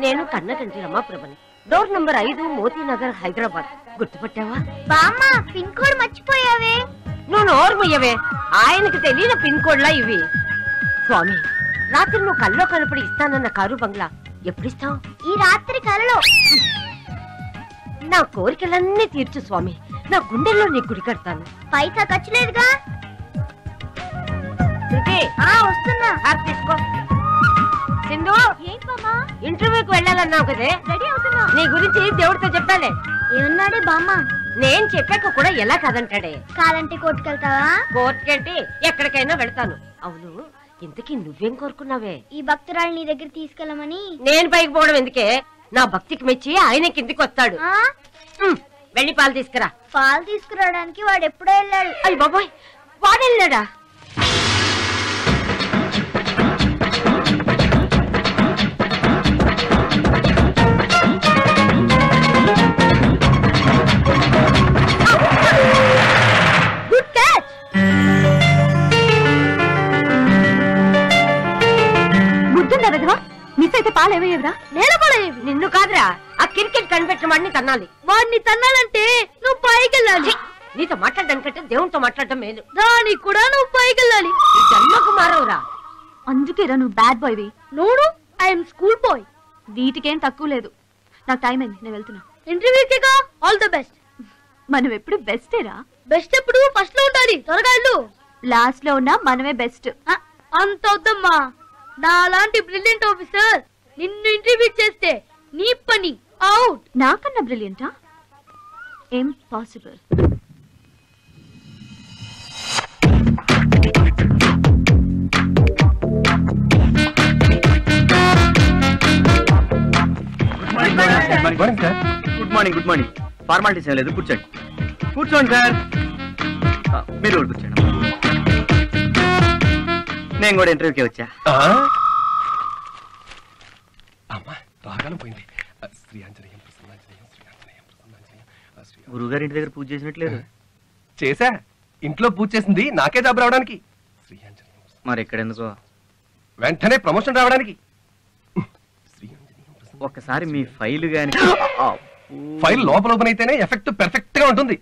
నేను కన్నకంటి రమాప్రభని. Door number 5, Motinagar, Hyderabad. గుర్తుపట్టావా? బామ్మ పిన్ కోడ్ మర్చిపోయావే. నువ్వు నోర్మయ్యవే, ఆయనకు తెలియని పిన్ కోడ్లా ఇవి. స్వామి, రాత్రి నువ్వు కల్లో కనపడి ఇస్తానన్న కారు బంగ్లా ఎప్పుడిస్తావు? ఈ రాత్రి కలలో. నా కోరికలన్నీ తీర్చు స్వామి, నా గుండెల్లో నీ గుడి కడతాను. పైసా ఖర్చు లేదుగా. వస్తున్నా. తీసుకో. సింధు, ఇంటర్వ్యూకి వెళ్ళాలన్నావు కదే, రెడీ అవుతున్నా. నీ గురించి దేవుడితో చెప్పాలే. ఏమన్నాడే బామ్మ? నేను చెప్పాక కూడా ఎలా కాదంటాడే. కాదంటే కోర్టుకెళ్తావా? కోర్టుకెంటి ఎక్కడికైనా వెళ్తాను. అవును, ఇంతకీ నువ్వేం కోరుకున్నావే? ఈ భక్తురాలు నీ దగ్గర తీసుకెళ్ళమని. నేను పైకి పోవడం ఎందుకే? నా భక్తికి మెచ్చి ఆయన కిందికి వస్తాడు. వెళ్ళి పాలు తీసుకురా. పాలు తీసుకురావడానికి వాడు ఎప్పుడో వెళ్ళాడు. అయ్య బాబోయ్, వాడు వెళ్ళాడా? మిస్ అయితే పాలేవయ్యేవరా? నేలపాలేవి. నిన్ను కాదురా, ఆ క్రికెట్ కనిపెట్టిన వాడిని తన్నాలి. వాడిని తన్నాలంటే నువ్వు పైకి వెళ్ళాలి. నీతో మాట్లాడడానికంటే దేవునితో మాట్లాడటం మేలు. దానికి కూడా నువ్వు పైకి వెళ్ళాలి. జన్మకు మారవురా. అందుకేరా నువ్వు బ్యాడ్ బాయ్వి. నోడు, ఐఎమ్ స్కూల్ బాయ్. వీటికేం తక్కువ లేదు. నాకు టైం అయింది, నేను వెళ్తున్నా. ఇంటర్వ్యూకేగా. All the best. మనం ఎప్పుడు బెస్టేరా. బెస్ట్ ఎప్పుడు ఫస్ట్ లో ఉండాలి. త్వరగా వెళ్ళు. లాస్ట్ లో ఉన్నా మనమే బెస్ట్. అంత వద్దమ్మా. నా లాంటి బ్రిలియంట్ ఆఫీసర్ నిన్ను ఇంటర్వ్యూ చేస్తే నీ పని అవుట్. నాకన్నా బ్రిలియంటా? Impossible. Good morning. Good morning. Formalities ఏం లేదు, కూర్చోండి. కూర్చోండి సార్. మీరు కూడా కూర్చోండి. నేను కూడా ఇంటర్వ్యూకి వచ్చా. గురువుగారి ఇంటి దగ్గర పూజ చేసినట్లేదు. చేసా. ఇంట్లో పూజ చేసింది నాకే జాబ్ రావడానికి. మరి ఇక్కడ ఎందుకో? వెంటనే ప్రమోషన్ రావడానికి. ఒక్కసారి మీ ఫైల్ గాని. ఫైల్ లోపల ఓపెన్ అయితేనే ఎఫెక్ట్ పెర్ఫెక్ట్ గా ఉంటుంది.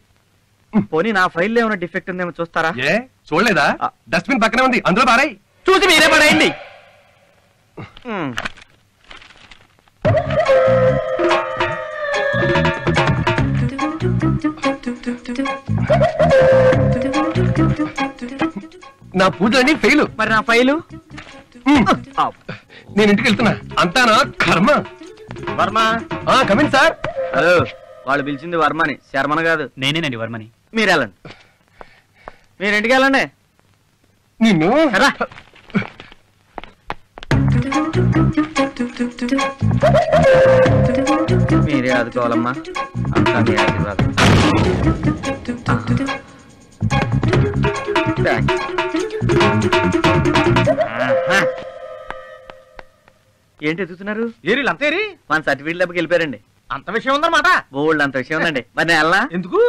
పోనీ నా ఫైల్ ఏమైనా డిఫెక్ట్ ఉందేమో చూస్తారా? ఏ చూడలేదా? డస్ట్బిన్ పక్కనే ఉంది, అందులో పారాయి. చూసి మీరే పడేయండి. నా పూజలన్నీ ఫెయిల్. మరి నా ఫైలు? నేను ఇంటికి వెళ్తున్నా. అంతా నా కర్మ. వర్మ. Come in sir. హలో, వాళ్ళు పిలిచింది వర్మని, శర్మని కాదు. నేనేనండి వర్మని. మీరు వెళ్ళండి. మీరు ఇంటికి వెళ్ళండి. నిన్ను మీరే ఆదుకోవాలమ్మా. అంతా మీ ఆశీర్వాదం. ఏంటి ఎదుగుతున్నారు? మన సర్టిఫికెట్ లెబ్బకి వెళ్ళిపోయారండి. అంత విషయం ఉందన్నమాట. బోల్డ్ అంత విషయం ఉందండి. మరి నేను వెళ్ళనా? ఎందుకు?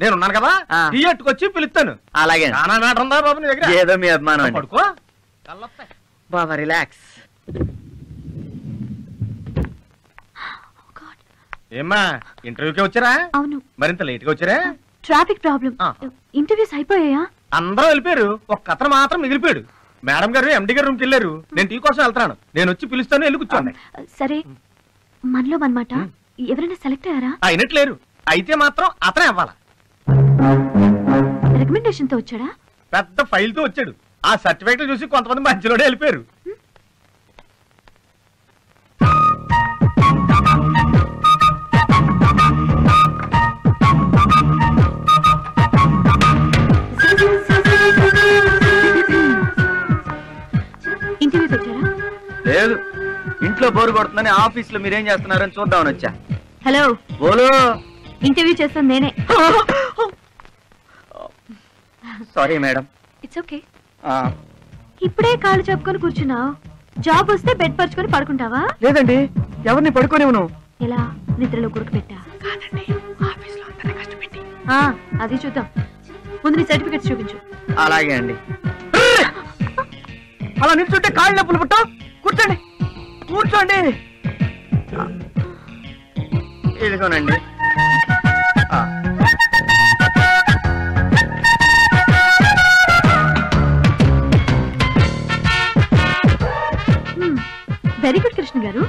నేనున్నాను కదా, టీ ఎట్టుకొచ్చి పిలుస్తాను. అలాగే. ఉందా బాబు నీ దగ్గర? ఏదో మీ అభిమానం అండి. పడుకో బాబా, రిలాక్స్. ఏమ్మా, ఇంటర్వ్యూకి వచ్చారా? అవును. మరింత లేట్ గా వచ్చారా? Traffic problem. ఇంటర్వ్యూస్ అయిపోయాయా? అందరూ వెళ్ళిపోయారు, ఒక్క అతను మాత్రం మిగిలిపోయాడు. మేడం గారు ఎండి గారు రూమ్కి వెళ్ళారు. నేను టీ కోసం వెళ్తాను. నేను వచ్చి పిలుస్తాను, వెళ్ళి కూర్చోండి. సరే, మనలో మనమాట ఎవరైనా సెలెక్ట్ అయ్యారా? అయినట్లేరు. అయితే మాత్రం అతనే అవ్వాలా. రికమెండేషన్ తో వచ్చాడా? పెద్ద ఫైల్ తో వచ్చాడు. ఆ సర్టిఫికెట్లు చూసి కొంతమంది మధ్యలోనే వెళ్ళిపోయారు. ఇంటర్వ్యూ పెట్టారా? లేదు, ఇంట్లో బోరు కొడుతుందని ఆఫీస్ లో మీరేం చేస్తున్నారని చూద్దామని వచ్చా. హలో, బోలు. ఇంటర్వ్యూ చేస్తాను నేనే. Sorry madam. It's okay. ఇప్పుడే కాళ్ళు చెప్పుకొని కూర్చున్నావు. జాబ్ వస్తే బెడ్ పరుచుకొని పడుకుంటావా? లేదండి, ఎవరిని పడుకోనివ్వను. ఎలా? నిద్రలో గురుకు పెట్టా? అది చూద్దాం. ముందు నీ సర్టిఫికెట్స్ చూపించు. అలాగే అండి. అలా నిల్చుంటే కాళ్ళు నొప్పులు పుట్టా. కూర్చోండి, కూర్చోండి. ఇదిగోనండి. వెరీ గుడ్ కృష్ణ గారు.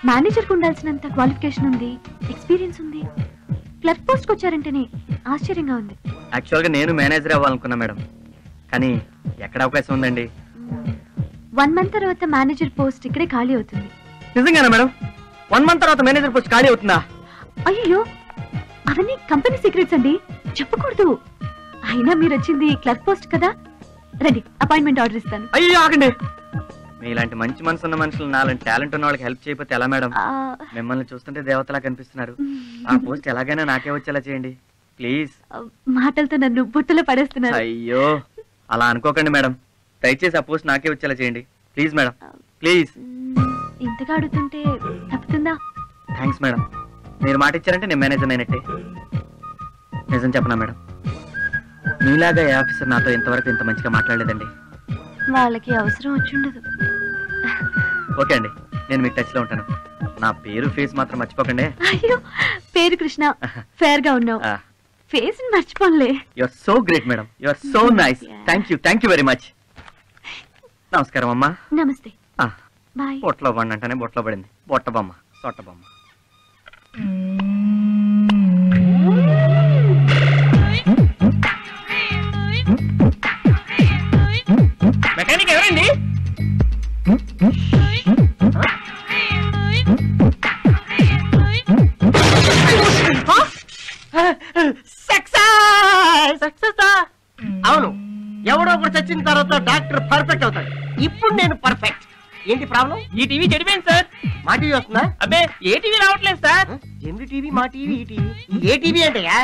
మేనేజర్ కు ఉండాల్సినంత క్వాలిఫికేషన్ ఉంది, ఎక్స్పీరియన్స్ ఉంది. క్లర్క్ పోస్ట్ కి వచ్చారంటేనే ఆశ్చర్యంగా ఉంది. యాక్చువల్ గా నేను మేనేజర్ అవ్వాలనుకున్నా మేడం, కానీ ఎక్కడ అవకాశం ఉందండి? 1 month తర్వాత మేనేజర్ పోస్ట్ ఇక్కడే ఖాళీ అవుతుంది. నిజంగానా మేడం? 1 month తర్వాత మేనేజర్ పోస్ట్ ఖాళీ అవుతుందా? అయ్యో, అవన్నీ కంపెనీ సీక్రెట్స్ అండి, చెప్పకూడదు. అయినా మీరు వచ్చింది క్లర్క్ పోస్ట్ కదా, రండి అపాయింట్మెంట్ ఆర్డర్ ఇస్తాను. అయ్యో ఆగండి, మీలాంటి మంచి మనసు ఉన్న మనుషులు నాలాంటి టాలెంట్ ఉన్న వాళ్ళకి హెల్ప్ చేయకపోతే ఎలా మేడం? మిమ్మల్ని చూస్తుంటే దేవతలా కనిపిస్తున్నారు. ఆ పోస్ట్ ఎలాగైనా నాకే వచ్చేలా చేయండి ప్లీజ్. మాటలతో నన్ను బుట్టలో పడేస్తున్నారు. అయ్యో అలా అనుకోకండి మేడం, దయచేసి ఆ పోస్ట్ నాకే వచ్చేలా చేయండి ప్లీజ్ మేడం, ప్లీజ్. ఇంతగా అడుగుతుంటే తప్పుతుందా? థ్యాంక్స్ మేడం, మీరు మాట ఇచ్చారంటే నేను మేనేజర్ అయినట్టే. నిజం చెప్పనా మేడం, మీలాగా ఏ ఆఫీసర్ నాతో ఇంతవరకు ఇంత మంచిగా మాట్లాడలేదండి. వాళ్ళకి అవసరం వచ్చుండదు. ఓకే అండి, నేను మీకు టచ్ లో ఉంటాను. నా పేరు ఫేస్ మాత్రం మర్చిపోకండి. అయ్యో, పేరు కృష్ణ, ఫేర్ గా ఉన్నావు, ఫేస్ మర్చిపోలే. You are so great madam, you are so nice. Thank you very much. నమస్కారం అమ్మా. నమస్తే. బాయ్. బొట్లో బండి అంటేనే బొట్లో పడింది. బొట్ట బొమ్మ, సొట్ట బొమ్మ. మెకానిక్ ఎవరండి? అవును, ఎవడో ఒకటి చచ్చిన తర్వాత డాక్టర్ పర్ఫెక్ట్ అవుతాడు. ఇప్పుడు నేను పర్ఫెక్ట్. ఏంటి ప్రాబ్లం? ఈ టీవీ చెడిపోయింది సార్. మా టీవీ వస్తుందా? అబ్బే, ఏ టీవీ రావట్లేదు సార్. ఎన్ని టీవీ? మా టీవీ, ఈ టీవీ. ఏ టీవీ అంటయ్యా?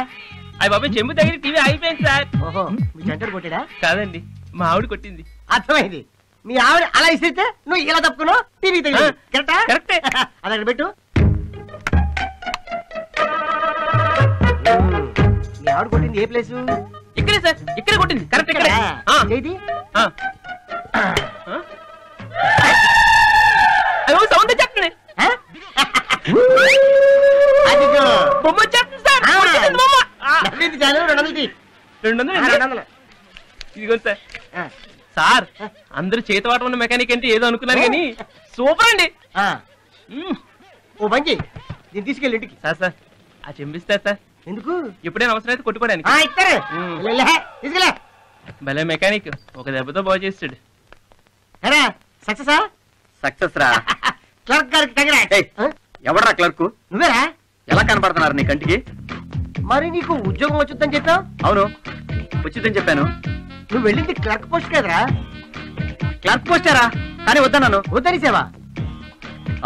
అయ్యి బాబు, చెంబు దగ్గర టీవీ అయిపోయింది సార్. ఓహో, మీ సెంటర్ కొట్టాడా? కాదండి, మా ఆవిడ కొట్టింది. అర్థమైంది. మీ ఆవిడ అలా ఇస్తే నువ్వు ఇలా తప్పుకున్నావు, టీవీ తగిలి. కరెక్టా? కరెక్టే. అది అక్కడ పెట్టు. మీ ఆవిడ కొట్టింది ఏ ప్లేసు? ఇక్కడే సార్, ఇక్కడే కొట్టింది. కరెక్ట్ ఇక్కడ. ఏది? అయ్యో, సౌండ్ చెప్పండి. అదిగో బొమ్మ వచ్చేస్తుంది సార్. ఆ. బొమ్మ. నవ్వింది చాలు, 200. 200. ఇదిగో సార్. సార్, అందరూ చేతివాటం ఉన్న మెకానిక్ అంటే ఏదో అనుకున్నారు కానీ సూపర్ అండి. ఓ బంకి దీన్ని తీసుకెళ్ళి ఇంటికి. సార్ ఆ చెంబిస్తారు సార్. ఎందుకు? ఎప్పుడైనా అవసరం అయితే కొట్టుకోవడానికి. ఇస్తారు. తీసుకెళ్ళా. భలే మెకానిక్, ఒక దెబ్బతో బాగు చేస్తాడు. సక్సెసా? సక్సెస్ రా. క్లర్క్ గారికి తగిరా. ఎవడరా క్లర్క్? నువ్వేరా? ఎలా కనపడుతున్నారు నీ కంటికి? మరి నీకు ఉద్యోగం వచ్చుద్దని చెప్పావు. అవును, వచ్చిందని చెప్పాను. నువ్వు వెళ్ళింది క్లర్క్ పోస్ట్ కదరా? క్లర్క్ పోస్టారా? కానీ వద్దన్నాను. వద్దనిసేవా?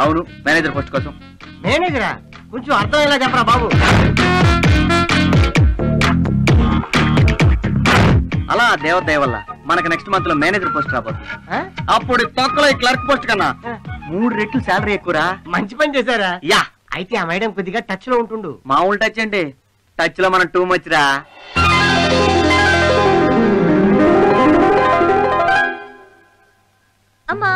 అవును, మేనేజర్ పోస్ట్ కోసం. మేనేజరా? కొంచెం అర్థమయ్యేలా చెప్పరా బాబు. అలా దేవదయ వల్ల మనకు నెక్స్ట్ మంత్ లో మేనేజర్ పోస్ట్ రాబోతుంది. అప్పుడు తొక్కలో ఈ క్లర్క్ పోస్ట్ కన్నా 3 రెట్లు శాలరీ ఎక్కువరా. మంచి పని చేశారా? యా. అయితే ఆ మేడం కొద్దిగా టచ్ లో ఉంటుండు. మామూలు టచ్ అండి, టచ్ లో మనం టూ మచ్ రా. అమ్మా,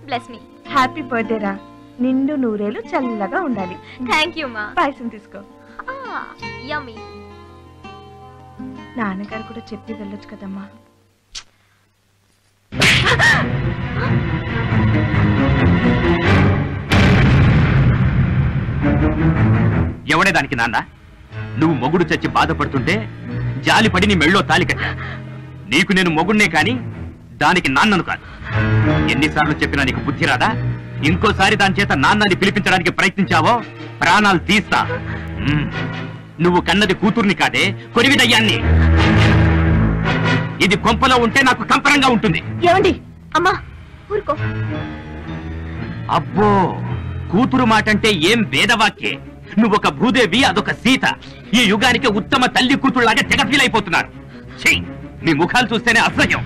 బ్లెస్ మీ. హ్యాపీ బర్త్డే రా, నిండు నూరేలు చల్లగా ఉండాలి. థ్యాంక్ యూ మా. పాయసం తీసుకో. యమ్మీ. నాన్నగారు కూడా చెప్పి వెళ్ళొచ్చు కదమ్మా. ఎవడే దానికి నాన్న? నువ్వు మొగుడు చచ్చి బాధపడుతుంటే జాలిపడి నీ మెళ్ళో తాలి కట్టా. నీకు నేను మొగుడినే కాని దానికి నాన్నను కాదు. ఎన్నిసార్లు చెప్పినా నీకు బుద్ధి రాదా? ఇంకోసారి దాని చేత నాన్నని పిలిపించడానికి ప్రయత్నించావో ప్రాణాలు తీస్తా. నువ్వు కన్నది కూతుర్ని కాదే, కొరివిదయ్యాన్ని. ఇది కొంపలో ఉంటే నాకు కంపరంగా ఉంటుంది. ఏమండి? అమ్మా ఊరుకో. అబ్బో, కూతురు మాటంటే ఏం వేదవాక్యే. నువ్వొక భూదేవి, అదొక సీత. ఈ యుగానికి ఉత్తమ తల్లి కూతురులాగా తెగ ఫీల్ అయిపోతున్నారు. మీ ముఖాలు చూస్తేనే అసహ్యం.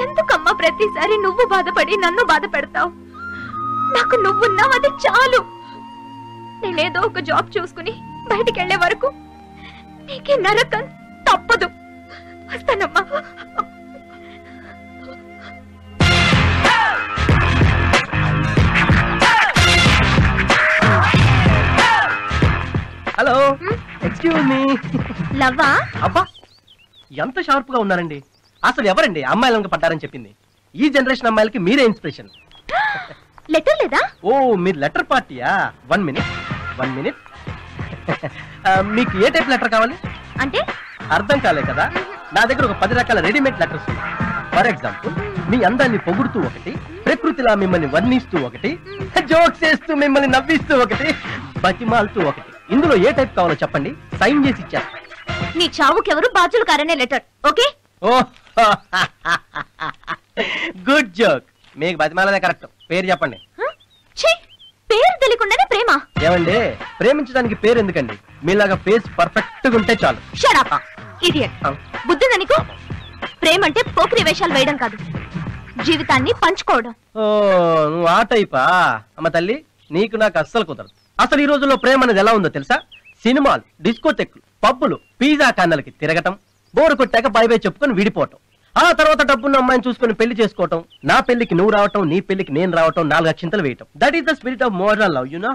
ఎందుకమ్మా ప్రతిసారి నువ్వు బాధపడి నన్ను బాధ పెడతావు? నాకు నువ్వున్నావు, అది చాలు. నేనేదో ఒక జాబ్ చూసుకుని బయటికి వెళ్లే వరకు నీకే నరకం తప్పదు. వస్తానమ్మా. లవ్వా? అబ్బా ఎంత షార్ప్ గా ఉన్నారండి. అసలు ఎవరండి అమ్మాయిలను పడ్డారని చెప్పింది? ఈ జనరేషన్ అమ్మాయిలకి మీరే ఇన్స్పిరేషన్. లెటర్ లేదా? ఓ మీరు లెటర్ పార్టీయా? 1 మినిట్ మీకు ఏ టైప్ లెటర్ కావాలి? అంటే అర్థం కాలే కదా. నా దగ్గర ఒక 10 రకాల రెడీమేడ్ లెటర్స్ ఉన్నాయి. ఫర్ ఎగ్జాంపుల్, మీ అందాన్ని పొగుడుతూ ఒకటి, ప్రకృతిలా మిమ్మల్ని వర్ణిస్తూ ఒకటి, జోక్స్ చేస్తూ మిమ్మల్ని నవ్విస్తూ ఒకటి, బతిమాలుతూ ఒకటి. ఇందులో ఏ టైప్ కావాలో చెప్పండి, సైన్ చేసి ఇచ్చారు. నీ చావుకెవరు బాధ్యులు కారనే లెటర్. ఓకే? ఓ గుడ్ జోక్. మీకు బతిమాలనే కరెక్ట్. పేరు చెప్పండి. పేరు తెలియకుండానే ప్రేమ? ఏమండి, ప్రేమించడానికి పేరు ఎందుకండి? మీలాగా ఫేస్ పర్ఫెక్ట్ గా ఉంటే చాలు. Shut up idiot. బుద్ధుందా నీకు? ప్రేమ అంటే పోకిరి వేషాలు వేయడం కాదు, జీవితాన్ని పంచుకోవడం. ఓ నువ్వు ఆ టైపా? అమ్మ తల్లి, నీకు నాకు అస్సలు కుదరదు. అసలు ఈ రోజుల్లో ప్రేమ అనేది ఎలా ఉందో తెలుసా? సినిమాలు, డిస్కోటెక్లు, పబ్బులు, పిజ్జా కార్నర్లకి తిరగటం, బోరు కొట్టాక బై బై చెప్పుకొని విడిపోవటం, ఆ తర్వాత డబ్బున్న అమ్మాయిని చూసుకుని పెళ్లి చేసుకోవటం, నా పెళ్లికి నువ్వు రావటం, నీ పెళ్లికి నేను రావటం, 4 అక్షింతలు వేయటం. That is the spirit of modern love, you know.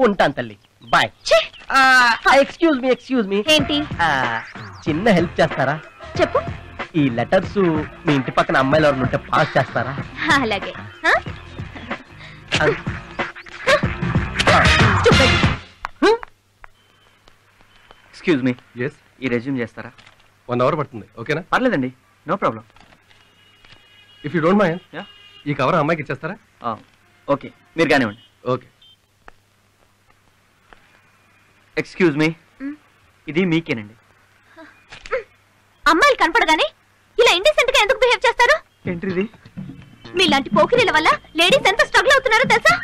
ఉంటాను తల్లి, బాయ్. Excuse me. ఏంటి? చిన్న హెల్ప్ చేస్తారా? చెప్పు. ఈ లెటర్స్ మీ ఇంటి పక్కన అమ్మాయిలు ఎవరు ఉంటే పాస్ చేస్తారా? అలాగే. ఎక్స్క్యూజ్ మీ, ఎస్, ఈ రెజ్యూమ్ చేస్తారా? 1 అవర్ పడుతుంది. ఓకేనా? పర్లేదండి, no problem. If you don't mind, Yeah. ఈ కవర్ అమ్మాయికి ఇచ్చేస్తారా? ఓకే, మీరు కానివ్వండి. ఓకే. ఎక్స్క్యూజ్ మీ, ఇది మీకేనండి. అమ్మాయిలు కనపడగానే ఇలా ఇండిసెంట్ గా ఎందుకు బిహేవ్ చేస్తారు? ఏంటిది? మీలాంటి పోకిరీల వల్ల లేడీస్ ఎంత స్ట్రగుల్ అవుతున్నారో తెలుసా?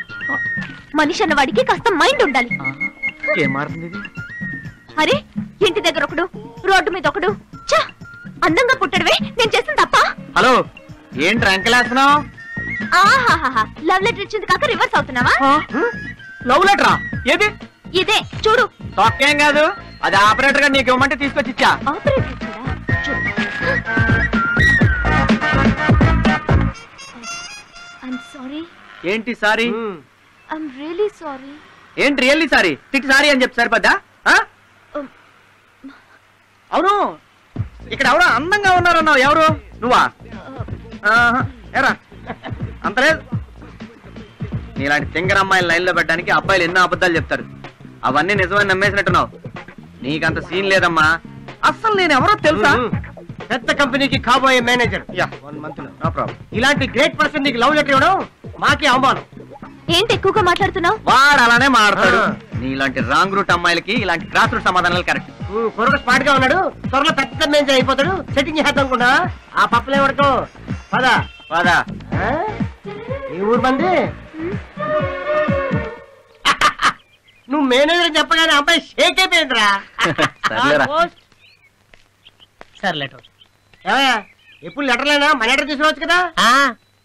మనిషి అన్న వాడికి కాస్త మైండ్ ఉండాలి. ఏం మారుతుంది ఇది? అరే, ఇంటి దగ్గర ఒకడు, రోడ్డు మీద ఒకడు. ఛ! అందంగా పుట్టడమే నేను చేసిన తప్ప? హలో, ఏంటి రంకెలేస్తున్నావు? ఆహాహా, లవ్ లెటర్ ఇచ్చింది కాక రివర్స్ అవుతున్నావా? లవ్ లెటరా? ఏది? ఇదే చూడు. తొక్కేం కాదు, అది ఆపరేటర్ గా నీకు ఇవ్వమంటే తీసుకొచ్చి ఇచ్చా. ఆపరేటర్ ఇచ్చాడా? చూడు. I'm sorry. ఏంటి సారీ? I'm really sorry. ఏంటి రియల్లీ సారీ? తిట్టి సారీ అని చెప్పి సరిపోద్దా? అవును, ఇక్కడ ఎవరో అందంగా ఉన్నారన్నావు, ఎవరు? నువ్వా? ఎరా అంతలేదు. నీలాంటి తింగర అమ్మాయిలు లైన్ లో పెట్టడానికి అబ్బాయిలు ఎన్నో అబద్ధాలు చెప్తారు. అవన్నీ నిజమని నమ్మేసినట్టున్నావు. నీకంత సీన్ లేదమ్మా. అస్సలు నేను ఎవరో తెలుసా? పెద్ద కంపెనీకి కాబోయే మేనేజర్. 1 month లో. No problem. ఇలాంటి గ్రేట్ పర్సన్ నీకు లవ్ లెటర్ ఇవ్వడం మాకే అవమానం. ఏంటి ఎక్కువగా మాట్లాడుతున్నావు? వాడు అలానే మాట్లాడు. నీలాంటి రాంగ్ రూట్ అమ్మాయిలకి ఇలాంటి క్రాస్ రూట్ సమాధానాలు కరెక్ట్. కొరకు స్పాట్ గా ఉన్నాడు, త్వరలో పెద్ద మేనేజర్ అయిపోతాడు. సెట్టింగ్ చేద్దాం అనుకున్నా, ఆ పప్పులే పడుకో. పదా పదా. ఈ ఊరు మంది నువ్వు మేనేజర్ చెప్పగానే అబ్బాయి షేక్ అయిపోయిందిరా. సర్లేరా. సార్ లెటర్ ఏమయ్యా, ఎప్పుడు లెటర్లేనా? మన లెటర్ తీసుకురావచ్చు కదా.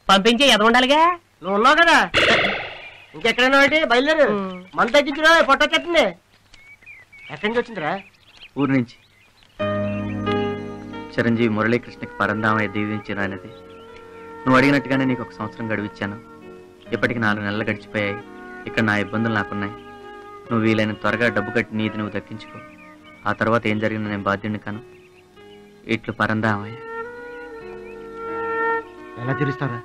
పంపించే ఎద ఉండాలిగా. నువ్వు ఉన్నావు కదా, ఇంకెక్కడైనా ఒకటి బయలుదేరు. మన తగ్గించురా, పొట్ట చెట్టింది. ఎక్కడి నుంచి వచ్చిందిరా? ఊరు నుంచి. చిరంజీవి మురళీకృష్ణకి పరంధామయ్య దీవించిన అనేది. నువ్వు అడిగినట్టుగానే నీకు 1 సంవత్సరం గడువిచ్చాను. ఇప్పటికి 4 నెలలు గడిచిపోయాయి. ఇక్కడ నా ఇబ్బందులు నాకున్నాయి. నువ్వు వీలైన త్వరగా డబ్బు కట్టి నీది నువ్వు దక్కించుకో. ఆ తర్వాత ఏం జరిగిందో నేను బాధ్యుడిని కాను. ఇట్లు పరంధామయ్య. ఎలా తీరుస్తారా?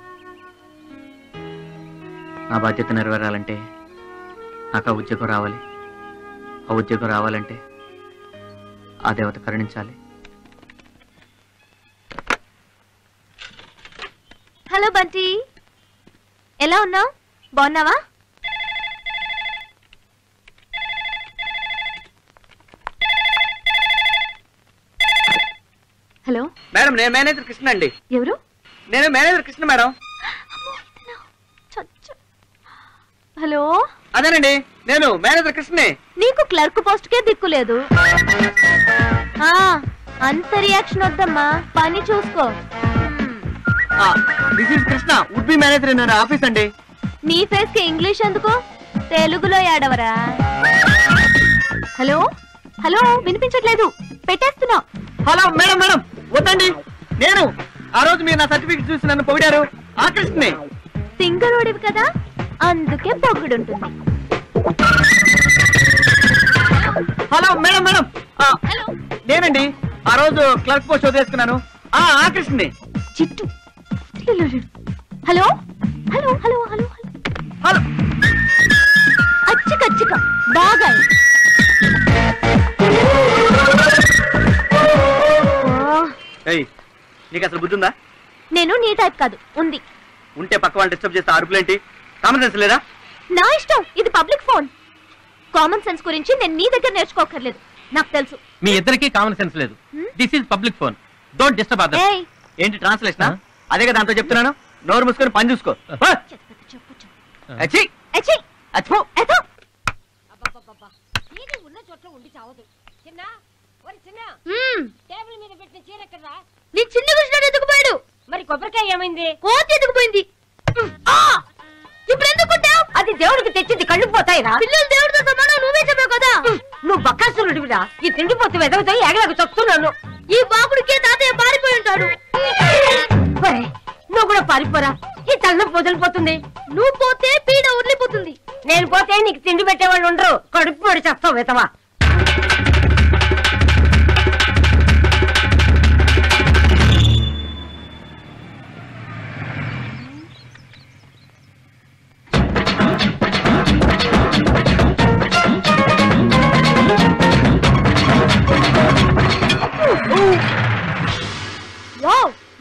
నా బాధ్యత నెరవేరాలంటే నాకు ఆ ఉద్యోగం రావాలి. ఆ ఉద్యోగం రావాలంటే ఆ దేవత కరుణించాలి. హలో బంటి, ఎలా ఉన్నావు? బాగున్నావా? హలో మేడం, నేను మేనేజర్ కృష్ణ అండి. ఎవరు? నేను మేనేజర్ కృష్ణ మేడం. హలో, అదేనండి, నేను మేనేజర్ కృష్ణనే. నీకు క్లర్క్ పోస్ట్ కే దిక్కులేదు. అంత రియాక్షన్ వద్దమ్మా, పని చూసుకో. This is Krishna, would be manager in office అండి. నీ ఫేస్ కి ఇంగ్లీష్ ఎందుకు? తెలుగులో ఏడవరా? హలో హలో, వినిపించట్లేదు, పెట్టేస్తున్నా. హలో మేడం, మేడం వద్దండి. నేను ఆ రోజు మీరు నా సర్టిఫికెట్ చూసి నన్ను పొగిడారు, ఆ కృష్ణనే. సింగరోడివి కదా, అందుకే పొగుడుంటుంది. హలో మేడం, మేడం నేనండి ఆ రోజు క్లర్క్ పోస్ట్ వదిలేసుకున్నాను. కృష్ణని. Chittu. Hello hello hello hello hello. అచ్చిక బాగా నీకు అసలు బుద్ధి ఉందా? నేను నీ టైప్ కాదు. ఉంది. ఉంటే పక్క వాళ్ళు డిస్టర్బ్ చేస్తే అరుపులేంటి? కామన్ సెన్స్ లేదా? నా ఇష్టం. ఇది పబ్లిక్ ఫోన్. కామన్ సెన్స్ గురించి నేను నీ దగ్గర నేర్చుకోకర్లేదు. నాకు తెలుసు. మీ ఇద్దరికి కామన్ సెన్స్ లేదు. This is public phone. Don't disturb others. ఏంటి ట్రాన్స్లేషన్? అదే కదా దాంతో చెప్తున్నాను. నోరు మూసుకొని పని చూసుకో. ఉన్న చోట్ల ఉండి చావదు. చిన్న టేబుల్ మీద పెట్టిన చీర ఎక్కడరా? నీ చిన్న కృష్ణుడు ఎత్తుకుపోయాడు. మరి కొబ్బరికాయ ఏమైంది? కోతి ఎత్తుకుపోయింది. ఇప్పుడు ఎందుకు కొట్టావు? అది దేవుడికి తెచ్చింది, కళ్ళు పోతాయిరా. పిల్లలు దేవుడితో సమానం. నువ్వే చెప్పావు కదా. నువ్వు బక్కాసురుడివిరా. ఈ తిండిపోతు వెదవుతాయి ఎగలకు చస్తున్నాను. ఈ బాకుడికే తాతయ్య పారిపోయి ఉంటాడు. నువ్వు కూడా పారిపోరా. ఈ తలనొప్పి వదిలిపోతుంది. నువ్వు పోతే పీడ వదిలిపోతుంది. నేను పోతే నీకు తిండి పెట్టేవాళ్ళు ఉండరు. కడుపు పడి చేస్తావు వెతవా.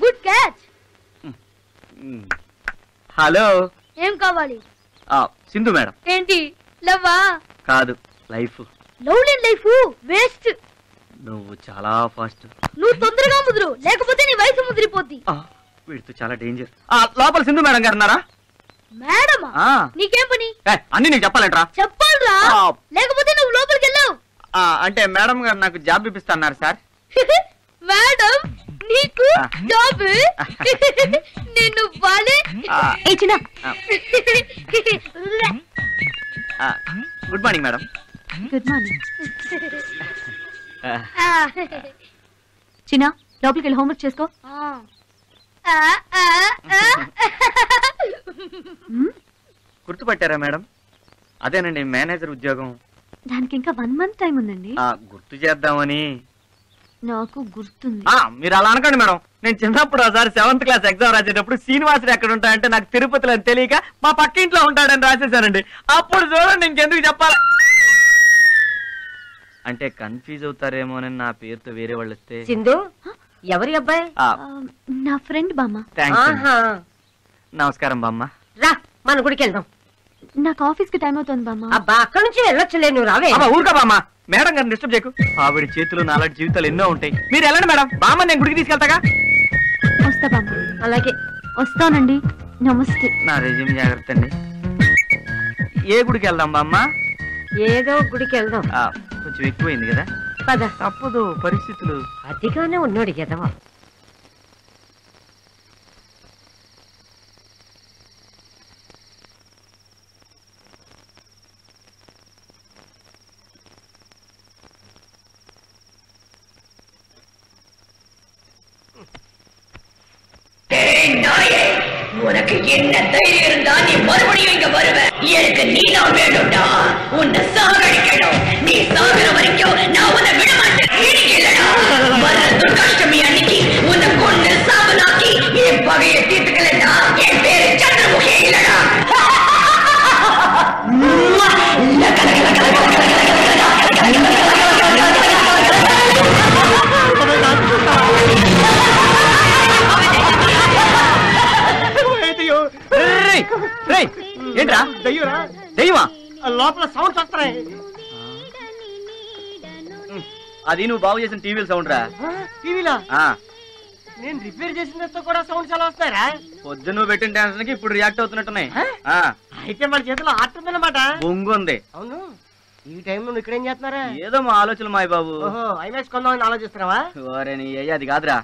Good catch. హలో. ఏం కావాలి? సింధు మేడం. ఏంటి లవ్వా? కాదు, లైఫ్. లవ్ లేని లైఫ్ వేస్ట్. నువ్వు చాలా ఫాస్ట్. నువ్వు తొందరగా ముదురు, లేకపోతే నీ వయసు ముదిరిపోద్ది. వీడితో చాలా డేంజర్. లోపల సింధు మేడం గారు ఉన్నారా? మేడమా? నీకేం పని? అన్ని నీకు చెప్పాలంటరా? చెప్పాలరా, లేకపోతే నువ్వు లోపలికి వెళ్ళావు. అంటే మేడం గారు నాకు జాబ్ ఇప్పిస్తున్నారు సార్. మేడం నీకు జాబ్? నిన్ను వాలే. చిన్న good morning madam. Good morning. చిన్న లోపలికి వెళ్ళి హోంవర్క్ చేసుకో. గుర్తుపట్టారా మేడం? అదేనండి మేనేజర్ ఉద్యోగం. దానికి ఇంకా 1 month టైం ఉందండి. గుర్తు చేద్దామని. నాకు గుర్తుంది. మీరు అలా అనకండి మేడం. నేను చిన్నప్పుడు ఒకసారి 7th క్లాస్ ఎగ్జామ్ రాసేటప్పుడు శ్రీనివాసుడు ఎక్కడ ఉంటాయంటే నాకు తిరుపతిలో అని తెలియక మా పక్క ఇంట్లో ఉంటాడని రాసేసానండి. అప్పుడు చూడండి ఇంకెందుకు చెప్పాలి. అంటే కన్ఫ్యూజ్ అవుతారేమోనని నా పేరుతో వేరే వాళ్ళు వస్తే. సింధు ఎవరి అబ్బాయి? నా ఫ్రెండ్ బామ్మ. నమస్కారం బామ్మ. రా మన గుడికి వెళ్దాం. నాకు ఆఫీస్ కి టైం అవుతుంది బామ్మ. అబ్బా అక్కడి నుంచి వెళ్ళొచ్చులే, నువ్వు రావే. ఊరుకా బామ్మ. మేడం గారిని డిస్టర్బ్ చేయకు. ఆవిడ చేతులు నాలాంటి జీవితాలు ఎన్నో ఉంటాయి. మీరు వెళ్ళండి మేడం. బామ్మ నేను గుడికి తీసుకెళ్తాగా. వస్తా బామ్మ. అలాగే వస్తానండి. నమస్తే. నా రెజ్యూమ్ జాగ్రత్త అండి. ఏ గుడికి వెళ్దాం బామ్మ? ఏదో గుడికి వెళ్దాం. కొంచెం ఎక్కువైంది కదా. పద. తప్పదు, పరిస్థితులు. అతిగానే ఉన్నాడు ఎదవా. உனக்கு என்ன தைரியம் இருந்தா நீ மறுபடியும் இங்க வருவ? எனக்கு நீ தான் வேணும்டா. உன்னை சாகடிக்கணும். நீ சாகுற வரைக்கும் நான் உன்னை விட மாட்டேன். இல்லடா, வர துர்காஷ்டமி அன்னைக்கு உன்னை கொண்டு சாவலாக்கி என் பகையை தீர்த்துக்கலடா. என் பேரு சந்திரமுகி இல்லடா. ఏంట్రా దెయ్యమా? లోపల సౌండ్స్ వస్తున్నాయి. అది నువ్వు బాగు చేసిన టీవీల సౌండ్ రా. టీవీలో నేను రిపేర్ చేసిన కూడా సౌండ్స్ ఎలా వస్తాయరా? పొద్దు నువ్వు పెట్టిన టెన్షన్ కి ఇప్పుడు రియాక్ట్ అవుతున్నట్టున్నాయి. అయితే మన చేతిలో ఆర్ట్ ఉందన్నమాట. బొంగు ఉంది. అవును. ఈ టైంలో నువ్వు ఇక్కడేం చేస్తున్నారా? ఏదో మా ఆలోచనలు మాయ బాబు. ఐమాక్స్ కొందామని ఆలోచిస్తున్నావా? ఓరే నీ అయ్యా, అది కాదురా.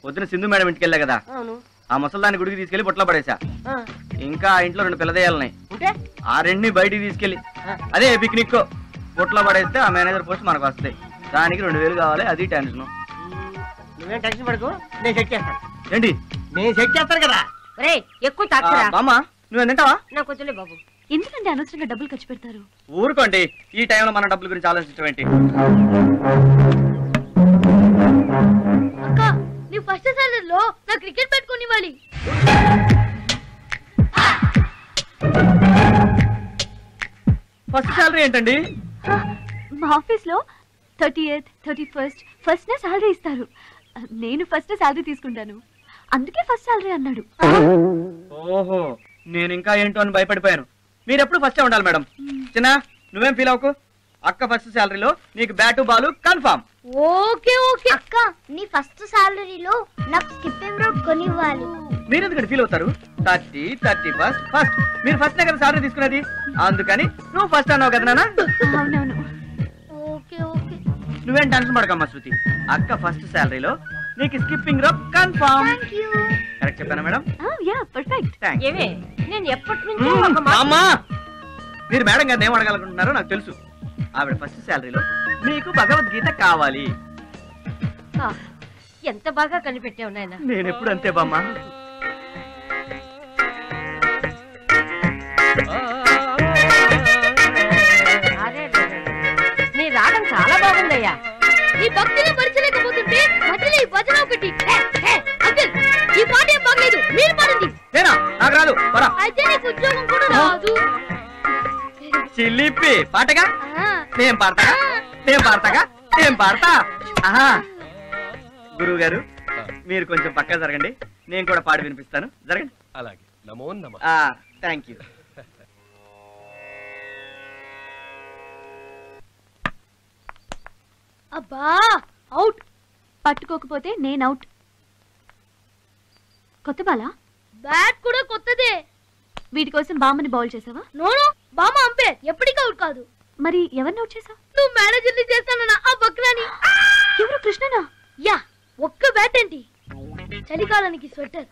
పొద్దున సింధు మేడం ఇంటికి వెళ్ళా కదా. అవును. ఆ ముసల్దాన్ని గుడికి తీసుకెళ్లి బుట్టలో పడేసా. ఇంకా ఆ ఇంట్లో 2 పిల్లదేయాలున్నాయి. ఆ 2ని బయటికి తీసుకెళ్లి అదే పిక్నిక్ బుట్టలో పడేస్తే ఆ మేనేజర్ పోస్ట్ మనకు వస్తాయి. దానికి 2000 కావాలి. అది టెన్షన్. నువ్వేం టెన్షన్ పడకు, నేను సెట్ చేస్తాను. ఏంటి? నేను సెట్ చేస్తాను కదా. రే ఎక్కువ తాకురా. బామ్మ నువ్వు తింటావా? నాకు వద్దులే బాబు. ఎందుకంటే అనవసరంగా డబ్బులు ఖర్చు పెడతారు? ఊరుకోండి, ఈ టైంలో మన డబ్బుల గురించి ఆలోచించడం ఏంటి? అక్క, నీ ఫస్ట్ సాలరీలో నా క్రికెట్ పెట్టుకొని ఇవ్వాలి. ఫస్ట్ సాలరీ ఏంటండి? మా ఆఫీస్ లో 30th 31st ఫస్ట్ నే సాలరీ ఇస్తారు. నేను ఫస్ట్ సాలరీ తీసుకుంటాను, అందుకే ఫస్ట్ సాలరీ అన్నాడు. ఓహో, నేను ఇంకా ఏంటో అని భయపడిపోయాను. మీరు ఎప్పుడు ఫస్టే ఉండాలి మేడం. చిన్న, నువ్వేం ఫీల్ అవ్వకు. అక్క ఫస్ట్ సాలరీలో నీకు bat Balu confirm. Okay okay అక్క, నీ ఫస్ట్ సాలరీలో నాకు స్కిప్పింగ్ రోప్ కొనివ్వాలి. మీరు ఎందుకంటే ఫీల్ అవుతారు? 30, 31st ఫస్ట్. మీరు ఫస్ట్ కదా సాలరీ తీసుకునేది, అందుకని నువ్వు ఫస్ట్ అన్నావు కదా నాన్న. అవునవును. Okay okay. నువ్వేం టెన్షన్ పడకమ్మా శృతి. అక్క ఫస్ట్ సాలరీలో నీకు స్కిప్పింగ్ రోప్ కన్ఫర్మ్. కరెక్ట్ చెప్పానా మేడం? Yeah perfect. ఏమే, నేను ఎప్పటి నుంచో ఒక మాట అమ్మా, మీరు మేడం గారిని ఏం అడగాలనుకుంటున్నారో నాకు తెలుసు. ఆవిడ ఫస్ట్ సాలరీలో మీకు భగవద్గీత కావాలి. ఆ, ఎంత బాగా కనిపెట్టావు నాయనా. నేను ఎప్పుడు అంతే బామ్మా. అరే, నీ రాగం చాలా బాగుందయ్యా. ఈ భక్తిని భరించలేకపోతుంటే మధ్యలో ఈ భజన ఒకటి. అంకుల్, ఈ పాట ఏం బాగలేదు, మీరు పాడండి. నేనా? నాకు రాదు. పరా. అయితే నీకు ఉద్యోగం కూడా రాదు. చిల్లిపి పాటగా నేను పాడతాగా, నేను పాడతాగా, నేను పాడతా. ఆహా, గురువు గారు మీరు కొంచెం పక్క జరగండి, నేను కూడా పాడి వినిపిస్తాను. జరగండి. అలాగే. నమో నమః. Thank you. అబ్బా, అవుట్. పట్టుకోకపోతే నేను అవుట్. కొత్త బాలా? బ్యాట్ కూడా కొత్తదే. వీటి కోసం బామ్మని బౌల్ చేసావా? నోనో, బామ్మ అంపేర్, ఎప్పటికీ అవుట్ కాదు. మరి ఎవరిని అవుట్ చేసావు? నువ్వు మేనేజర్ని చేస్తానన్నా ఆ బక్రాని. ఎవరు? కృష్ణనా? యా. ఒక్క బ్యాట్ ఏంటి? చలికాలానికి స్వెటర్,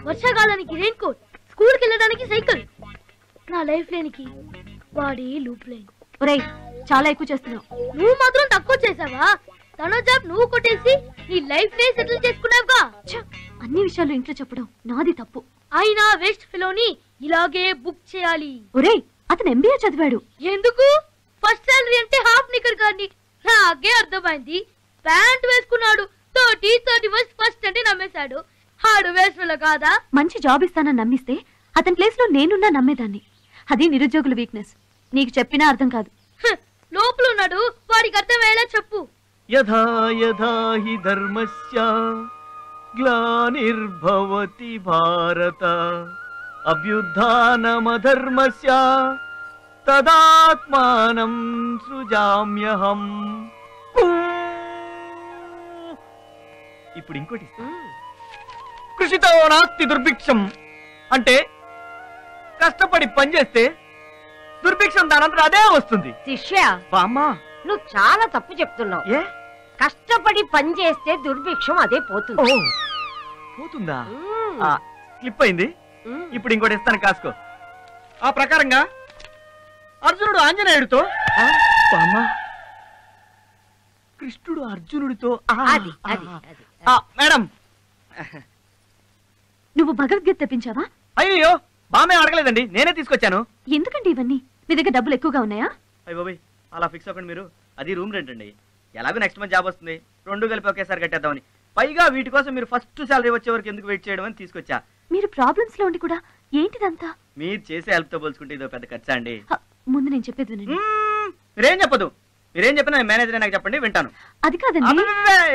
వర్షాకాలానికి రెయిన్ కోట్, స్కూల్కి వెళ్ళడానికి సైకిల్. నా లైఫ్ లేనికి వాడి లూప్ లైన్. ఒరేయ్, చాలా ఎక్కువ చేస్తున్నావు. నువ్వు మాత్రం తక్కువ చేసావా? తన జాబ్ నువ్వు కొట్టేసి నీ లైఫ్ నే సెటిల్ చేసుకున్నావుగా. అన్ని విషయాలు ఇంట్లో చెప్పడం నాది తప్పు. అయినా వేస్ట్ ఫెలోని ఇలాగే బుక్ చేయాలి. ఒరేయ్, అతను ఎంబీఏ చదివాడు. ఎందుకు? ఫస్ట్ సాలరీ అంటే హాఫ్ నిక్కర్ కానీ నాకే అర్థమైంది. ప్యాంట్ వేసుకున్నాడు, 31st ఫస్ట్ అంటే నమ్మేశాడు. హాడు వేస్ట్ ఫెలో కాదా? మంచి జాబ్ ఇస్తానని నమ్మిస్తే అతని ప్లేస్ లో నేనున్నా నమ్మేదాన్ని. అది నిరుద్యోగుల వీక్నెస్. నీకు చెప్పినా అర్థం కాదు. లోపల ఉన్నాడు, వాడికి అర్థమయ్యేలా చెప్పు. యథా యథా హి ధర్మస్య గ్లానిర్భవతి భారత అభ్యుత్థానమధర్మస్య తదాత్మానం సృజామ్యహం. ఇప్పుడు ఇంకోటి కృషితో నాస్తి దుర్భిక్షం. అంటే కష్టపడి పనిచేస్తే దుర్భిక్షం దానంతా అదే వస్తుంది. శిష్య, బామ్మా, నువ్వు చాలా తప్పు చెప్తున్నావు. ఏ కష్టపడి పని చేస్తే దుర్భిక్షం అదే పోతుంది. పోతుందా? స్లిప్ అయింది. ఇప్పుడు ఇంకోటి ఇస్తాను, కాసుకో. ఆ ప్రకారంగా అర్జునుడు ఆంజనేయుడితో, కృష్ణుడు అర్జునుడితో. మేడం, నువ్వు భగవద్గీత తెప్పించావా? అయ్యో, బామే అడగలేదండి, నేనే తీసుకొచ్చాను. ఎందుకండి ఇవన్నీ? మీ దగ్గర డబ్బులు ఎక్కువగా ఉన్నాయా? అయ్య బాబాయ్, అలా ఫిక్స్ అవ్వకండి మీరు. అది రూమ్ రెంట్ అండి. ఎలాగో నెక్స్ట్ మంత్ జాబ్ వస్తుంది, రెండు కలిపి ఒకేసారి కట్టేద్దామని. పైగా వీటి కోసం మీరు ఫస్ట్ సాలరీ వచ్చే వరకు ఎందుకు వెయిట్ చేయడం అని తీసుకొచ్చా. మీరు ప్రాబ్లమ్స్ లో ఉండి కూడా ఏంటిదంతా? మీరు చేసే హెల్ప్ తో పోల్చుకుంటే ఇదో పెద్ద ఖర్చా అండి. ముందు నేను చెప్పేది వినండి. మీరేం చెప్పదు. మీరేం చెప్పినా మేనేజర్ నాకు చెప్పండి, వింటాను. అది కాదండి.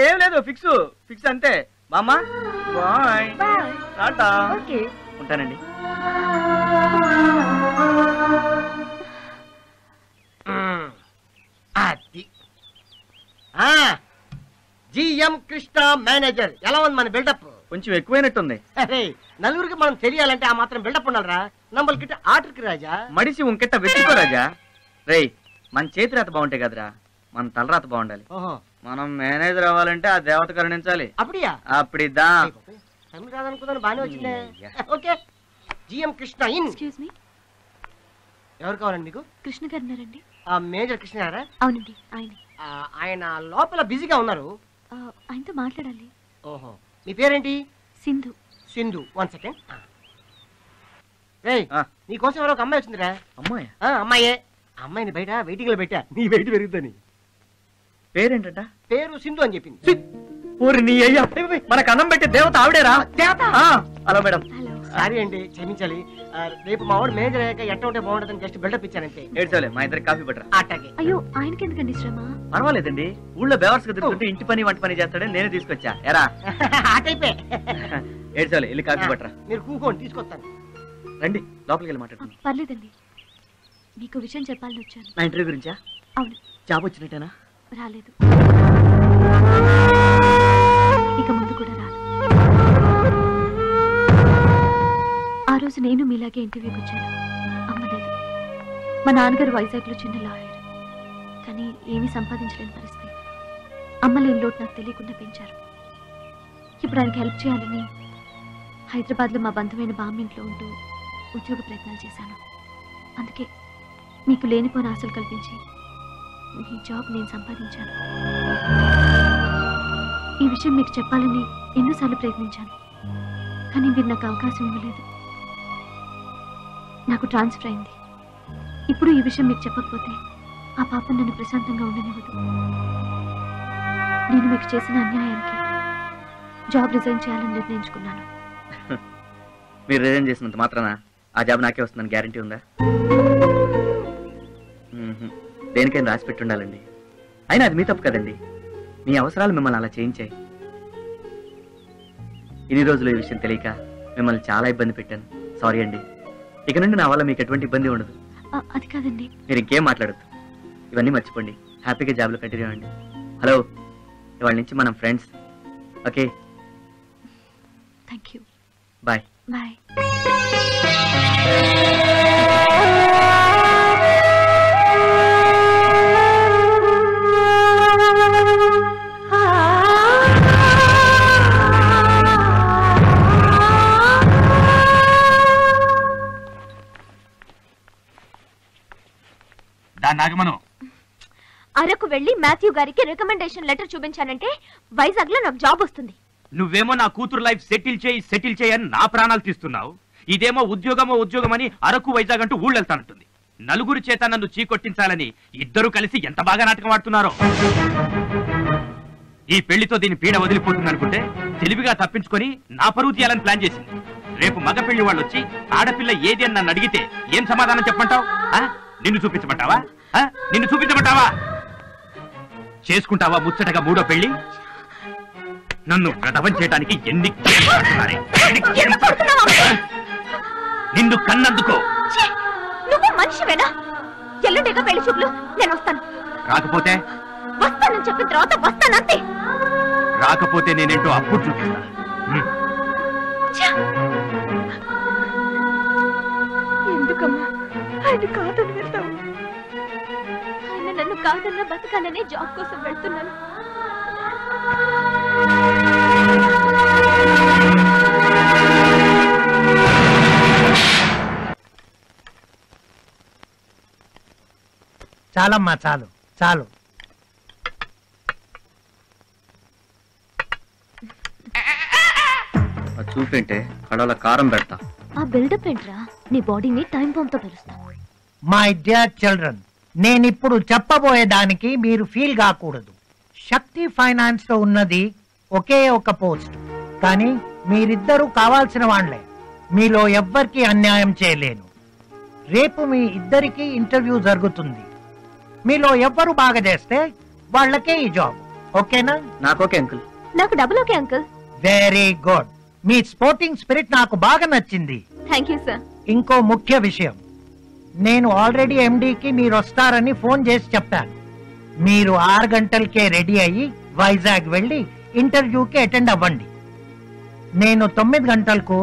ఏం లేదు, ఫిక్స్ ఫిక్స్ అంతే. బామ్మ, బాయ్. టాటా. ఉంటానండి. GM Krishna manager. ఎలా ఉంది మన బిల్డప్? కొంచెం ఎక్కువైనట్టుంది. అరే, నలుగురికి మనం తెలియాలంటే ఆ మాత్రం బిల్డప్ ఉండాలరా. నమ్మల్కిட்ட ఆటర్కి రాజా, మడిసి ఉంకెట్ట వెతుకో రాజా. రేయ్, మన చేతి రాత బాగుంటాయి కదరా, మన తలరాత బాగుండాలి. మనం మేనేజర్ అవ్వాలంటే ఆ దేవత కరుణించాలి. అప్పుడియా? అప్పుడిద్దా. తమిళ రాదనుకుందాను, బాగానే వచ్చిందే. Okay, GM Krishna in. Excuse me, ఎవరు కావాలండి మీకు? కృష్ణ గారు ఉన్నారండి. ఆ మేజర్ కృష్ణ గారా? అవునండి, ఆయన. ఆయన లోపల బిజీగా ఉన్నారు. ఆయనతో మాట్లాడాలి. ఓహో, మీ పేరేంటి? సింధు. సింధు, 1 సెకండ్. నీకోసం ఎవరో ఒక అమ్మాయి వచ్చిందిరా. అమ్మాయి అమ్మాయే. అమ్మాయిని బయట వెయిటింగ్ లో పెట్టా, నీ వెయిట్ పెరుగుతుంది. పేరేంటంట? పేరు సింధు అని చెప్పింది. ఊరి నీ అయ్యా, మనకు అన్నం పెట్టే దేవత ఆవిడేరా. Hello madam. సారీ అండి, క్షమించాలి. రేపు మా వాడు మేనేజర్ అయ్యాక ఎట్ట ఉంటే బాగుంటుందని జస్ట్ బిల్డప్ ఇచ్చానంతే. ఏడ్చోలే, మా ఇద్దరికి కాఫీ పట్టరా. అట్టాగే. అయ్యో ఆయనకి ఎందుకండి శ్రమ? పర్వాలేదండి, ఊళ్ళో బేవర్స్ గా తిరుగుతుంటే ఇంటి పని వంట పని చేస్తాడని నేను తీసుకొచ్చా. ఎరా ఆటైపోయి ఏడ్చోలే, వెళ్ళి కాఫీ పట్టరా. మీరు కూకోండి, తీసుకొస్తాను. రండి లోపలికి వెళ్ళి మాట్లాడుతున్నాం. పర్లేదండి, మీకు విషయం చెప్పాలని వచ్చాను. నా ఇంటర్వ్యూ గురించా? అవును. జాబ్ వచ్చినట్టేనా? రాలేదు, ఇక ముందు కూడా రాదు. ఆ రోజు నేను మీలాగే ఇంటర్వ్యూకి వచ్చాను. అమ్మలేదు. మా నాన్నగారు వైజాగ్లో చిన్న లాయర్, కానీ ఏమీ సంపాదించలేని పరిస్థితి. అమ్మలేని లోటు నాకు తెలియకుండా పెంచారు. ఇప్పుడు ఆయనకి హెల్ప్ చేయాలని హైదరాబాద్లో మా బంధువైన బామ్మ ఇంట్లో ఉంటూ ఉద్యోగ ప్రయత్నాలు చేశాను. అందుకే మీకు లేనిపోయిన ఆశలు కల్పించి ఈ జాబ్ నేను సంపాదించాను. ఈ విషయం మీకు చెప్పాలని ఎన్నోసార్లు ప్రయత్నించాను, కానీ మీరు నాకు అవకాశం ఇవ్వలేదు. నాకు ట్రాన్స్ఫర్ అయింది. ఇప్పుడు ఈ విషయం మీకు చెప్పకపోతే ఆ పాపం నన్ను ప్రశాంతంగా ఉండనివ్వదు. నేను మీకు చేసిన అన్యాయానికి జాబ్ రిజైన్ చేయాలని నిర్ణయించుకున్నాను. మీరు రిజైన్ చేసినంత మాత్రాన ఆ జాబ్ నాకే వస్తుందని గ్యారంటీ ఉందా? దేనికైనా రాసి పెట్టి ఉండాలండి. అయినా అది మీ తప్పు కదండి, మీ అవసరాలు మిమ్మల్ని అలా చేయించాయి. ఇన్ని రోజులు ఈ విషయం తెలియక మిమ్మల్ని చాలా ఇబ్బంది పెట్టాను. సారీ అండి. ఇక నుండి నా వల్ల మీకు ఎటువంటి ఇబ్బంది ఉండదు. అది కాదండి. మీరు ఇంకేం మాట్లాడద్దు, ఇవన్నీ మర్చిపోండి. హ్యాపీగా జాబ్లో కంటిన్యూ అవ్వండి. హలో, ఇవాళ నుంచి మనం friends. Okay, thank you. Bye. Bye. నాగమను, అరకు వెళ్ళి మాథ్యూ గారికి రికమెండేషన్ లెటర్ చూపించానంటే వైజాగ్ లో నాకు జాబ్ వస్తుంది. నువ్వేమో నా కూతురు లైఫ్ సెటిల్ చేయి అని నా ప్రాణాలు తీస్తున్నావు. ఇదేమో ఉద్యోగమని అరకు వైజాగ్ అంటూ ఊళ్ళు వెళ్తానంటుంది. నలుగురు చేత నన్ను చీకొట్టించాలని ఇద్దరు కలిసి ఎంత బాగా నాటకం ఆడుతున్నారో. ఈ పెళ్లితో దీని పీడ వదిలిపోతుంది అనుకుంటే తెలివిగా తప్పించుకొని నా పరువు తీయాలని ప్లాన్ చేసింది. రేపు మగ పెళ్లి వాళ్ళు వచ్చి ఆడపిల్ల ఏది అని నన్ను అడిగితే ఏం సమాధానం చెప్పమంటావు? నిన్ను చూపించమంటావా? చేసుకుంటావా ముచ్చటగా మూడో పెళ్లి? నన్ను ప్రదవం చేయడానికి ఎన్ని నిన్ను కన్నందుకో. నువ్వు మనిషివేనా? ఎల్లుండేగా పెళ్లి చూపులు, నేను వస్తాను. రాకపోతే? వస్తానని చెప్పిన తర్వాత వస్తానంతే. రాకపోతే నేనేంటో అప్పుడు చూపిస్తా. ఎందుకమ్మా ఆయన కాదని వెళ్తావు? ఆయన నన్ను కాదన్న బతకాలనే జాబ్ కోసం వెళ్తున్నాను. చాలమ్మా, చాలు. చూపింటే కడవల కారం పెడతా. ఆ బిల్డప్ ఏంట్రా? నీ బాడీని టైం బాంబ్ తో పెరుస్తా. మై డియర్ చిల్డ్రన్, నేనిప్పుడు చెప్పబోయేదానికి మీరు ఫీల్ కాకూడదు. శక్తి ఫైనాన్స్ లో ఉన్నది ఒకే ఒక పోస్ట్, కానీ మీరిద్దరూ కావాల్సిన వాళ్లే. మీలో ఎవ్వరికి అన్యాయం చేయలేను. రేపు మీ ఇద్దరికి ఇంటర్వ్యూ జరుగుతుంది. మీలో ఎవ్వరు బాగా చేస్తే వాళ్ళకే ఈ జాబ్. ఓకేనా? నాకు ఓకే అంకుల్. నాకు double okay uncle. Very good. మీ స్పోర్టింగ్ స్పిరిట్ నాకు బాగా నచ్చింది. Thank you sir. ఇంకో ముఖ్య విషయం, నేను ఆల్రెడీ ఎండీకి మీరు వస్తారని ఫోన్ చేసి చెప్పాను. మీరు 6 గంటలకే రెడీ అయ్యి వైజాగ్ వెళ్ళి ఇంటర్వ్యూకి అటెండ్ అవ్వండి. నేను 9 గంటలకు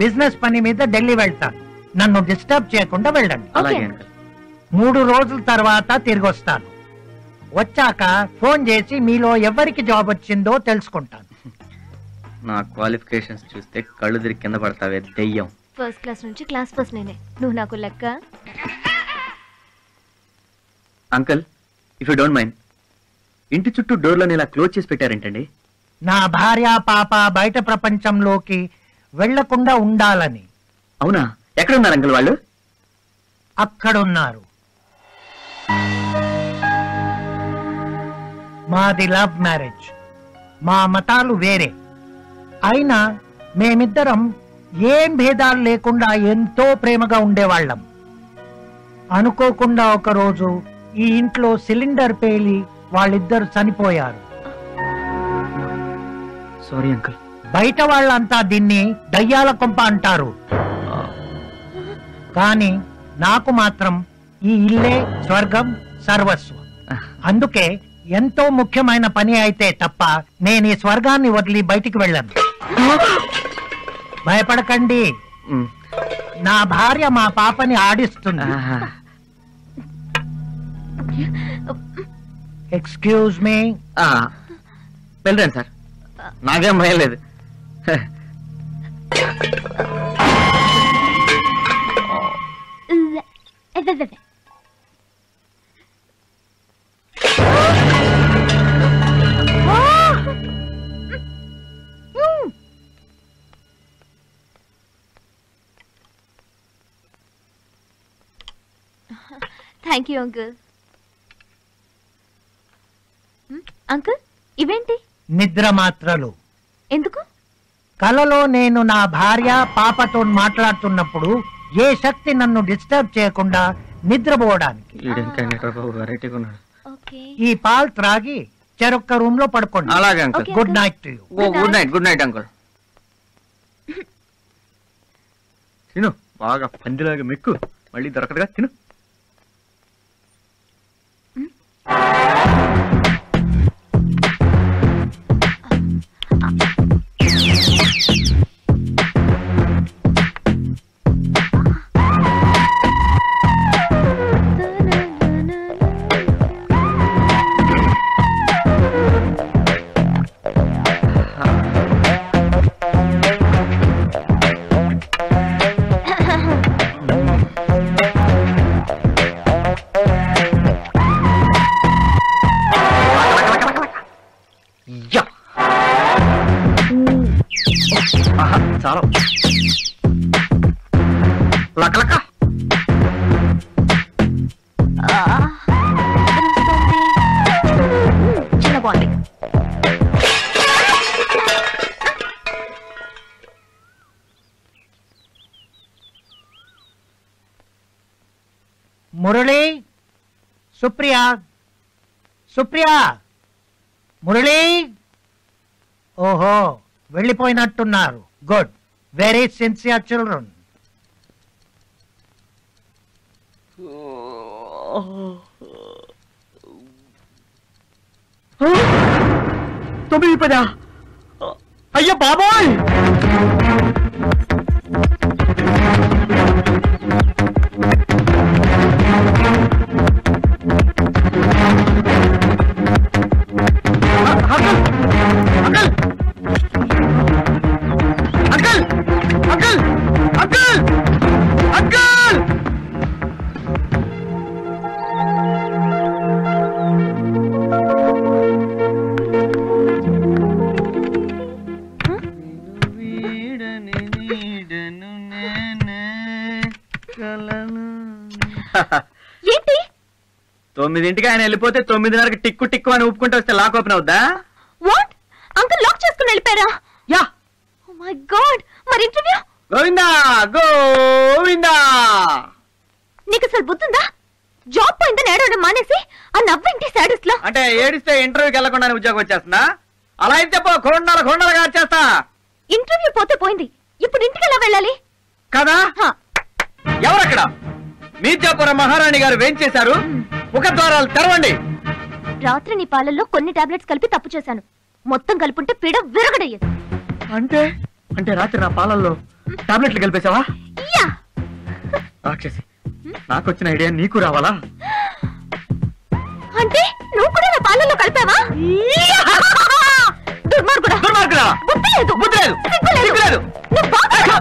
బిజినెస్ పని మీద ఢిల్లీ వెళ్తాను. నన్ను డిస్టర్బ్ చేయకుండా వెళ్ళండి. 3 రోజుల తర్వాత తిరిగి వస్తాను. వచ్చాక ఫోన్ చేసి మీలో ఎవరికి జాబ్ వచ్చిందో తెలుసుకుంటాను. నా క్వాలిఫికేషన్స్ చూస్తే కళ్ళు తిరిగి కింద పడతావే దెయ్యం. ఫస్ట్ క్లాస్ నుంచి క్లాస్ ఫస్ట్ నేనే. నువ్వు నాకు లెక్క. Uncle, if you don't mind, ఇంటి చుట్టూ డోర్లను ఇలా క్లోజ్ చేసి పెట్టారేంటండి? నా భార్య పాప బయట ప్రపంచంలోకి వెళ్లకుండా ఉండాలని. అవునా? ఎక్కడున్నారు అంకుల్ వాళ్ళు? అక్కడున్నారు. మాది లవ్ మ్యారేజ్, మా మతాలు వేరే, అయినా మేమిద్దరం ఏం భేదాలు లేకుండా ఎంతో ప్రేమగా ఉండేవాళ్ళం. అనుకోకుండా ఒకరోజు ఈ ఇంట్లో సిలిండర్ పేలి వాళ్ళిద్దరు చనిపోయారు. Sorry uncle. బయట వాళ్ళంతా దీన్ని దయ్యాల కొంప అంటారు, కానీ నాకు మాత్రం ఈ ఇల్లే స్వర్గం సర్వస్వం. అందుకే ఎంతో ముఖ్యమైన పని అయితే తప్ప నేను ఈ స్వర్గాన్ని వదిలి బయటికి వెళ్ళను. భయపడకండి, నా భార్య మా పాపని ఆడిస్తుంది. Excuse me. వెళ్ళండి సార్, నాకేం భయం లేదు. Thank you uncle. అంకుల్ ఇవేంటి? నిద్ర మాత్రలు. ఎందుకు? కలలో నేను నా భార్య పాపతో మాట్లాడుతున్నప్పుడు ఏ శక్తి నన్ను డిస్టర్బ్ చేయకుండా నిద్రపోవడానికి. ఈ పాలు త్రాగి చెరొక్క రూమ్ లో పడుకోండి. అలాగే uncle. Good night to you. Good night. Good night uncle. తిను, బాగా పందిలాగా మెక్కు, మళ్ళీ దొరకదుగా. తిను. చాలా లకలక. చిన్న బాగుంది. మురళి, సుప్రియా, సుప్రియా, మురళి. ఓహో, వెళ్ళిపోయినట్టున్నారు. Good, very sincere children. తొమ్మిది పదా? అయ్యో బాబోయ్! ఏంటి? 9ంటికి ఆయన వెళ్ళిపోతే 9:30కి టిక్కు టిక్కు అని ఊపుకుంటూ వస్తే లాక్ ఓపెన్ అవుద్దా? వాట్? అంకుల్ లాక్ చేసుకుని వెళ్ళిపోయారా? యా. ఓ మై గాడ్, మరి ఇంటర్వ్యూ? గోవిందా గోవిందా. నీకు అసలు బుద్ధుందా? జాబ్ పోయిందని ఏడవడం మానేసి ఆ నవ్వేంటి సాడెస్ట్ లో? అంటే ఏడిస్తే ఇంటర్వ్యూకి వెళ్ళకుండా ఉద్యోగం వచ్చేస్తుందా? అలా అయితే చెప్పు, కొండలుగా వచ్చేస్తా. ఇంటర్వ్యూ పోతే పోయింది, ఇప్పుడు ఇంటికి ఎలా వెళ్ళాలి కదా? ఎవరక్కడ? మీర్జాపురం మహారాణి గారు వేంచేశారు. ముఖద్వారాలు తెరవండి. రాత్రి నీ పాలల్లో కొన్ని టాబ్లెట్స్ కలిపి తప్పు చేశాను. మొత్తం కలుపుంటే పీడ విరగడయ్యేది. అంటే అంటే రాత్రి నా పాలల్లో టాబ్లెట్లు కలిపేశావా? యా. రాక్షసి, నాకొచ్చిన ఐడియా నీకు రావాలా? అంటే నువ్వు కూడా నా పాలల్లో కలిపావా? దుర్మార్గుడా. దుర్మార్గుడా. బుద్ధి లేదు. బుద్ధి లేదు. సిగ్గు లేదు. నువ్వు బాగా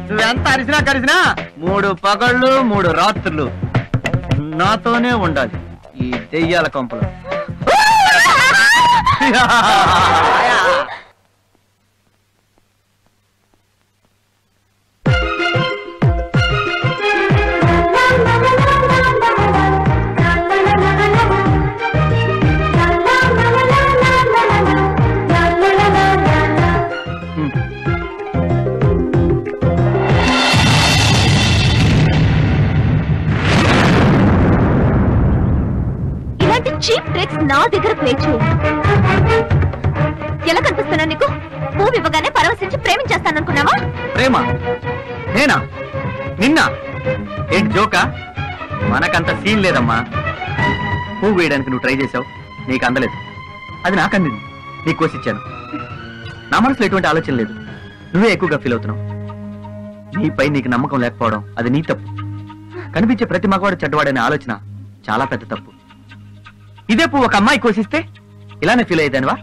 నువ్వెంత అరిసినా కరిసినా 3 పగళ్ళు 3 రాత్రులు నాతోనే ఉండాలి ఈ దెయ్యాల కొంపలు. చీప్ ట్రిక్స్ నా దగ్గర ప్లే చేయి. ఎలా కనిపిస్తున్నా నీకు? పువ్వు ఇవ్వగానే పరవశించి ప్రేమించేస్తాననుకున్నావా? ప్రేమ నేనా? నిన్న ఏంటి జోకా? మనకంత సీన్ లేదమ్మా. పువ్వు వేయడానికి నువ్వు ట్రై చేసావు, నీకు అందలేదు. అది నాకు అందింది, నీకు కోసిచ్చాను. నా మనసులో ఎటువంటి ఆలోచన లేదు, నువ్వే ఎక్కువగా ఫీల్ అవుతున్నావు. నీపై నీకు నమ్మకం లేకపోవడం అది నీ తప్పు. కనిపించే ప్రతి మగవాడు చెడ్డవాడనే ఆలోచన చాలా పెద్ద తప్పు. ఇదే పువ్వు ఒక అమ్మాయి కోసిస్తే ఇలానే ఫీల్ అయ్యేదానివా?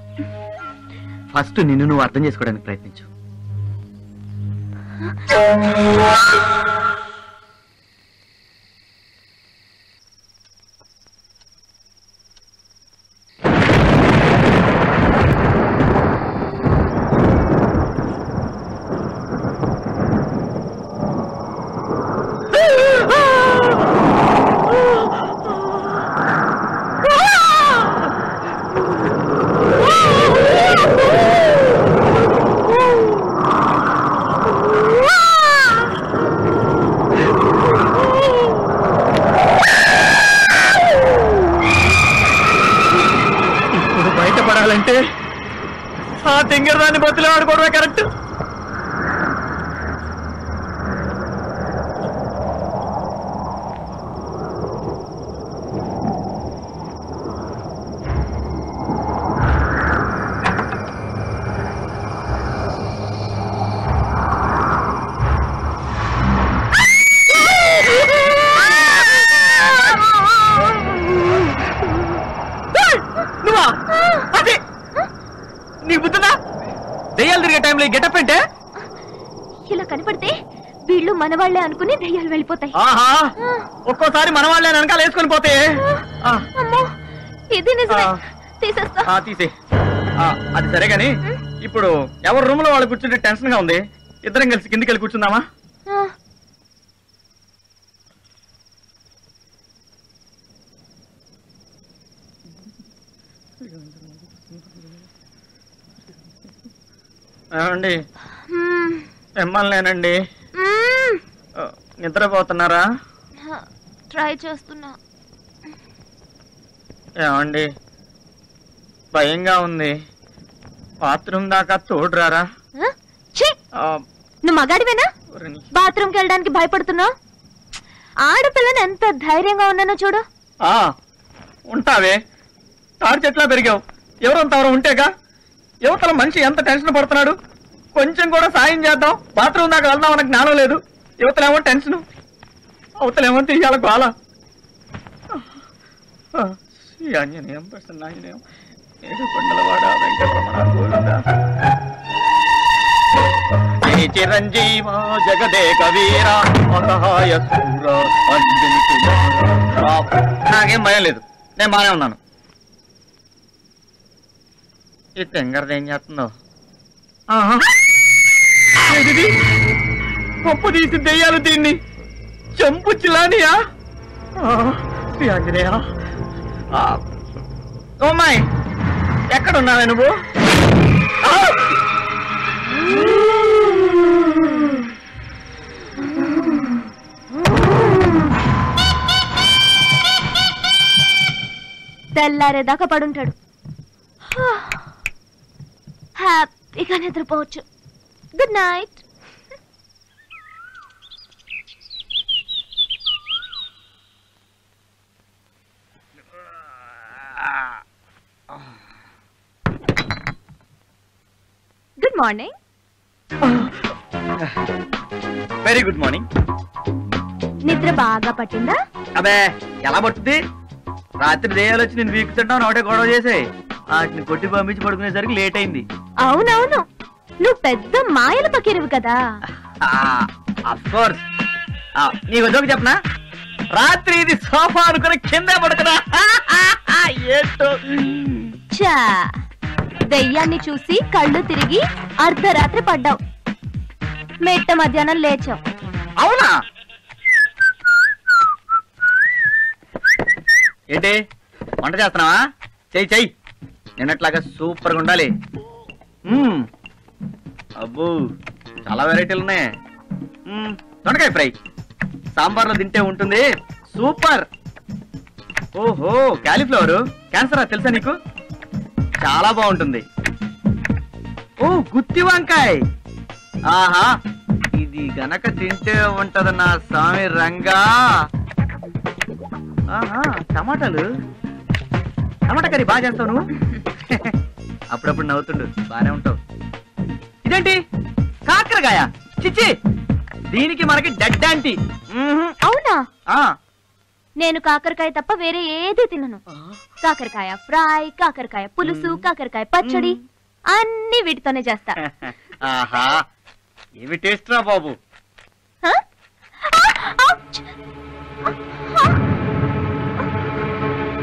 ఫస్ట్ నిన్ను నువ్వు అర్థం చేసుకోవడానికి ప్రయత్నించు. బయటపడాలంటే ఆ తింగరదాన్ని బతులు ఆడుకోవడమే కరెక్ట్. గెటప్ ఏంటే? ఇలా కనపడితే వీళ్ళు మనవాళ్లే అనుకుని దయ్యాలు వెళ్ళిపోతాయి. ఆహా, ఒక్కోసారి మనవాళ్లే వెనకాల వేసుకొని పోతే. ఇది నిజమే, తీసేస్తా. తీసే. అది సరే గాని ఇప్పుడు ఎవరి రూమ్ లో వాళ్ళు కూర్చుంటే టెన్షన్ గా ఉంది. ఇద్దరం కలిసి కిందికి వెళ్ళి కూర్చుందామా? ఏమండి, మిమ్మల్నేనండి. నిద్రపోతున్నారా? ట్రై చేస్తున్నా. ఏమండి, భయంగా ఉంది. బాత్రూమ్ దాకా తోడురారా? నువ్వు మగాడివేనా బాత్రూమ్కి వెళ్ళడానికి భయపడుతున్నావు? ఆడపిల్లని ఎంత ధైర్యంగా ఉన్నానో చూడు. ఉంటావే, తాడి చెట్లా పెరిగావు. ఎవరంతవరం ఉంటేగా. యువతల మనిషి ఎంత టెన్షన్ పడుతున్నాడు. కొంచెం కూడా సాయం చేద్దాం, బాత్రూమ్ దాకా వెళ్దాం అన్న జ్ఞానం లేదు. యువతలేమో టెన్షన్, అవతలేమో తీయాల గోళ. ఆంజనేయం ప్రసన్నాంజనేయం ఏడుకొండలవాడ వెంకటరమణ గోవింద. చిరంజీవ జగదేక వీర అసహాయ శూర అంజని కుమార. నాకేం భయం లేదు, నేను బానే ఉన్నాను. ఈ తెంగరది ఏం చేస్తుందో? పప్పు తీసి దెయ్యాలు దీన్ని చంపు చిలానియా? శ్రీ ఆంజనేయ. ఓమాయ్, ఎక్కడున్నావే నువ్వు? తెల్లారేదాకా పడుంటాడు. హ్యాపీగా నిద్రపోవచ్చు. Good night. Good morning. Very good morning. నిద్ర బాగా పట్టిందా? అబే, ఎలా పడుతుంది? రాత్రి దెయ్యాలు వచ్చి నేను వీకుతుంటావు, ఒకటే గొడవ చేసాయి. వాటిని కొట్టి పంపించి పడుకునేసరికి లేట్ అయింది. అవునవును, నువ్వు పెద్ద మాయల పకీరువు కదా. అఫ్కోర్స్. నీకు జోక్ చెప్పనా? రాత్రి ఇది సోఫా అనుకుని కింద పడుకున్నా. చా, దెయ్యాన్ని చూసి కళ్ళు తిరిగి అర్ధరాత్రి పడ్డావు, మెట్ట మధ్యాహ్నం లేచావు. అవునా? ఏంటి వంట చేస్తున్నావా? చెయ్యి చెయ్యి, నిన్నట్లాగా సూపర్ గా ఉండాలి. అబ్బో, చాలా వెరైటీలు ఉన్నాయి. దొండకాయ ఫ్రై సాంబార్లో తింటే ఉంటుంది సూపర్. ఓహో క్యాలీఫ్లవర్ క్యాన్సరా తెలుసా నీకు? చాలా బాగుంటుంది. ఓ గుత్తి వంకాయ, ఆహా ఇది గనక తింటే ఉంటది నా స్వామి రంగా. ఆహా టమాటాలు, టమాటా కర్రీ బాగా చేస్తావు నువ్వు. అప్పుడప్పుడు నవ్వుతుండు, బానే ఉంటావు. ఇదేంటి కాకరకాయ? చిచ్చి, దీనికి మనకి డెడ్ ఆంటీ. అవునా? నేను కాకరకాయ తప్ప వేరే ఏది తినను. కాకరకాయ ఫ్రై, కాకరకాయ పులుసు, కాకరకాయ పచ్చడి అన్ని వీటితోనే చేస్తా. ఆహా ఏమి టేస్ట్ రా బాబు.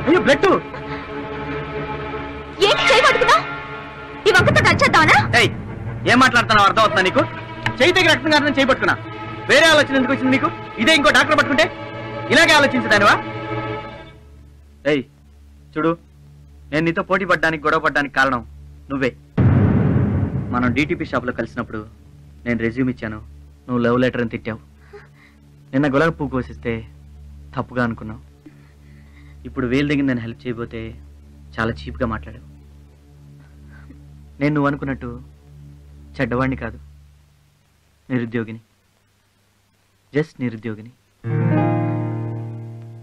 అయ్యో బ్లడ్. ఏంటి చేయబడుతున్నా? ఈ వంకతో నచ్చేద్దానా? ఏం మాట్లాడుతున్నావు అర్థం అవుతుందా నీకు? చేయి దగ్గర రక్తం కారణం చేయబట్టుకున్నా. వేరే ఆలోచన ఎందుకు వచ్చింది నీకు? ఇదే ఇంకో డాక్టర్ పట్టుకుంటే ఇలాగే ఆలోచించదానివా? ఏయ్ చూడు, నేను నీతో పోటీ పడ్డానికి గొడవ పడ్డానికి కారణం నువ్వే. మనం డిటిపి షాప్లో కలిసినప్పుడు నేను రెజ్యూమ్ ఇచ్చాను, నువ్వు లవ్ లెటర్ అని తిట్టావు. నిన్న గులాబీ పువ్వు కోసిస్తే తప్పుగా అనుకున్నావు. ఇప్పుడు వేలు దగ్గర నేను హెల్ప్ చేయబోతే చాలా చీప్గా మాట్లాడావు. నేను నువ్వు అనుకున్నట్టు చెడ్డవాడిని కాదు, నిరుద్యోగిని, జస్ట్ నిరుద్యోగిని.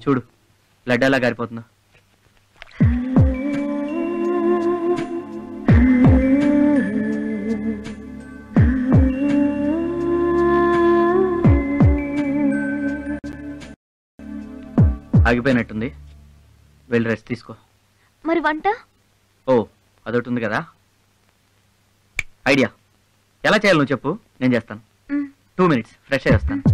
చూడు బ్లడ్ ఎలా గారిపోతుందో. ఆగిపోయినట్టుంది, వెళ్ళి రెస్ట్ తీసుకో. మరి వంట? ఓ అదొకటి ఉంది కదా. ఐడియా ఎలా చేయాలి నువ్వు చెప్పు, నేను చేస్తాను. 2 minutes ఫ్రెష్ అయ్యి వస్తాను.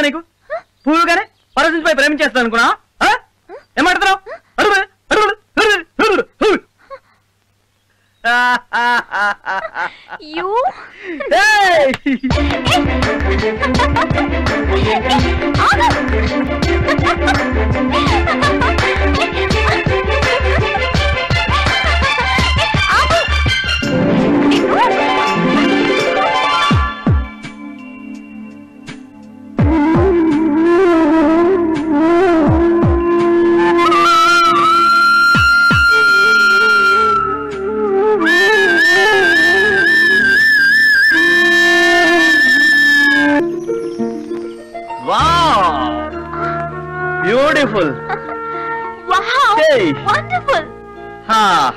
నీకు పువ్వుగానే పరసించిపై ప్రేమించేస్తాను అనుకున్నా? ఏమాడుతున్నావు?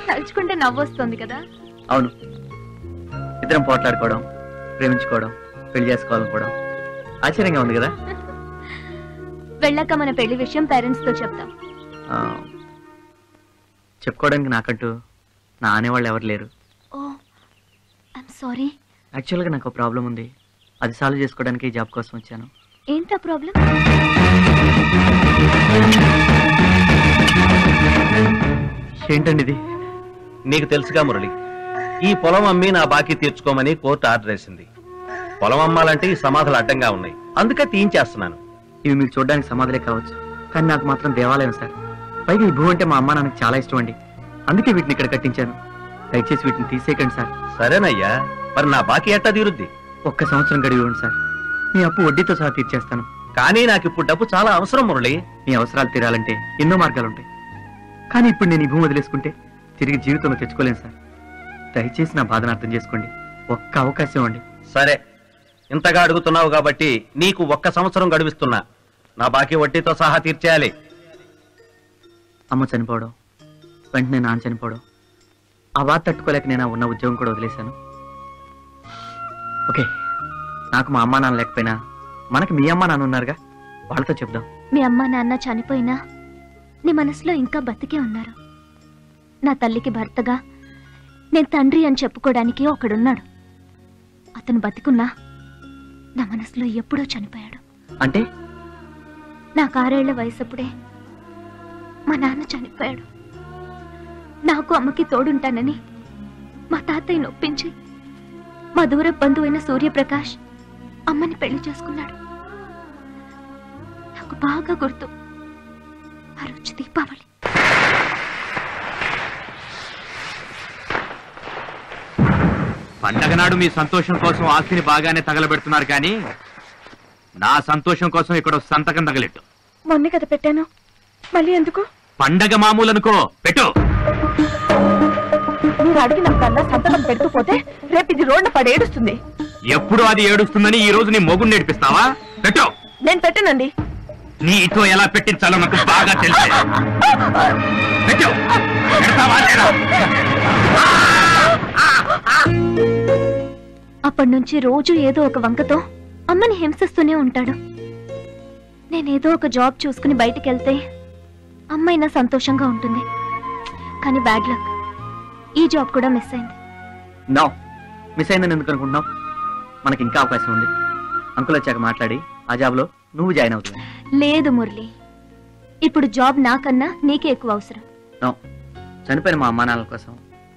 తలుచుకుంటే నవ్వొస్తుంది కదా. అవును, ఇద్దరం పోట్లాడుకోవడం, ప్రేమించుకోవడం, పెళ్లి చేసుకోవాలనుకోవడం ఆశ్చర్యంగా ఉంది కదా. వెళ్ళాక మన పెళ్లి విషయం పేరెంట్స్ తో చెప్తాం. చెప్పుకోవడానికి నాకంటూ నా అనేవాళ్ళు ఎవరు లేరు. ఓ ఐఎమ్ సారీ. యాక్చువల్గా నాకు ప్రాబ్లం ఉంది, అది సాల్వ్ చేసుకోవడానికి ఈ జాబ్ కోసం వచ్చాను. ఏంటా ప్రాబ్లం? ఏంటండి ఇది? నీకు తెలుసుగా మురళి, ఈ పొలం అమ్మి నా బాకీ తీర్చుకోమని కోర్టు ఆర్డర్ వేసింది. పొలం అమ్మాలంటే ఈ సమాధులు అడ్డంగా ఉన్నాయి, అందుకే తీయించేస్తున్నాను. ఇవి మీకు చూడడానికి సమాధులే కావచ్చు, కానీ నాకు మాత్రం దేవాలయం సార్. పైగా ఈ భూ అంటే మా అమ్మ నాన్నకి చాలా ఇష్టం అండి, అందుకే వీటిని ఇక్కడ కట్టించాను. దయచేసి వీటిని తీసేయకండి సార్. సరేనయ్యా, మరి నా బాకీ ఎట్టా తీరుద్ది? ఒక్క సంవత్సరం గడివి ఇవ్వండి సార్, మీ అప్పు వడ్డీతో సహా తీర్చేస్తాను. కానీ నాకు ఇప్పుడు డబ్బు చాలా అవసరం మురళి. మీ అవసరాలు తీరాలంటే ఎన్నో మార్గాలుంటాయి, కానీ ఇప్పుడు నేను ఈ భూమి వదిలేసుకుంటే తిరిగి జీవితంలో తెచ్చుకోలేను సార్. దయచేసి నా బాధను అర్థం చేసుకోండి, ఒక్క అవకాశం ఇవ్వండి. సరే, ఇంతగా అడుగుతున్నావు కాబట్టి నీకు 1 సంవత్సరం గడువిస్తున్నా. నా బాకీ వడ్డీతో సహా తీర్చేయాలి. అమ్మ చనిపోవడం, వెంటనే నాన్న చనిపోవడం, ఆ బాధ తట్టుకోలేక నేను ఉన్న ఉద్యోగం కూడా వదిలేశాను. ఓకే, నాకు మా అమ్మా నాన్న లేకపోయినా మనకి మీ అమ్మా నాన్న ఉన్నారుగా, వాళ్ళతో చెప్దాం. మీ అమ్మ నాన్న చనిపోయినా నీ మనసులో ఇంకా బతికే ఉన్నారు. నా తల్లికి భర్తగా నేను తండ్రి అని చెప్పుకోవడానికి ఒకడున్నాడు. అతను బతికున్నా నా మనసులో ఎప్పుడో చనిపోయాడు. అంటే నాకు 6 ఏళ్ల వయసప్పుడే మా నాన్న చనిపోయాడు. నాకు అమ్మకి తోడుంటానని మా తాతయ్య నొప్పించి మా దూర బంధువైన సూర్యప్రకాష్ అమ్మని పెళ్లి చేసుకున్నాడు. నాకు బాగా గుర్తు, ఆ రోజు దీపావళి. పండగ నాడు మీ సంతోషం కోసం ఆస్తిని బాగానే తగలబెడుతున్నారు, కానీ నా సంతోషం కోసం ఇక్కడ సంతకం తగలెట్టు. మొన్నే కదా పెట్టాను, మళ్ళీ ఎందుకు? పండగ మామూలు అనుకో, పెట్టు. మీరు అడిగినప్పుడల్లా సంతకం పెట్టుకుపోతే రేపు ఇది రోడ్డు పడేడుస్తుంది. ఎప్పుడు అది ఏడుస్తుందని ఈ రోజు నీ మొగుడు నేర్పిస్తావా? పెట్టు. నేను పెట్టనండి. నీతో ఎలా పెట్టించాలో నాకు బాగా తెలుసు. పెట్టు. పెడతావా లేదా? అప్పటి నుంచి రోజు ఏదో ఒక వంకతో అమ్మని హింసిస్తూనే ఉంటాడు. నేనేదో ఒక జాబ్ చూసుకుని బయటికి వెళ్తే అమ్మైనా సంతోషంగా ఉంటుంది. కానీ బ్యాడ్ లక్, ఈ జాబ్ కూడా మిస్ అయింది. నో, మిస్ అయిందని ఎందుకు అనుకుంటున్నావు? మనకి ఇంకా అవకాశం ఉంది. అంకుల్ వచ్చాక మాట్లాడి ఆ జాబ్ లో నువ్వు జాయిన్ అవుతుంది. లేదు మురళి, ఇప్పుడు జాబ్ నాకన్నా నీకే ఎక్కువ అవసరం. నో, చనిపోయిన మా అమ్మా నాన్నల కోసం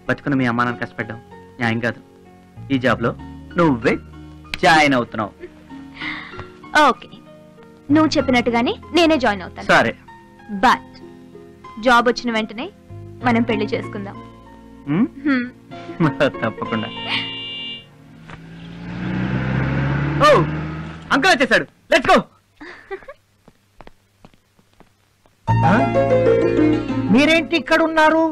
బతుకున్న మీ అమ్మా నాన్న కష్టపడ్డాం న్యాయం కాదు. ఈ జాబ్ లో నువ్వే జాయిన్ అవుతున్నావు. ఓకే, నువ్వు చెప్పినట్టుగానే నేనే జాయిన్ అవుతాను. సరే, బట్ జాబ్ వచ్చిన వెంటనే మనం పెళ్లి చేసుకుందాం. తప్పకుండా. ఓ, అంకుల్ వచ్చేసాడు. Let's go. మీరేంటి ఇక్కడ ఉన్నారు?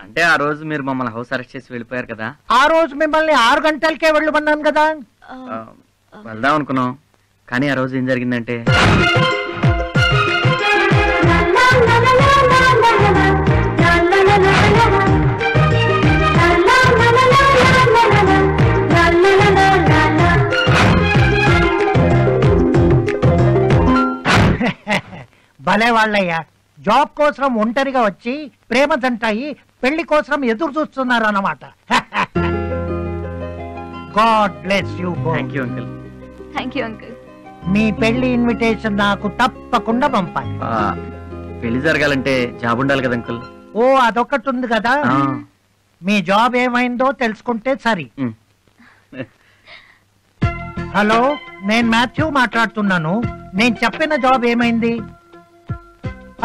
అంటే ఆ రోజు మీరు మమ్మల్ని హౌస్ అరెస్ట్ చేసి వెళ్ళిపోయారు కదా. ఆ రోజు మిమ్మల్ని 6 గంటలకే వెళ్ళమన్నాను కదా. వెళ్దాం అనుకున్నాం, కానీ ఆ రోజు ఏం జరిగిందంటే భలే వాళ్ళయ్యా, జాబ్ కోసం ఒంటరిగా వచ్చి ప్రేమ జంటాయి పెళ్లి కోసం ఎదురు చూస్తున్నారు అన్నమాట. God bless you. Thank you uncle. Thank you uncle. మీ పెళ్లి ఇన్విటేషన్ నాకు తప్పకుండా పంపాలి. పెళ్లి జరగాలంటే జాబ్ ఉండాలి కదా అంకుల్. ఓ, అదొకటి ఉంది కదా. మీ జాబ్ ఏమైందో తెలుసుకుంటే సరి. హలో, నేను మాథ్యూ మాట్లాడుతున్నాను. నేను చెప్పిన జాబ్ ఏమైంది?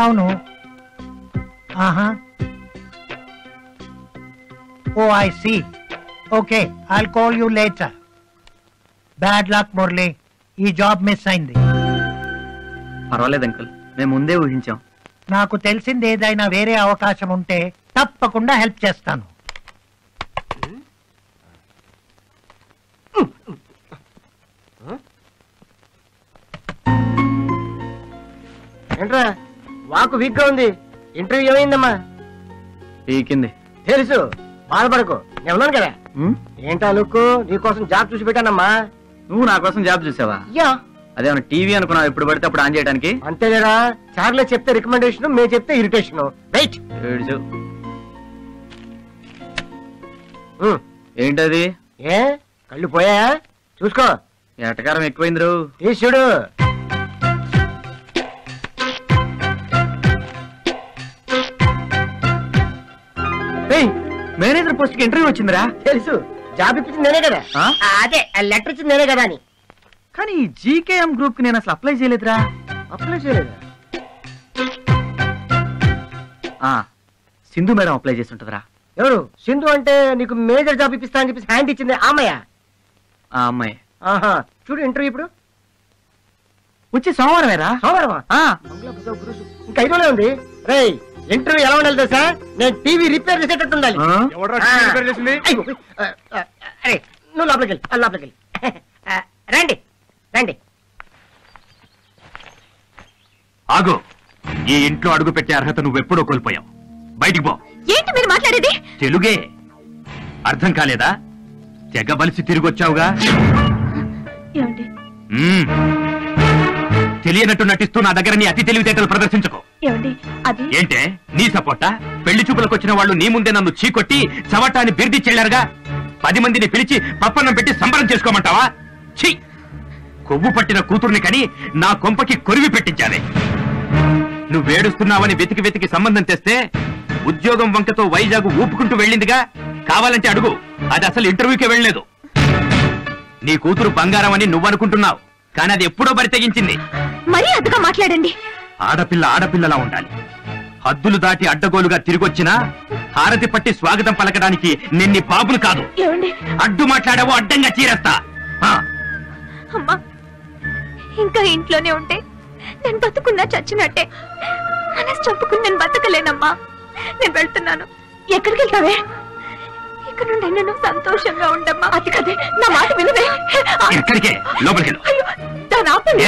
అవును. ఆహా, oh I see. Okay, I'll call you later. Bad luck Murali, ఈ జాబ్ మిస్ అయింది. పర్వాలేదు అంకుల్, మేము ముందే ఊహించాం. నాకు తెలిసింది ఏదైనా వేరే అవకాశం ఉంటే తప్పకుండా హెల్ప్ చేస్తాను. ఏంట్రా వాకు వీక్ గా ఉంది? ఇంటర్వ్యూ ఏమైందమ్మా? పీకింది. తెలుసు, బాధపడకు, నేను ఉన్నాను కదా. ఏంటా లుక్కు? నీకోసం జాబ్ చూసి పెట్టానమ్మా. నువ్వు నా కోసం జాబ్ చూసావా? యా. అదేమన్నా టీవీ అనుకున్నావు ఎప్పుడు పడితే అప్పుడు ఆన్ చేయడానికి? అంతేలేరా, చార్లే చెప్తే రికమెండేషన్, మేము చెప్తే ఇరిటేషన్. వెయిట్. ఏంటది? ఏ కళ్ళు పోయా? చూసుకో. ఎటకారం ఎక్కువైంది. తీసుడు. మేనేజర్ పోస్ట్ కి ఇంటర్వ్యూ వచ్చిందిరా. తెలుసు, జాబ్ ఇప్పించింది నేనే కదా. అదే లెటర్ ఇచ్చింది నేనే కదా అని. కానీ జీకేఎం గ్రూప్ కి నేను అసలు అప్లై చేయలేదురా. అప్లై చేయలేదు? సింధు మేడం అప్లై చేసి ఉంటుందిరా. ఎవరు సింధు? అంటే నీకు మేజర్ జాబ్ ఇప్పిస్తా అని చెప్పేసి హ్యాండ్ ఇచ్చింది అమ్మాయ. ఆ అమ్మాయి. ఆహా, చూడు ఇంటర్వ్యూ ఇప్పుడు వచ్చి సోమవారమేరా. సోమవారమా? ఇంకా 5 రోజులే ఉంది. రేయ్, ఇంటర్వ్యూ ఎలా ఉండాలి తెలుసా? నేను టీవీ రిపేర్ చేసేటట్టు ఉండాలి. అరే నువ్వు లోపలికి వెళ్ళి, లోపలికి వెళ్ళి. రండి రండి. ఆగు. ఈ ఇంట్లో అడుగు పెట్టే అర్హత నువ్వెప్పుడో కోల్పోయావు. బయటికి పో. ఏంటి మీరు మాట్లాడేది? తెలుగే అర్థం కాలేదా? తెగ బలిసి తిరిగొచ్చావుగా. ఏమండి? తెలియనట్టు నటిస్తూ నా దగ్గర నీ అతి తెలివితేటలు ప్రదర్శించకు. ఏమండి అది? ఏంటే నీ సపోర్టా? పెళ్లి చూపులకు వచ్చిన వాళ్ళు నీ ముందే నన్ను చీకొట్టి చవటాన్ని బిర్దిచ్చెళ్లారుగా. 10 మందిని పిలిచి పప్పన్నం పెట్టి సంబరం చేసుకోమంటావా? ఛీ! కొవ్వు పట్టిన కూతుర్ని కని నా కొంపకి కొరివి పెట్టించాలి. నువ్వేడుస్తున్నావని వెతికి వెతికి సంబంధం తెస్తే ఉద్యోగం వంకతో వైజాగ్ ఊపుకుంటూ వెళ్ళిందిగా. కావాలంటే అడుగు, అది అసలు ఇంటర్వ్యూకే వెళ్ళలేదు. నీ కూతురు బంగారం అని నువ్వనుకుంటున్నావు, కానీ అది ఎప్పుడో బరి తెగించింది. మరీ అదుగా మాట్లాడండి. ఆడపిల్ల ఆడపిల్లలా ఉండాలి. హద్దులు దాటి అడ్డగోలుగా తిరిగొచ్చినా హారతి పట్టి స్వాగతం పలకడానికి నిన్ని బాబులు కాదు. అడ్డు మాట్లాడావో అడ్డంగా చీరేస్తా. అమ్మా, ఇంకా ఇంట్లోనే ఉంటే నేను బతుకున్నా చచ్చినట్టే. మనసు చంపుకుని నేను బతకలేనమ్మా. నేను వెళ్తున్నాను. ఎక్కడికి వెళ్తావే? ఇక్కడ నుండి నేను సంతోషంగా ఉండమ్మా. అది కదే, నా మాట వినవే. ఎక్కడికే? లోపలికి దాని ఆపండి.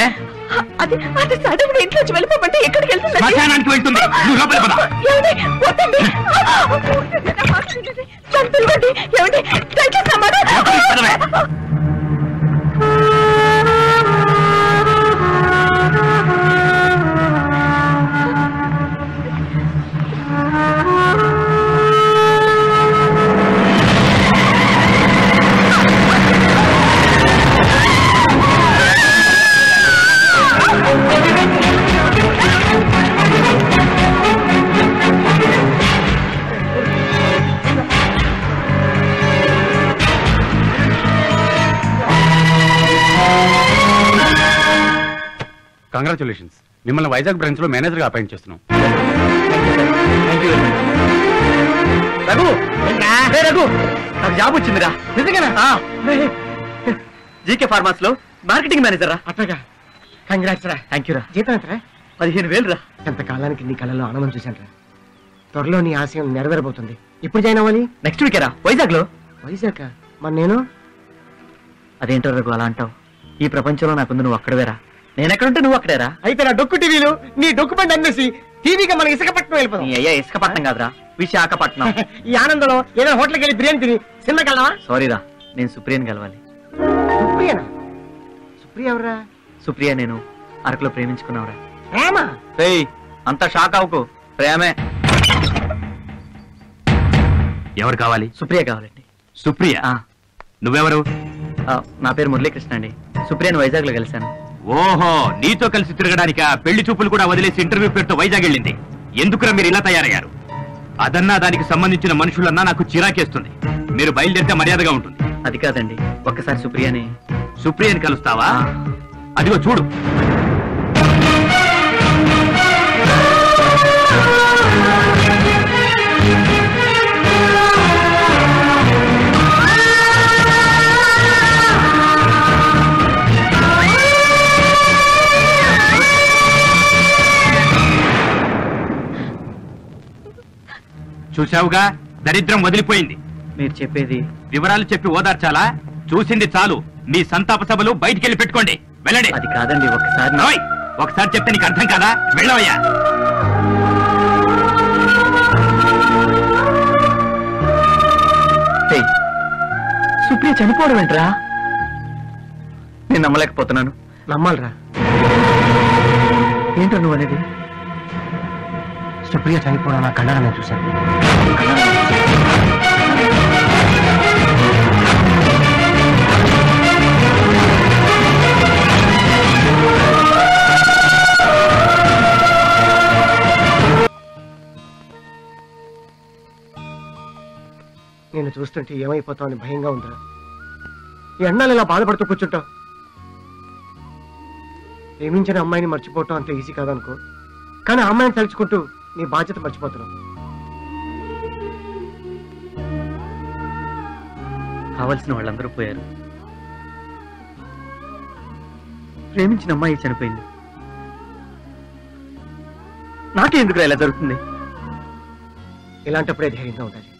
అది అది సడన్ గా ఇంట్లోంచి వెళ్ళిపోమంటే ఎక్కడికి వెళ్తుంది? శ్మశానానికి వెళ్తుంది. నువ్వు లోపలికి పద. చంపులండి. ఏమండి దయచేసి నా మాట. కంగ్రాచులేషన్స్, మిమ్మల్ని వైజాగ్ బ్రాంచ్ లో మేనేజర్ గా అపాయింట్ చేస్తున్నాం. రఘు, రఘు, నాకు జాబ్ వచ్చిందిరా. నిజంగానా? జీకే ఫార్మాస్ లో మార్కెటింగ్ మేనేజర్ రా. అట్లాగా, కంగ్రాట్స్ రా. థ్యాంక్ యూ రా. జీతం ఎంతరా? 15,000 రా. ఎంతకాలానికి నీ కళ్ళలో ఆనందం చూశాను రా. త్వరలో నీ ఆశయం నెరవేరబోతుంది. ఇప్పుడు జాయిన్ అవ్వాలి? నెక్స్ట్ వీకే రా. వైజాగ్ లో. వైజాగ్? మరి నేను? అదేంటో రఘు అలా అంటావు? ఈ ప్రపంచంలో నాకుంది నువ్వు అక్కడవేరా. నేనెక్కడుంటే నువ్వు అక్కడేరా. అయితే నా డొక్కు టీవీలు నీ డొక్కు బండి అమ్మేసి టీవీగా మన ఇసుకపట్నం వెళ్ళిపోతాం. అయ్యా, ఇసుకపట్నం కాదురా, విశాఖపట్నం. ఈ ఆనందంలో ఏదైనా హోటల్కి వెళ్ళి బిర్యానీ తిని సినిమాకి వెళ్దామా? సారీ రా, నేను సుప్రియని కలవాలి. సుప్రియనా? సుప్రియ ఎవరా? సుప్రియ నేను అరకులో ప్రేమించుకున్నావురా. ప్రేమ? అంత షాక్ అవ్వకు, ప్రేమే. ఎవరు కావాలి? సుప్రియ కావాలండి. సుప్రియ? నువ్వెవరు? నా పేరు మురళీకృష్ణ అండి. సుప్రియను వైజాగ్ లో కలిశాను. ఓహో, నీతో కలిసి తిరగడానికా? పెళ్లి చూపులు కూడా వదిలేసి ఇంటర్వ్యూ పేరుతో వైజాగ్ వెళ్ళింది. ఎందుకురా మీరు ఇలా తయారయ్యారు? అదన్నా దానికి సంబంధించిన మనుషులన్నా నాకు చిరాకేస్తుంది. మీరు బయలుదేరితే మర్యాదగా ఉంటుంది. అది కాదండి, ఒక్కసారి సుప్రియని కలుస్తావా? అదిగో చూడు. చూశావుగా, దరిద్రం వదిలిపోయింది. మీరు చెప్పేది? వివరాలు చెప్పి ఓదార్చాలా? చూసింది చాలు. మీ సంతాప సభలు బయటికెళ్ళి పెట్టుకోండి. వెళ్ళండి. అది కాదండి, ఒకసారి చెప్తే నీకు అర్థం కాదా? వెళ్ళవయ్యా. సుప్రియ చనిపోవడం ఏంట్రా? నేను నమ్మలేకపోతున్నాను. నమ్మాలరా. ఏంటో నువ్వు అనేది? సుప్రియ చనిపోవడం నా కళ్ళారా నేను చూశాను. నేను చూస్తుంటే ఏమైపోతామని భయంగా ఉందిరా. ఈ అన్నాలు ఇలా బాధపడుతూ కూర్చుంటావు. ప్రేమించిన అమ్మాయిని మర్చిపోవటం అంత ఈజీ కాదనుకో, కానీ ఆ అమ్మాయిని తలుచుకుంటూ నీ బాధ్యత మర్చిపోతున్నావు. కావలసిన వాళ్ళందరూ పోయారు. ప్రేమించిన అమ్మాయి చనిపోయింది. నాకే ఎందుకు ఇలా జరుగుతుంది? ఇలాంటప్పుడే ధైర్యంగా ఉండాలి.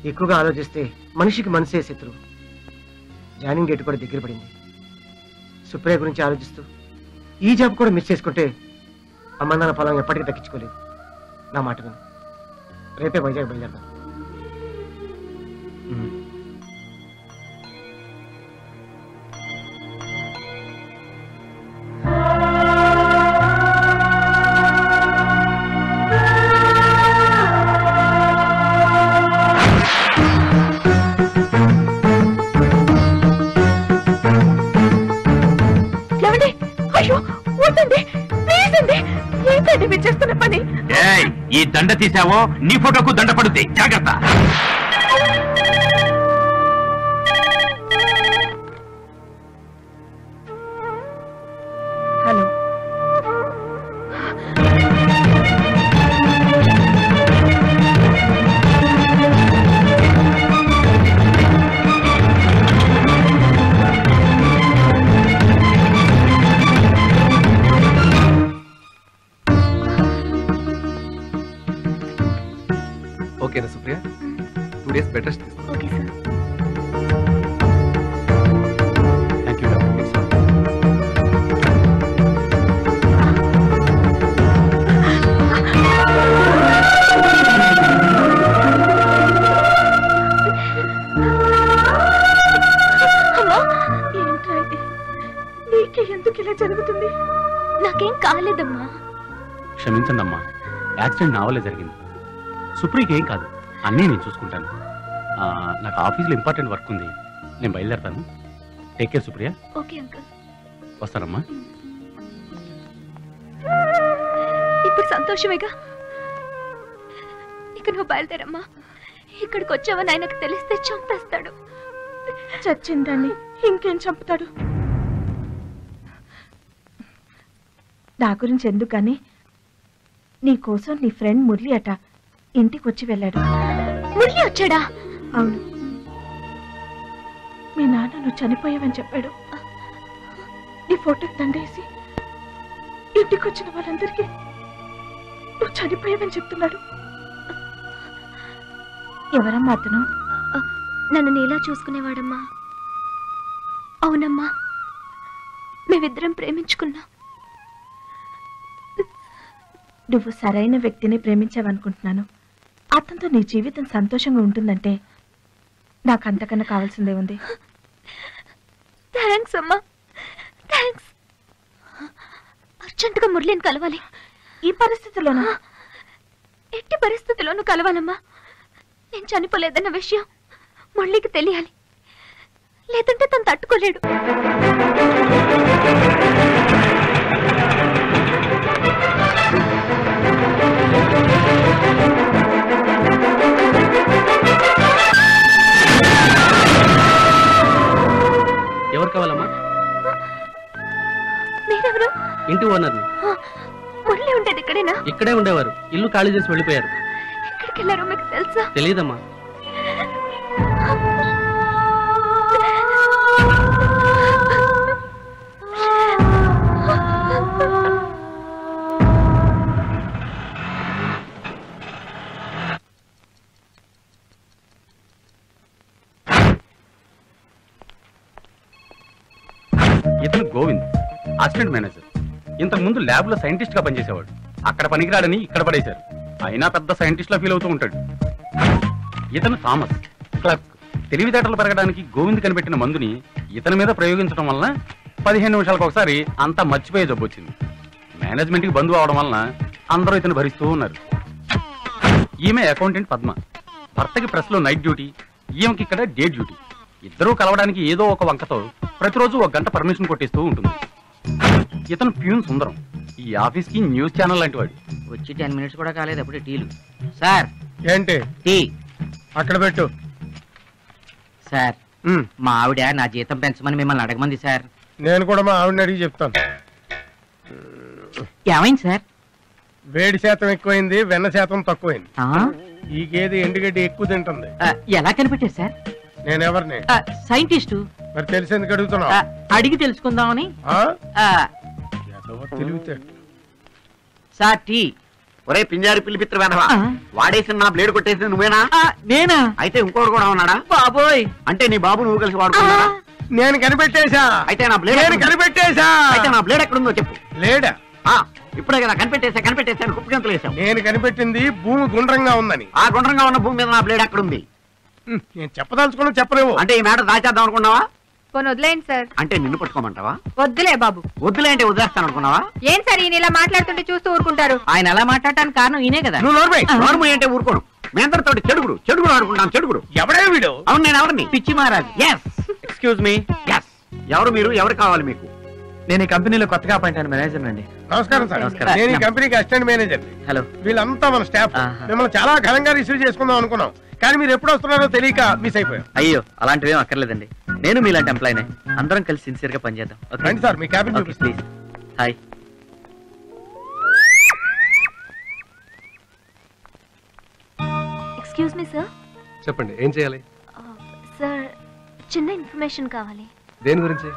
ఎక్కువగా ఆలోచిస్తే మనిషికి మనసే శత్రువు. జాయినింగ్ డేట్ కూడా దగ్గర పడింది. సుప్రియ గురించి ఆలోచిస్తూ ఈ జాబ్ కూడా మిస్ చేసుకుంటే అమ్మ పొలం ఎప్పటికీ దక్కించుకోలేదు. నా మాట విను, రేపే వైజాగ్ బయలుదేరదాం. ఈ దండ తీసావో నీ ఫోటోకు దండ పడుద్ది, జాగ్రత్త. హలో, ఓకేనా సుప్రియ? 2 days బెడ్ రెస్ట్ తీసుకో. Okay sir. Thank you doctor. నీకే ఎందుకు ఇలా జరుగుతుంది? నాకేం కాలేదమ్మా. క్షమించండి అమ్మా, యాక్సిడెంట్ నా వల్లే జరిగింది. సుప్రీకి ఏం కాదు, అన్నీ నేను చూసుకుంటాను. నాకు ఆఫీస్లో ఇంపార్టెంట్ వర్క్ ఉంది, నేను బయలుదేరతాను. Take care Supriya. Okay uncle. వస్తానమ్మా. ఇప్పుడు సంతోషమేగా. ఇక నువ్వు బయలుదేరమ్మా. ఇక్కడికి వచ్చావని ఆయనకు తెలిస్తే చంపేస్తాడు. చచ్చిందని ఇంకేం చంపుతాడు? నా గురించి ఎందుకని, నీ కోసం నీ ఫ్రెండ్ మురళి అట ఇంటికి వచ్చి వెళ్ళాడు. మురళి వచ్చాడా? అవును, మీ నాన్న నువ్వు చనిపోయావని చెప్పాడు. నీ ఫోటోకి దండేసి ఇంటికి వచ్చిన వాళ్ళందరికీ నువ్వు చనిపోయావని చెప్తున్నాడు. ఎవరమ్మా అతను? నన్ను నీలా చూసుకునేవాడమ్మా. అవునమ్మా, మేమిద్దరం ప్రేమించుకున్నా. నువ్వు సరైన వ్యక్తిని ప్రేమించావనుకుంటున్నాను. అతనితో నీ జీవితం సంతోషంగా ఉంటుందంటే నాకు అంతకన్నా కావాల్సిందే ఉంది. థ్యాంక్స్ అమ్మా, థ్యాంక్స్. అర్జెంటుగా మురళిని కలవాలి. ఈ పరిస్థితుల్లోనా? ఎట్టి పరిస్థితుల్లోనూ కలవాలమ్మా. నేను చనిపోలేదన్న విషయం మురళికి తెలియాలి, లేదంటే తను తట్టుకోలేడు. ఎవరు కావాలమ్మా? మీరెవరు? ఇంటి ఓనర్ని. మురళి ఉండేది ఇక్కడేనా? ఇక్కడే ఉండేవారు, ఇల్లు ఖాళీ చేసి వెళ్ళిపోయారు. ఎక్కడికి వెళ్ళారో మీకు తెలుసా? తెలియదమ్మా. ఇతను గోవింద్, అసిస్టెంట్ మేనేజర్. ఇంతకు ముందు ల్యాబ్ లో సైంటిస్ట్ గా పనిచేసేవాడు. అక్కడ పనికిరాడని ఇక్కడ పడేశారు. అయినా పెద్ద సైంటిస్ట్ లా ఫీల్ అవుతూ ఉంటాడు. ఇతను థామస్, క్లర్క్. తెలివితేటలు పెరగడానికి గోవింద్ కనిపెట్టిన మందుని ఇతని మీద ప్రయోగించడం వలన 15 నిమిషాలకు ఒకసారి అంతా మర్చిపోయే జబ్బు వచ్చింది. మేనేజ్మెంట్ కి బంధువు అవడం వలన అందరూ ఇతను భరిస్తూ ఉన్నారు. ఈమె అకౌంటెంట్ పద్మ. భర్తకి ప్రెస్ లో నైట్ డ్యూటీ, ఈమెకి ఇక్కడ డే డ్యూటీ. ఇద్దరూ కలవడానికి ఏదో ఒక వంకతో ప్రతిరోజు 1 గంట పర్మిషన్ కొట్టిస్తూ ఉంటుంది. ఇతను ప్యూన్ సుందరం, ఈ ఆఫీస్ కి న్యూస్ ఛానల్ లాంటి వాడు. వచ్చి 10 minutes కూడా కాలేదు అప్పుడే టీలు. సార్ ఏంటి? టీ. అక్కడ పెట్టు. సార్ మా ఆవిడ నా జీతం పెంచమని మిమ్మల్ని అడగమంది సార్. నేను కూడా మా ఆవిడని అడిగి చెప్తాను. ఏమైంది సార్? వేడి శాతం ఎక్కువైంది, వెన్న శాతం తక్కువైంది. ఈ గేదె ఎండుగడ్డి ఎక్కువ తింటుంది. ఎలా కనిపెట్టారు సార్? నేనెవరిని? సైంటిస్టు. మరి తెలిసేందుకు అడుగుతున్నావు? అడిగి తెలుసుకుందామని. Sir tea. ఒరే పింజారి పిలిపిత్ర వేధవా, వాడేసిన నా బ్లేడ్ కొట్టేసింది నువ్వేనా? నేనా? అయితే ఇంకోటి కూడా ఉన్నాడా? బాబోయ్, అంటే నీ బాబు నువ్వు కలిసి వాడుకున్నాడా? నేను కనిపెట్టేశా. అయితే నా బ్లేడ్ నేను కనిపెట్టేశా. అయితే నా బ్లేడ్ ఎక్కడుందో చెప్పు. లేడా? ఇప్పుడే కదా కనిపెట్టేశాను కుప్పగంతులు వేసావు. నేను కనిపెట్టింది భూమి గుండ్రంగా ఉందని. ఆ గుండ్రంగా ఉన్న భూమి మీద నా బ్లేడ్ ఎక్కడుంది? నేను చెప్పదలుచుకున్నా చెప్పలేవు. అంటే ఈ మ్యాటర్ దాచేద్దాం అనుకున్నావా? పోనీ వదిలేయండి సార్. అంటే నిన్ను పట్టుకోమంటావా? వద్దులే బాబు. వద్దులే అంటే వదిలేస్తాను అనుకున్నావా? ఏం సార్ ఈయన ఇలా మాట్లాడుతుంటే చూస్తూ ఊరుకుంటారు? ఆయన ఎలా మాట్లాడటానికి కారణం ఈయనే కదా. నువ్వు నోర్మై అంటే ఊరుకోను. మీ అందరితో చెడుగుడు ఆడుకుంటాను. చెడుగుడు ఎవడే వీడు? అవును, నేను ఎవరిని? పిచ్చి మహారాజ్. Excuse me. ఎవరు మీరు? ఎవరు కావాలి మీకు? నేను ఈ కంపెనీలో కొత్తగా అపాయింట్ అయిన మేనేజర్ అండి. నమస్కారం సార్. నేను ఈ కంపెనీకి అసిస్టెంట్ మేనేజర్. హలో. వీళ్ళంతా మన స్టాఫ్. మిమ్మల్ని చాలా ఘనంగా రిసీవ్ చేసుకుందాం అనుకున్నాం, కానీ మీరు ఎప్పుడు వస్తున్నారో తెలియక మిస్ అయిపోయాం. అయ్యో, అలాంటివి ఏం అక్కర్లేదండి. నేను మీలాంటి ఎంప్లాయీనే. అందరం కలిసి సిన్సియర్ గా పనిచేద్దాం. రండి sir, me cabin please. Hi. Excuse me sir. చెప్పండి, ఏం చేయాలి? సార్, చిన్న ఇన్ఫర్మేషన్ కావాలి. దేని గురించి?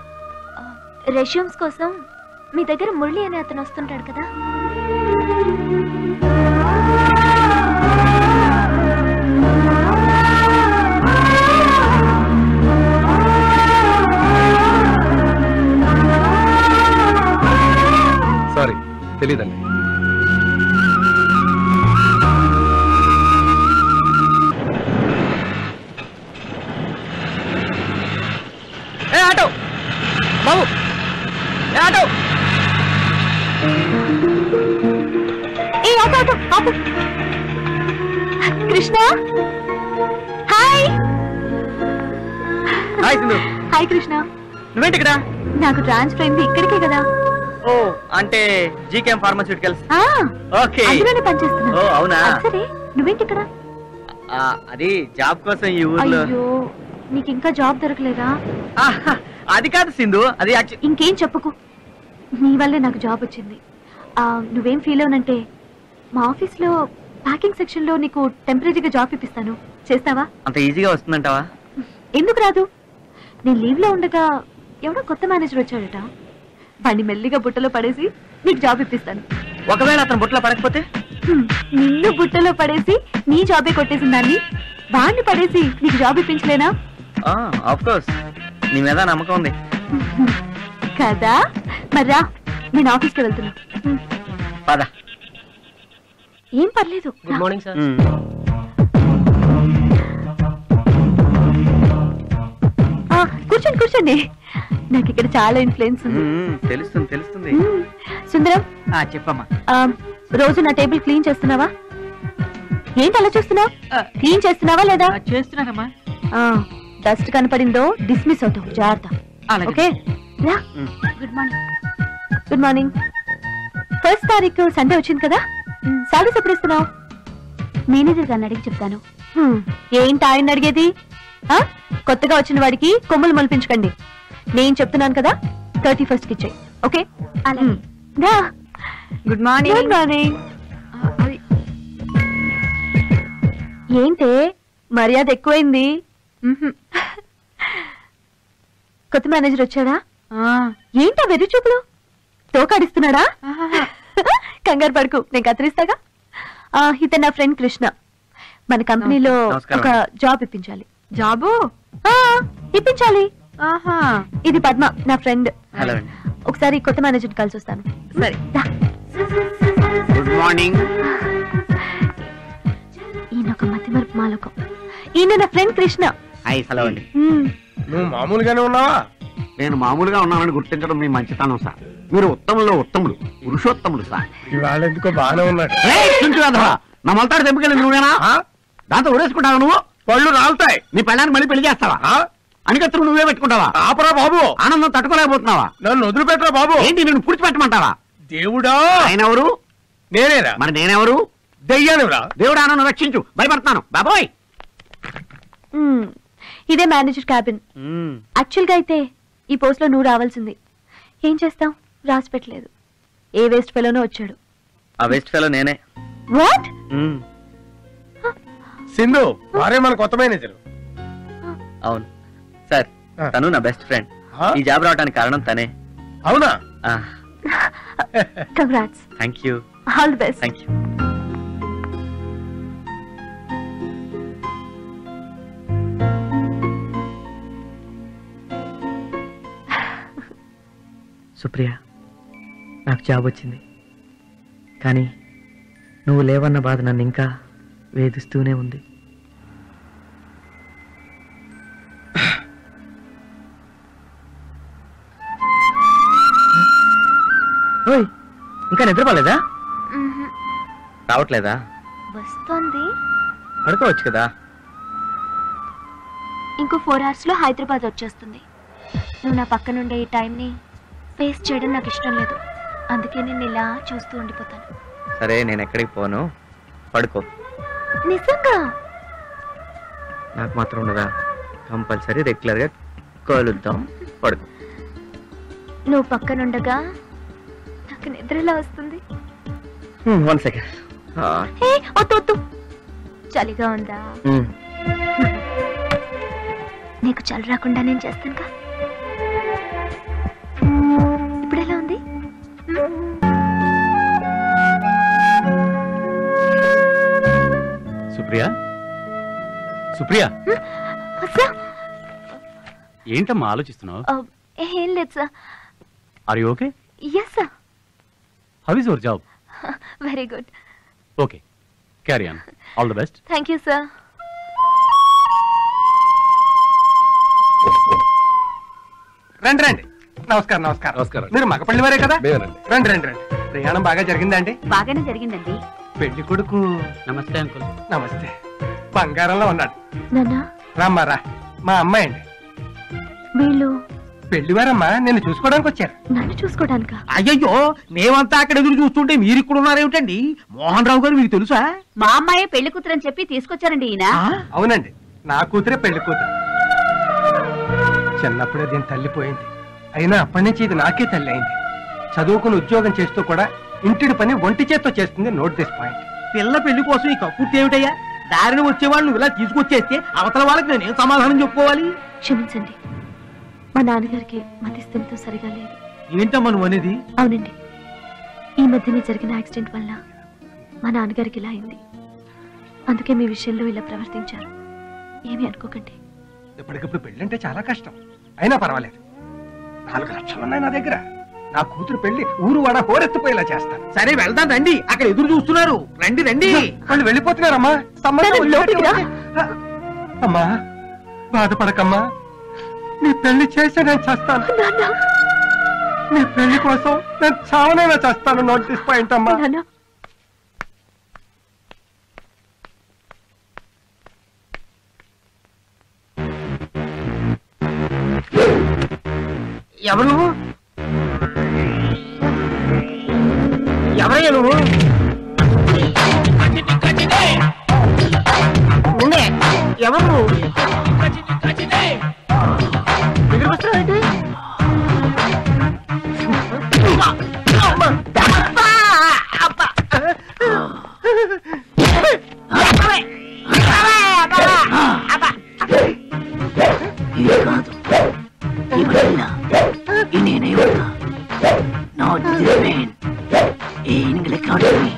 రెజ్యూమ్స్ కోసం మీ దగ్గర మురళి అనే అతను వస్తుంటాడు కదా. సారీ, తెలీదండి. ఆటో బాబు, auto. Krishna, hi. Hi Sindhu. Hi Krishna. నువ్వేంటి ఇక్కడ? నాకు ట్రాన్స్ఫర్ అయింది ఇక్కడికే కదా. ఓ, అంటే జీకేఎం ఫార్మాస్యూటికల్స్. ఓకే, అందులోనే పనిచేస్తున్నా. ఓ అవునా? సరే, నువ్వేంటి ఇక్కడ? అది జాబ్ కోసం ఈ ఊర్లో. అయ్యో, నీకు ఇంకా జాబ్ దొరకలేదా? అది కాదు సింధు, అది ఇంకేం చెప్పకు. నీ వల్లే నాకు జాబ్ వచ్చింది. నువ్వేం ఫీల్ అవునంటే మా ఆఫీస్ లో ప్యాకింగ్ సెక్షన్ లో నీకు టెంపరీగా జాబ్ ఇప్పిస్తాను. చేస్తావా? అంత ఈజీగా వస్తుందంటావా? ఎందుకు రాదు? నేను లీవ్ లో ఉండగా ఎవడో కొత్త మేనేజర్ వచ్చాడట. వాడిని మెల్లిగా బుట్టలో పడేసి నీకు జాబ్ ఇప్పిస్తాను. ఒకవేళ అతను బుట్టలో పడకపోతే? నిన్ను బుట్టలో పడేసి నీ జాబే కొట్టేసిన దాన్ని వాడిని పడేసి నీకు జాబ్ ఇప్పించలేనా? ఆఫ్ కోర్స్, నీ మీద నమ్మకం ఉంది కదా. మర్రా, నేను ఆఫీస్కి వెళ్తున్నా. పద. ఏం పర్లేదు. Good morning sir. కూర్చోండి కూర్చోండి. నాకు ఇక్కడ చాలా ఇన్ఫ్లుయెన్స్ ఉంది. తెలుస్తుంది. సుందరం, చెప్పమ్మా. రోజు నా టేబుల్ క్లీన్ చేస్తున్నావా? ఏంటి అలా చూస్తున్నావు? క్లీన్ చేస్తున్నావా లేదా? చేస్తున్నానమ్మా. డస్ట్ కనపడిందో డిస్మిస్ అవుతావు, జాగ్రత్త. ఓకే, రా. Good morning. Good morning. 1st తారీఖు సండే వచ్చింది కదా. సాలరీస్ ఎప్పుడు ఇస్తున్నావు? మేనేజర్ గారిని అడిగి చెప్తాను. ఏంటి ఆయన అడిగేది? కొత్తగా వచ్చిన వాడికి కొమ్ములు మొలిపించకండి. నేను చెప్తున్నాను కదా, 31st కి ఇచ్చేయి. Okay? Good morning. Good morning. ఏంటే మర్యాద ఎక్కువైంది? కొత్త మేనేజర్ వచ్చాడా? ఏంటా వెర్రి చూపులు? తోకాడిస్తున్నాడా? కంగారు పడుకు, నేను కత్తిరిస్తాగా. ఇతను నా ఫ్రెండ్ కృష్ణ. మన కంపెనీలో ఒక జాబ్ ఇప్పించాలి. జాబు ఇప్పించాలి. ఇది పద్మ, నా ఫ్రెండ్. ఒకసారి కొత్త మేనేజర్ కలిసి వస్తాను. సరే. Good morning. ఈయన ఒక మతిమరుపు మాలకం. ఈయన నా ఫ్రెండ్ కృష్ణ. హలో అండి. నువ్వు మామూలుగానే ఉన్నావా? నేను మామూలుగా ఉన్నానని గుర్తించడం మీ మంచితనం సార్. మీరు ఉత్తముల్లో ఉత్తములు, పురుషోత్తములు సార్. ఇవాళ ఎందుకో బాగానే ఉన్నాడు. నా మొలతాడు తెంపుకెళ్ళి నువ్వేనా? దాంతో ఉరేసుకుంటావా నువ్వు? పళ్ళు రాలుతాయి. నీ పెళ్ళాన్ని మళ్ళీ పెళ్లి చేస్తావా? అనికత్తులు నువ్వే పెట్టుకుంటావా? ఆపరా బాబు. ఆనందం తట్టుకోలేకపోతున్నావా? నన్ను వదిలిపెట్టరా బాబు. ఏంటి నిన్ను పూడ్చిపెట్టమంటావా? దేవుడా. ఆయన ఎవరు? నేనేరా. మరి నేనెవరు? దెయ్యానురా. దేవుడా, నన్ను రక్షించు, భయపడతాను బాబోయ్. ఇదే మేనేజర్ క్యాబిన్. యాక్చువల్ గా అయితే ఈ పోస్ట్ లో నువ్వు రావాల్సింది. ఏం చేస్తాం, రాసి పెట్టలేదు. ఏ వేస్ట్ ఫెలోనో వచ్చాడు. ఆ వేస్ట్ ఫెలో నేనే. వాట్? సింధు వారే మన కొత్త మేనేజర్. అవును సార్, తను నా బెస్ట్ ఫ్రెండ్. ఈ జాబ్ రావడానికి కారణం తనే. అవునా? Congrats. Thank you. All the best. Thank you. Supriya, నాకు జాబ్ వచ్చింది, కానీ నువ్వు లేవన్న బాధ నన్ను ఇంకా వేధిస్తూనే ఉంది. ఓయ్, ఇంకా నిద్రపోలేదా? రావట్లేదా? వస్తుంది. పడుకోవచ్చు కదా. ఇంకో 4 hours లో హైదరాబాద్ వచ్చేస్తుంది. నువ్వు నా పక్కనుండే ఈ టైంని ఫేస్ చేయడం నాకు ఇష్టం లేదు. అందుకే నేను ఇలా చూస్తూ ఉండిపోతాను. సరే, నేను ఎక్కడికి పోను, పడుకో. నిజంగా? నాకు మాత్రం ఉండదా? కంపల్సరీ రెగ్యులర్ గా కలుద్దాం, పడుకో. నువ్వు పక్కనుండగా నాకు నిద్ర ఎలా వస్తుంది? 1 second. వద్దు, చలిగా ఉందా? నీకు చలి రాకుండా నేను చేస్తానుగా. ఇప్పుడు ఎలా ఉంది? సుప్రియ, సుప్రియ, ఏంటమ్మా ఆలోచిస్తున్నావు? ఏం లేదు sir. Are you okay? Yes sir. How is your job? Very good. Okay, carry on. All the best. Thank you sir. రండి రండి. నమస్కారం. నమస్కారం. నమస్కారం. మీరు మగపల్లి వారే కదా? మేమేనండి. రండి రండి రండి. ప్రయాణం బాగా జరిగిందండి? బాగానే జరిగిందండి. పెళ్లి కొడుకు నమస్తే అంకుల్. నమస్తే. బంగారంలో ఉన్నాడు. నాన్నా, రామ్మా రా. మా అమ్మాయి అండి. వీళ్ళు పెళ్లివారమ్మా, నిన్ను చూసుకోవడానికి వచ్చారు. నన్ను చూసుకోవడానికా? అయ్యయ్యో, మేమంతా అక్కడ ఎదురు చూస్తుంటే మీరు ఇక్కడ ఉన్నారేమిటండి? మోహన్ రావు గారు మీకు తెలుసా? మా అమ్మాయి పెళ్లి కూతురు అని చెప్పి తీసుకొచ్చారండి ఈయన. అవునండి, నా కూతురే పెళ్లి కూతురు. చిన్నప్పుడే దీని తల్లి పోయింది. అయినా అప్పటి నుంచి ఇది నాకే తల్లి అయింది. చదువుకుని ఉద్యోగం చేస్తూ కూడా ఇంటిడి పని ఒంటి చేత్తో చేస్తుంది. Note this point. పిల్ల పెళ్లి కోసం ఈ కక్కుర్తి ఏమిటయ్యా? దారిని వచ్చేవాళ్ళు నువ్వు ఇలా తీసుకొచ్చేస్తే అవతల వాళ్ళకి నేనేం సమాధానం చెప్పుకోవాలి? క్షమించండి, మా నాన్నగారికి మతిస్థిమితం సరిగా లేదు. ఏంటమ్మా నువ్వు అనేది? అవునండి, ఈ మధ్యనే జరిగిన యాక్సిడెంట్ వల్ల మా నాన్నగారికి ఇలా అయింది. అందుకే మీ విషయంలో ఇలా ప్రవర్తించారు. ఏమీ అనుకోకండి. ఇప్పటికిప్పుడు పెళ్ళంటే చాలా కష్టం. అయినా పర్వాలేదు. 4 లక్షలు ఉన్నాయి నా దగ్గర. నా కూతురు పెళ్లి ఊరు వాడ హోరెత్తిపోయేలా చేస్తాను. సరే వెళ్దాం రండి, అక్కడ ఎదురు చూస్తున్నారు. రండి రండి. వాళ్ళు వెళ్ళిపోతున్నారమ్మా. అమ్మా బాధపడకమ్మా, నీ పెళ్లి చేసి నేను చేస్తాను. నీ పెళ్లి కోసం నేను చావనైనా చేస్తాను. నోట్ దిస్ పాయింట్ అమ్మా. ఎవరు నువ్వు? ఎవరయ్యా నువ్వు? నిన్నే. ఎవరు నువ్వు? ఎదురుకు వస్తున్నావేంటి? నేనే ఉన్నా. Not this man. English economy.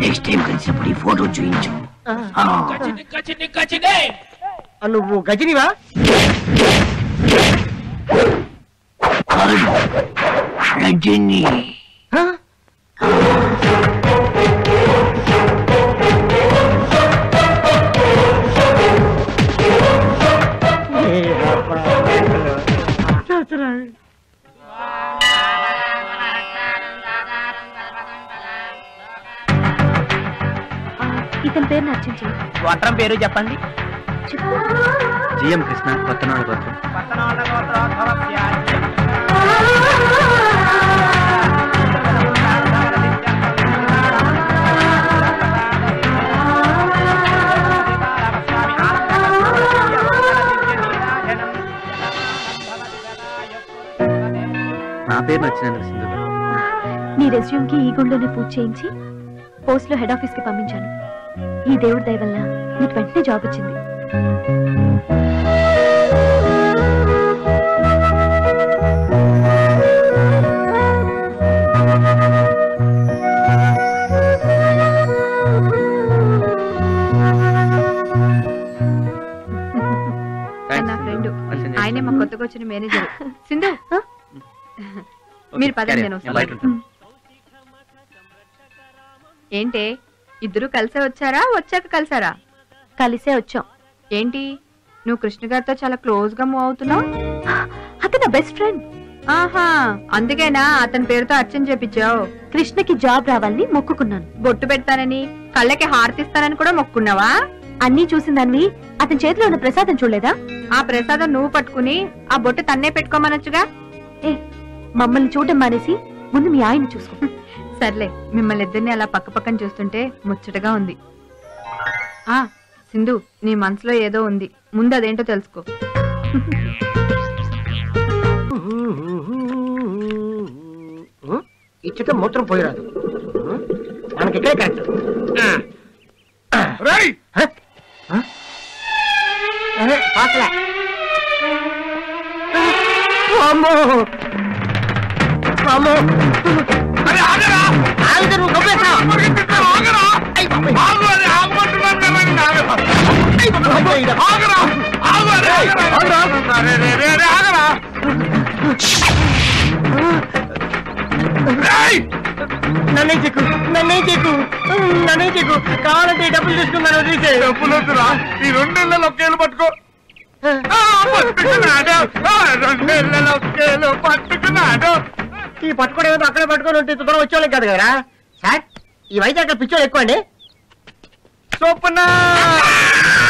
Next time కలిసినప్పుడు ఈ ఫోటో చూయించు. నువ్వు గజనివా? రజని. ఇతని పేరు నచ్చించి. గోత్రం పేరు చెప్పండి. జిఎం కృష్ణ, కొత్తనాడ గోత్రం. నా పేరు నచ్చినందుకు సింధు. నీ రెజ్యూమ్ కి ఈ గుండెలోనే పూజ చేయించి పోస్ట్ లో హెడ్ ఆఫీస్ కి పంపించాను. ఈ దేవుడి దయ వల్ల నీకు వెంటనే జాబ్ వచ్చింది. నా ఫ్రెండ్, ఆయనే మా కొత్తగా వచ్చిన మేనేజర్. సింధు మీరు పదండి, నేను వస్తాను. ఏంటే ఇద్దరు కలిసే వచ్చారా, వచ్చాక కలిసారా? కలిసే వచ్చాం. ఏంటి నువ్వు కృష్ణ గారితో చాలా క్లోజ్ గా మూవ్ అవుతున్నావు? అతను బెస్ట్ ఫ్రెండ్. ఆహా, అందుకేనా అతని పేరుతో అర్చన చేపించావు? కృష్ణకి జాబ్ రావాలని మొక్కుకున్నాను. బొట్టు పెడతానని, కళ్ళకి హారతిస్తానని కూడా మొక్కున్నావా? అన్నీ చూసిందానివి అతని చేతిలో ఉన్న ప్రసాదం చూడలేదా? ఆ ప్రసాదం నువ్వు పట్టుకుని ఆ బొట్టు తన్నే పెట్టుకోమనొచ్చుగా. ఏ, మమ్మల్ని చూడడం మానేసి ముందు మీ ఆయన చూసుకో. సర్లే, మిమ్మల్ని ఇద్దరిని అలా పక్క పక్కన చూస్తుంటే ముచ్చటగా ఉంది. ఆ సింధు, నీ మనసులో ఏదో ఉంది, ముందు అదేంటో తెలుసుకో. ఇచ్చితే మూత్రం పోయిరాదు. మనకి ఇక్కడే కరెక్ట్. నన్నే చెక్కు, నన్నే చెక్కు, నన్నే చెక్కు. కావాలంటే డబ్బులు తీసుకున్నాను. వదిలేసే. డబ్బులు వద్దురా, ఈ 2 నెలలు ఒకేళ్ళు పట్టుకో. ఈ పట్టుకోవడం ఏదో అక్కడే పట్టుకొని ఉంటే దూరం వచ్చేవాళ్ళం కాదు కదా సార్. ఈ వైజాగ్ పిచ్చోళ్ళు ఎక్కువ అండి. సోపన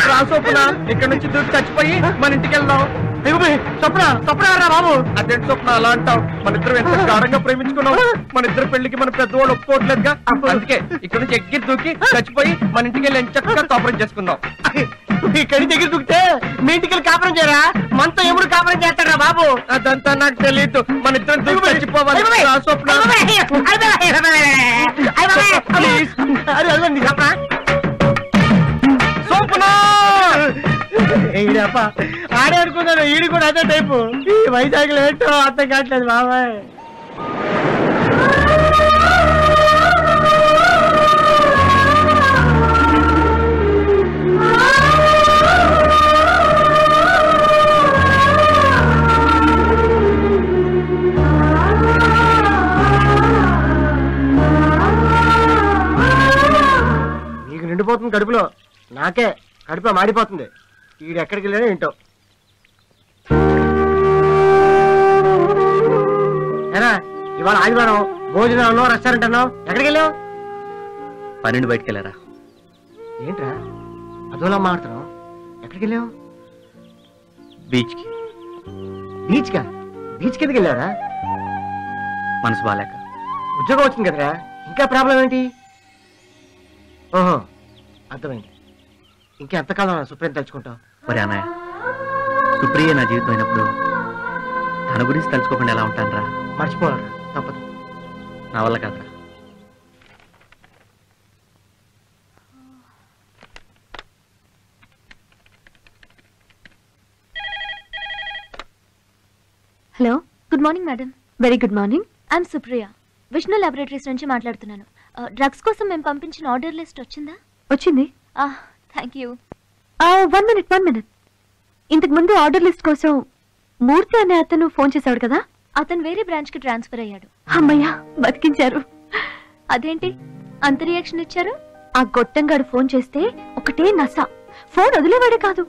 రా, సోపన ఇక్కడ నుంచి దూకి చచ్చిపోయి మన ఇంటికి వెళ్దాం. స్వప్న, స్వప్న రా బాబు. అదేంటి స్వప్న అలా అంటావు? మన ఇద్దరు ఎంత గాఢంగా ప్రేమించుకున్నావు. మన ఇద్దరు పెళ్లికి మన పెద్దవాళ్ళు ఒప్పుకోవట్లేదుగా. అందుకే ఇక్కడ నుంచి ఎక్కి దూకి చచ్చిపోయి మన ఇంటికి వెళ్ళి చక్కగా కాపురం చేసుకుందాం. ఇక్కడి దగ్గర దూకితే మీ ఇంటికి వెళ్ళి కాపురం చేయరా? మనతో ఎప్పుడు కాపురం చేస్తారా బాబు? అదంతా నాకు తెలియదు. మన ఇద్దరు దూకి చచ్చిపోవాలి. స్వప్న ఈడప్ప ఆడే అనుకున్నాను. ఈడు కూడా అదే టైపు. ఈ వైజాగ్ లో ఏంటో అర్థం కావట్లేదు బాబాయ్. నీకు నిండిపోతుంది కడుపులో, నాకే కడుపులో మాడిపోతుంది. ఈడు ఎక్కడికి వెళ్ళాడో ఏంటో. ఏరా ఇవాళ ఆదివారం, భోజనం అన్నావు, రెస్టారెంట్ అన్నావు, ఎక్కడికి వెళ్ళావు? 12 బయటకు వెళ్ళారా? ఏంట్రా అదోలా మాట్లాడుతున్నావు? ఎక్కడికి వెళ్ళావు? బీచ్కి. బీచ్ కా? బీచ్ కిందకి వెళ్ళారా? మనసు బాలేక. ఉద్యోగం వచ్చింది కదరా, ఇంకా ప్రాబ్లం ఏంటి? ఓహో, అర్థమైంది. ఇంకెంతకాలం సుప్రియం తలుచుకుంటావు? మరి అన్నయ్య, సుప్రియ నా జీవితం అయినప్పుడు తన గురించి తలుచుకోకుండా ఎలా ఉంటానరా? మర్చిపోవాలరా, తప్పదు. నా వల్ల కాదురా. Hello, good morning madam. Very good morning. I'm Supriya, Vishnu laboratories నుంచి మాట్లాడుతున్నాను. డ్రగ్స్ కోసం మేము పంపించిన ఆర్డర్ లిస్ట్ వచ్చిందా? వచ్చింది. Thank you. 1 మినిట్. ఇంతకు ముందు ఆర్డర్ లిస్ట్ కోసం మూర్తి అనే అతను ఫోన్ చేశాడు కదా? అతను వేరే బ్రాంచ్ కి ట్రాన్స్ఫర్ అయ్యాడు. అమ్మయ్యా, బతికించారు. అదేంటి అంత రియాక్షన్ ఇచ్చారు? ఆ గొట్టంగాడు ఫోన్ చేస్తే ఒకటే నస, ఫోన్ వదిలేవాడే కాదు.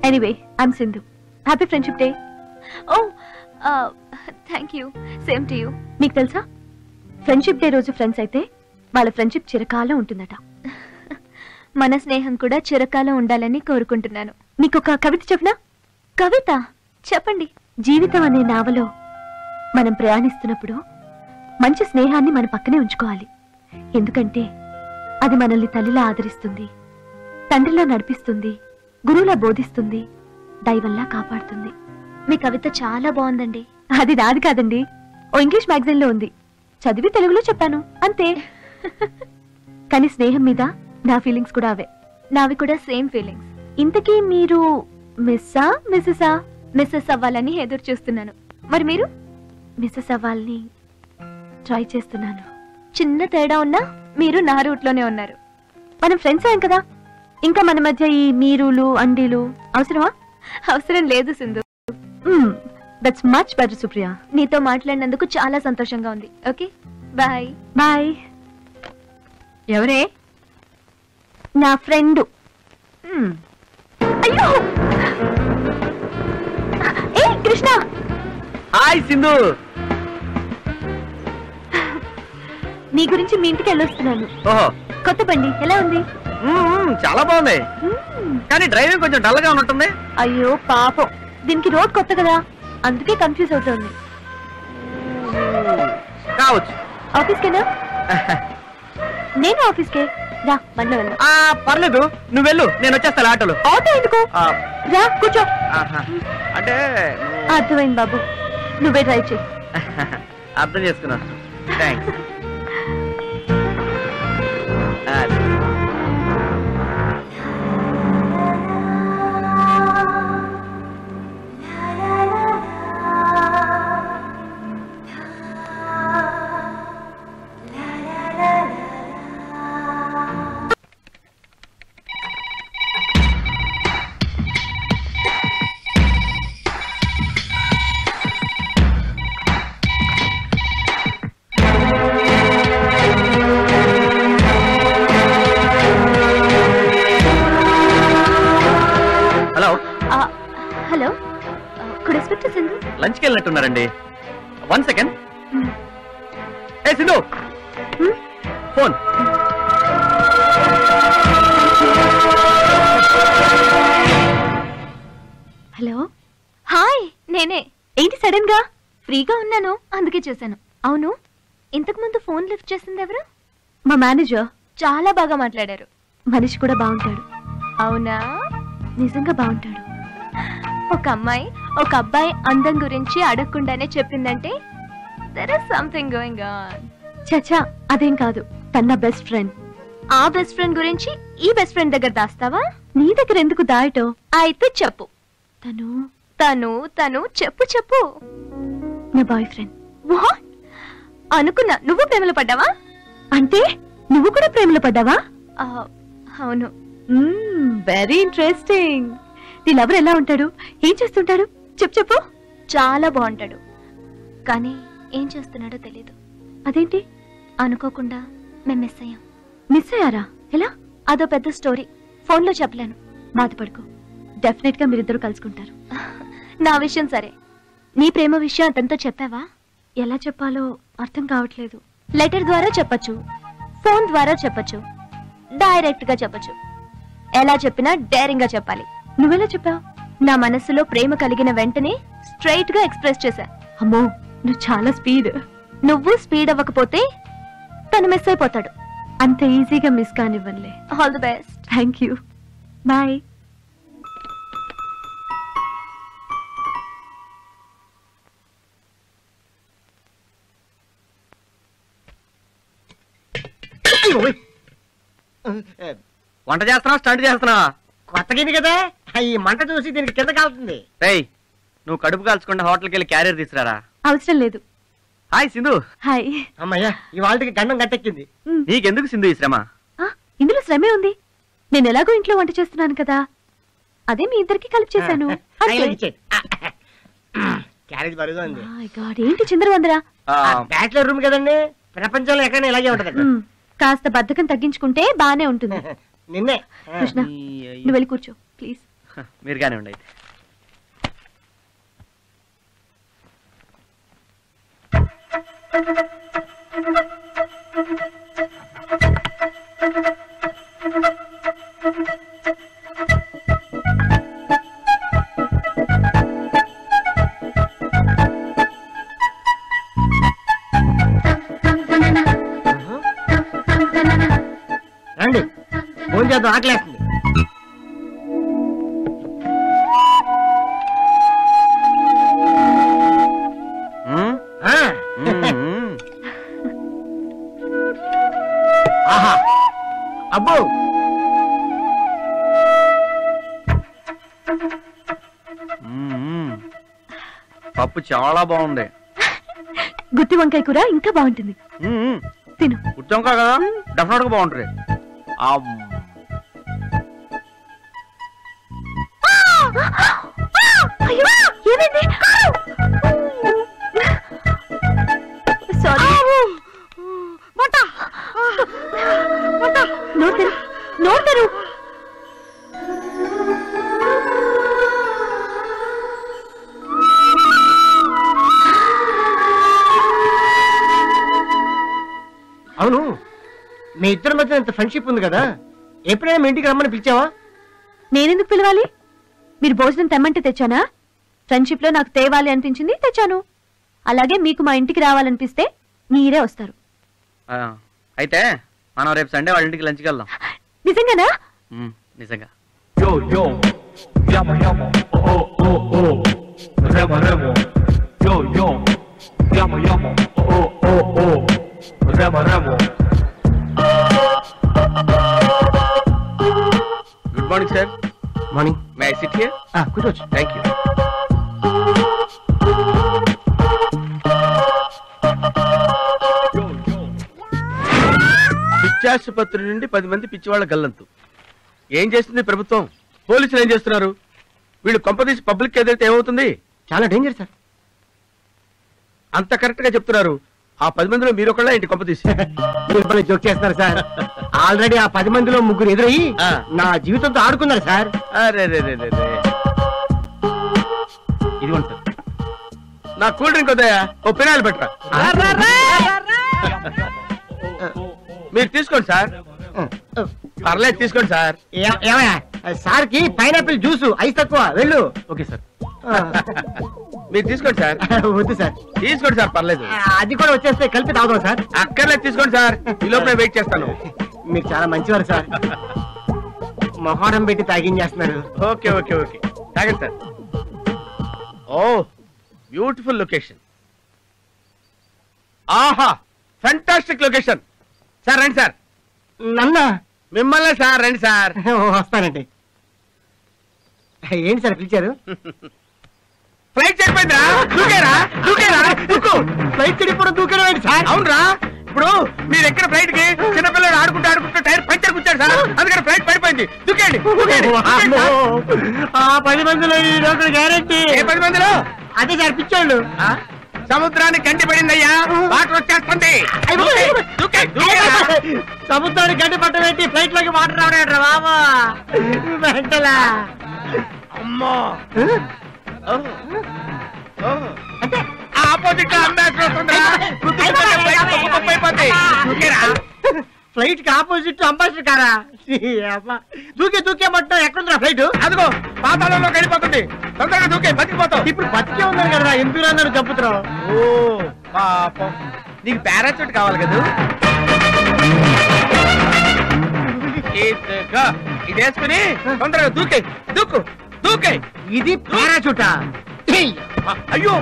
Anyway, I'm Sindhu. Happy friendship day. Oh thank you. Same to you. మీకు తెలుసా, ఫ్రెండ్షిప్ డే రోజు ఫ్రెండ్స్ అయితే వాళ్ళ ఫ్రెండ్షిప్ చిరకాలం ఉంటుందట. మన స్నేహం కూడా చిరకాలం ఉండాలని కోరుకుంటున్నాను. నీకొక కవిత చెప్పనా? కవిత చెప్పండి. జీవితం అనే నావలో మనం ప్రయాణిస్తున్నప్పుడు మంచి స్నేహాన్ని మన పక్కనే ఉంచుకోవాలి. ఎందుకంటే అది మనల్ని తల్లిలా ఆదరిస్తుంది, తండ్రిలా నడిపిస్తుంది, గురువులా బోధిస్తుంది, దైవంలా కాపాడుతుంది. మీ కవిత చాలా బాగుందండి. అది నాది కాదండి, ఓ ఇంగ్లీష్ మ్యాగజైన్ లో ఉంది. చదివి తెలుగులో చెప్పాను అంతే. కానీ స్నేహం మీద నా ఫీలింగ్స్ కూడా అవే. నావి కూడా సేమ్ ఫీలింగ్స్. ఇంతకీ మీరు మిస్సా మిస్సెసా? మిస్సెస్ అవ్వాలని ఎదురు చూస్తున్నాను. మరి మీరు? మిస్సెస్ అవ్వాలని ట్రై చేస్తున్నాను. చిన్న తేడా ఉన్నా మీరు నా రూట్లోనే ఉన్నారు. మనం ఫ్రెండ్స్ అయ్యాం కదా, ఇంకా మన మధ్య ఈ మీరులు అండీలు అవసరమా? అవసరం లేదు Sindhu. That's much better Supriya. నీతో మాట్లాడినందుకు చాలా సంతోషంగా ఉంది. Okay bye. బాయ్. ఎవరే? నా ఫ్రెండ్. అయ్యో ఏ కృష్ణ. హాయ్ సింధు. నీ గురించి మీ ఇంటికి వెళ్ళొస్తున్నాను. ఓహో, కొత్త బండి ఎలా ఉంది? చాలా బాగుంది, కానీ డ్రైవింగ్ కొంచెం డల్ గా ఉన్నట్టుంది. అయ్యో పాపం, దీనికి రోడ్ కొత్త కదా, అందుకే కన్ఫ్యూజ్ అవుతుంది. కావచ్చు. ఆఫీస్కేనా? నేను ఆఫీస్కే. రా బండి వెళ్దాం. పర్లేదు, నువ్వు వెళ్ళు, నేను వచ్చేస్తా ఆటోలో. ఆటో ఎందుకు? రా కూర్చో. అంటే అర్థమైంది బాబు, నువ్వే డ్రైవ్ చేయి. అర్థం చేసుకున్నాను. Thanks. Hello, could I speak to Sindhu? లంచ్కి వెళ్ళినట్టున్నారండి. 1 సెకండ్. ఏ సింధు, ఫోన్. హలో, హాయ్, నేనే. ఏంటి సడన్ గా? ఫ్రీగా ఉన్నాను అందుకే చేశాను. అవును, ఇంతకు ముందు ఫోన్ లిఫ్ట్ చేసింది ఎవరు? మా మేనేజర్. చాలా బాగా మాట్లాడారు. మనిషి కూడా బాగుంటాడు. అవునా? నిజంగా బాగుంటాడు. ఒక అమ్మాయి ఒక అబ్బాయి అందం గురించి అడగకుండానే చెప్పిందంటే there is something going on. చచ్చా, అదేం కాదు. తన బెస్ట్ ఫ్రెండ్. ఆ బెస్ట్ ఫ్రెండ్ గురించి ఈ బెస్ట్ ఫ్రెండ్ దగ్గర దాస్తావా? నీ దగ్గర ఎందుకు దాయటో? అయితే చెప్పు. తను తను తను చెప్పు చెప్పు. నా బాయ్ ఫ్రెండ్. వాట్? అనుకున్నా నువ్వు ప్రేమలో పడ్డావా? అంటే నువ్వు కూడా ప్రేమలో పడ్డావా? అవును. Very interesting. నీ లవర్ ఎలా ఉంటాడు? ఏం చేస్తుంటాడు? చెప్పు చెప్పు. చాలా బాగుంటాడు, కానీ ఏం చేస్తున్నాడో తెలీదు. అదేంటి? అనుకోకుండా మేము మిస్ అయ్యాం. మిస్ అయ్యారా? ఎలా? అదో పెద్ద స్టోరీ, ఫోన్లో చెప్పలేను. బాధపడుకో, డెఫినెట్ గా మీరిద్దరు కలుసుకుంటారు. నా విషయం సరే, నీ ప్రేమ విషయం అతనితో చెప్పావా? ఎలా చెప్పాలో అర్థం కావట్లేదు. లెటర్ ద్వారా చెప్పచ్చు, ఫోన్ ద్వారా చెప్పచ్చు, డైరెక్ట్ గా చెప్పచ్చు. ఎలా చెప్పినా డేరింగ్ గా చెప్పాలి. నువ్వెలా చెప్పావు? నా మనసులో ప్రేమ కలిగిన వెంటనే స్ట్రైట్ గా ఎక్స్ప్రెస్ చేశా. అమ్మో, నువ్వు చాలా స్పీడ్. నువ్వు స్పీడ్ అవ్వకపోతే తను మిస్ అయిపోతాడు. అంత ఈజీగా మిస్ కానివ్వనులే. All the best. Thank you. Bye. వంట చేస్తున్నావా, స్టంట్ చేస్తున్నావా? కొత్త గిన్నె కదా, ఈ మంట చూసి దీనికి కింద కాలుతుంది. రేయ్, నువ్వు కడుపు కాల్చకుండా హోటల్కి వెళ్ళి క్యారియర్ తీసుకురారా. అవసరం లేదు. హాయ్ సింధు. హాయ్. అమ్మయ్యా, ఈ వాళ్ళకి గండం గట్టెక్కింది. నీకెందుకు సింధు ఈ శ్రమ? ఇందులో శ్రమే ఉంది. నేను ఎలాగో ఇంట్లో వంట చేస్తున్నాను కదా, అదే మీ ఇద్దరికి కలిపి చేశాను. క్యారేజ్ బరువుగా ఉంది. ఏంటి చిందరవందరా? బ్యాచిలర్ రూమ్ కదండి, ప్రపంచంలో ఎక్కడైనా ఇలాగే ఉంటది. కాస్త బద్ధకం తగ్గించుకుంటే బానే ఉంటుంది. నిన్నే. కృష్ణ, నువ్వు వెళ్ళి కూర్చో ప్లీజ్. మీరు గానే ఉండండి. పూజ చేద్దాం, ఆకలేస్తుంది. ఆహా అబ్బో పప్పు చాలా బాగుంది. గుత్తి వంకాయ కూర ఇంకా బాగుంటుంది. తిను. గుత్తి వంకాయ కదా, డెఫినెట్ గా బాగుంటుంది. ఏమైంది? సారీ. నోరు అవును, మీ ఇద్దరి మధ్య ఇంత ఫ్రెండ్షిప్ ఉంది కదా, ఎప్పుడైనా మీ ఇంటికి రమ్మని పిలిచావా? నేనెందుకు పిలవాలి? మీరు భోజనం తెమ్మంటే తెచ్చానా? ఫ్రెండ్షిప్ లో నాకు తేవాలి అనిపించింది, తెచ్చాను. అలాగే మీకు మా ఇంటికి రావాలనిపిస్తే మీరే వస్తారు. అయితే మనం రేపు సండే వాళ్ళ ఇంటికి లంచ్కి వెళ్దాం. నిజంగానా? నిజంగా. Good morning sir. Morning. May I sit here? కూర్చోవచ్చు. Thank you. పిచ్చాసుపత్రి నుండి 10 మంది పిచ్చివాళ్ల గల్లంతు. ఏం చేస్తుంది ప్రభుత్వం? పోలీసులు ఏం చేస్తున్నారు? వీళ్ళు కొంపదీసి పబ్లిక్ ఎదురైతే ఏమవుతుంది? చాలా డేంజర్ సార్. అంత కరెక్ట్ గా చెప్తున్నారు. ఆ 10 మందిలో మీరు ఒకళ్ళ ఏంటి కొంపదీసి? మీరు జోక్ చేస్తున్నారు సార్. ఆల్రెడీ ఆ 10 మందిలో 3 ఎదురయ్యి నా జీవితంతో ఆడుకున్నారు సార్. అరే ఇది నా కూల్ డ్రింక్ వద్దయా, ఓ పినాయిల్ పెట్టరా. మీరు తీసుకోండి సార్. పర్లేదు తీసుకోండి సార్. సార్ కి పైనాపిల్ జ్యూస్ ఐస్ తక్కువ. వెళ్ళు. Okay sir. మీరు తీసుకోండి సార్. వద్దు సార్. తీసుకోండి సార్, పర్లేదు. అది కూడా వచ్చేస్తే కలిపి తాగుదాం సార్. అక్కర్లేదు, తీసుకోండి సార్. ఈ లోపల వెయిట్ చేస్తాను. మీకు చాలా మంచివారు సార్. మొహారం పెట్టి తాగించేస్తున్నారు. ఓకే ఓకే ఓకే, తాగండి సార్. ఓ బ్యూటిఫుల్ లొకేషన్. ఆహా, ఫెంటాస్టిక్ లొకేషన్. సార్ రండి సార్. నన్నా? మిమ్మల్ని సార్, రండి సార్. వస్తానండి. ఏంటి సార్ పిలిచారు? ఫ్లైట్ చెడిపోయిందిరా. దూకేరా దూకేరా, దూకు. ఫ్లైట్ చెడిపోవడం దూకేరా సార్? అవునరా, ఇప్పుడు మీరు ఎక్కడ ఫ్లైట్ కి చిన్నపిల్లలు ఆడుకుంటూ టైర్ పంచర్ కూర్చాడు సార్, అందుకని ఫ్లైట్ పడిపోయింది. దూకేయండి. ఆ 10 మందిలో గ్యారెంటీ. ఏ 10 మందిలో? అదే సార్ పిచ్చోళ్ళు. సముద్రానికి గంటి పడిందయ్యా, వాటర్ వచ్చేస్తుంది. సముద్రానికి గంటి పట్ట పెట్టి ఫ్లైట్ లోకి వాటర్ రావడం బాబా వెంటలా. అమ్మో, ఆపోజిట్ ఫ్లైట్ కి ఆపోజిట్ అంబాసిడర్ కారా? దూకే మట్టం ఎక్కడుందిరా ఫ్లైట్? అదిగో పాతాళంలో వెళ్ళిపోతుంది. తొందరగా దూకే, బతికిపోతావు. ఇప్పుడు బతికే ఉన్నారు కదా, ఎందుకు అన్నారు చెప్పుతున్నావు? ఓ పాపం, నీకు పారాచూట్ కావాలి కదా. ఇది వేసుకుని తొందరగా దూకే, దూకే. ఇది పారాచూటా? అయ్యో,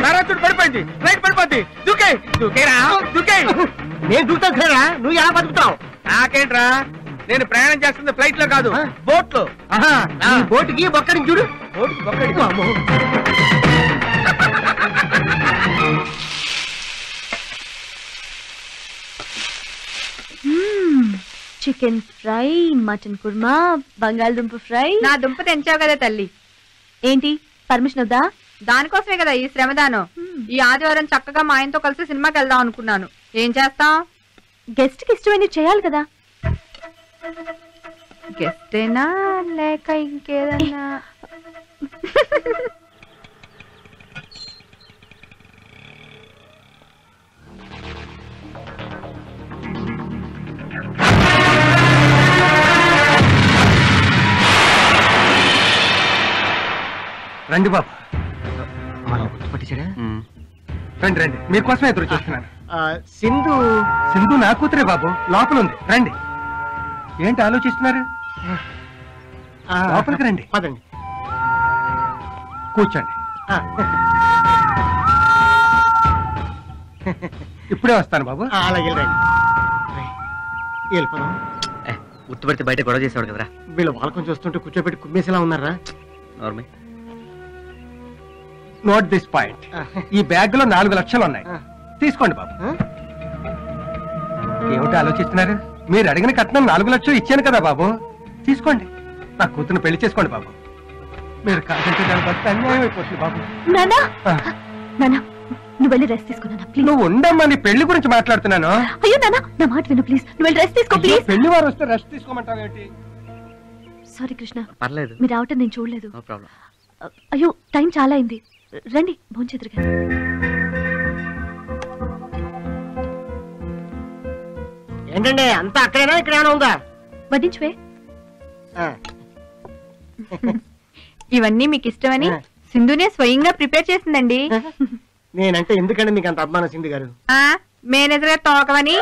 పారాచూట్ పడిపోయింది, ఫ్లైట్ పడిపోద్ది. దూకేరా. నేను దూకుతాను సారా, నువ్వు ఎలా బతుకుతావు? నాకేంట్రా, నేను ప్రయాణం చేస్తుంది ఫ్లైట్ లో కాదు, బోట్ లో. బోటుకి బొక్కడి చూడు. చికెన్ ఫ్రై, మటన్ కుర్మా, బంగాళదుంప ఫ్రై. నా దుంప తెంచావు కదా తల్లి. ఏంటి పర్మిషన్ వద్దా? దానికోసమే కదా ఈ శ్రమదానం. ఈ ఆదివారం చక్కగా మా ఆయనతో కలిసి సినిమాకి వెళ్దాం అనుకున్నాను. ఏం చేస్తాం? గెస్ట్ కి ఇష్టమైనవి చేయాలి కదా. గెస్టేనా లేక ఇంకేదన్నా? రండి బాబు. పట్టించాడా? రండి రండి, మీకోసమే ఎదురు చూస్తున్నాను. సింధు సింధు నా కూతురే బాబు, లోపల ఉంది. రండి. ఏంటి ఆలోచిస్తున్నారు? లోపలికి రండి. పదండి. కూర్చోండి. ఇప్పుడే వస్తాను బాబు. అలాగే రండి. వెళ్ళిపోదాం. గుర్తుపడితే బయట గొడవ చేసేవాడు కదరా. వీళ్ళు వాళ్ళకం చూస్తుంటే కూర్చోబెట్టి కుమ్మేసేలా ఉన్నారా? నార్మల్. Note this point. ఈ బ్యాగ్ లో 4 లక్షలు ఉన్నాయి. తీసుకోండి బాబు. ఏమిటి ఆలోచిస్తున్నారు? మీరు అడిగిన కట్నం 4 లక్షలు ఇచ్చాను కదా బాబు, తీసుకోండి. నా కూతురు పెళ్లి చేసుకోండి బాబు. మీరు కాదంటే దాని బట్టి అన్యాయం అయిపోతుంది బాబు. నానా నానా నువ్వు వెళ్ళి రెస్ట్ తీసుకున్నా ప్లీజ్. నువ్వు ఉండమ్మా, నీ పెళ్లి గురించి మాట్లాడుతున్నాను. అయ్యో నానా నా మాట విను ప్లీజ్. నువ్వు వెళ్ళి రెస్ట్ తీసుకో ప్లీజ్. పెళ్లి వారు వస్తే రెస్ట్ తీసుకోమంటావు ఏంటి? సారీ కృష్ణ, పర్లేదు. మీరు రావటం నేను చూడలేదు. No problem. అయ్యో టైం చాలా అయింది, రండి భోంచేద్దరు కానీ. ఏంటండి అంతా అక్కడేనా ఇక్కడేనా ఉందా? వడ్డించువే. ఇవన్నీ మీకు ఇష్టమని సింధునే స్వయంగా ప్రిపేర్ చేసిందండి. నేనంటే ఎందుకంటే మీకు అంత అభిమానం సింధు గారు? మేనేజర్ గారు తోకమని.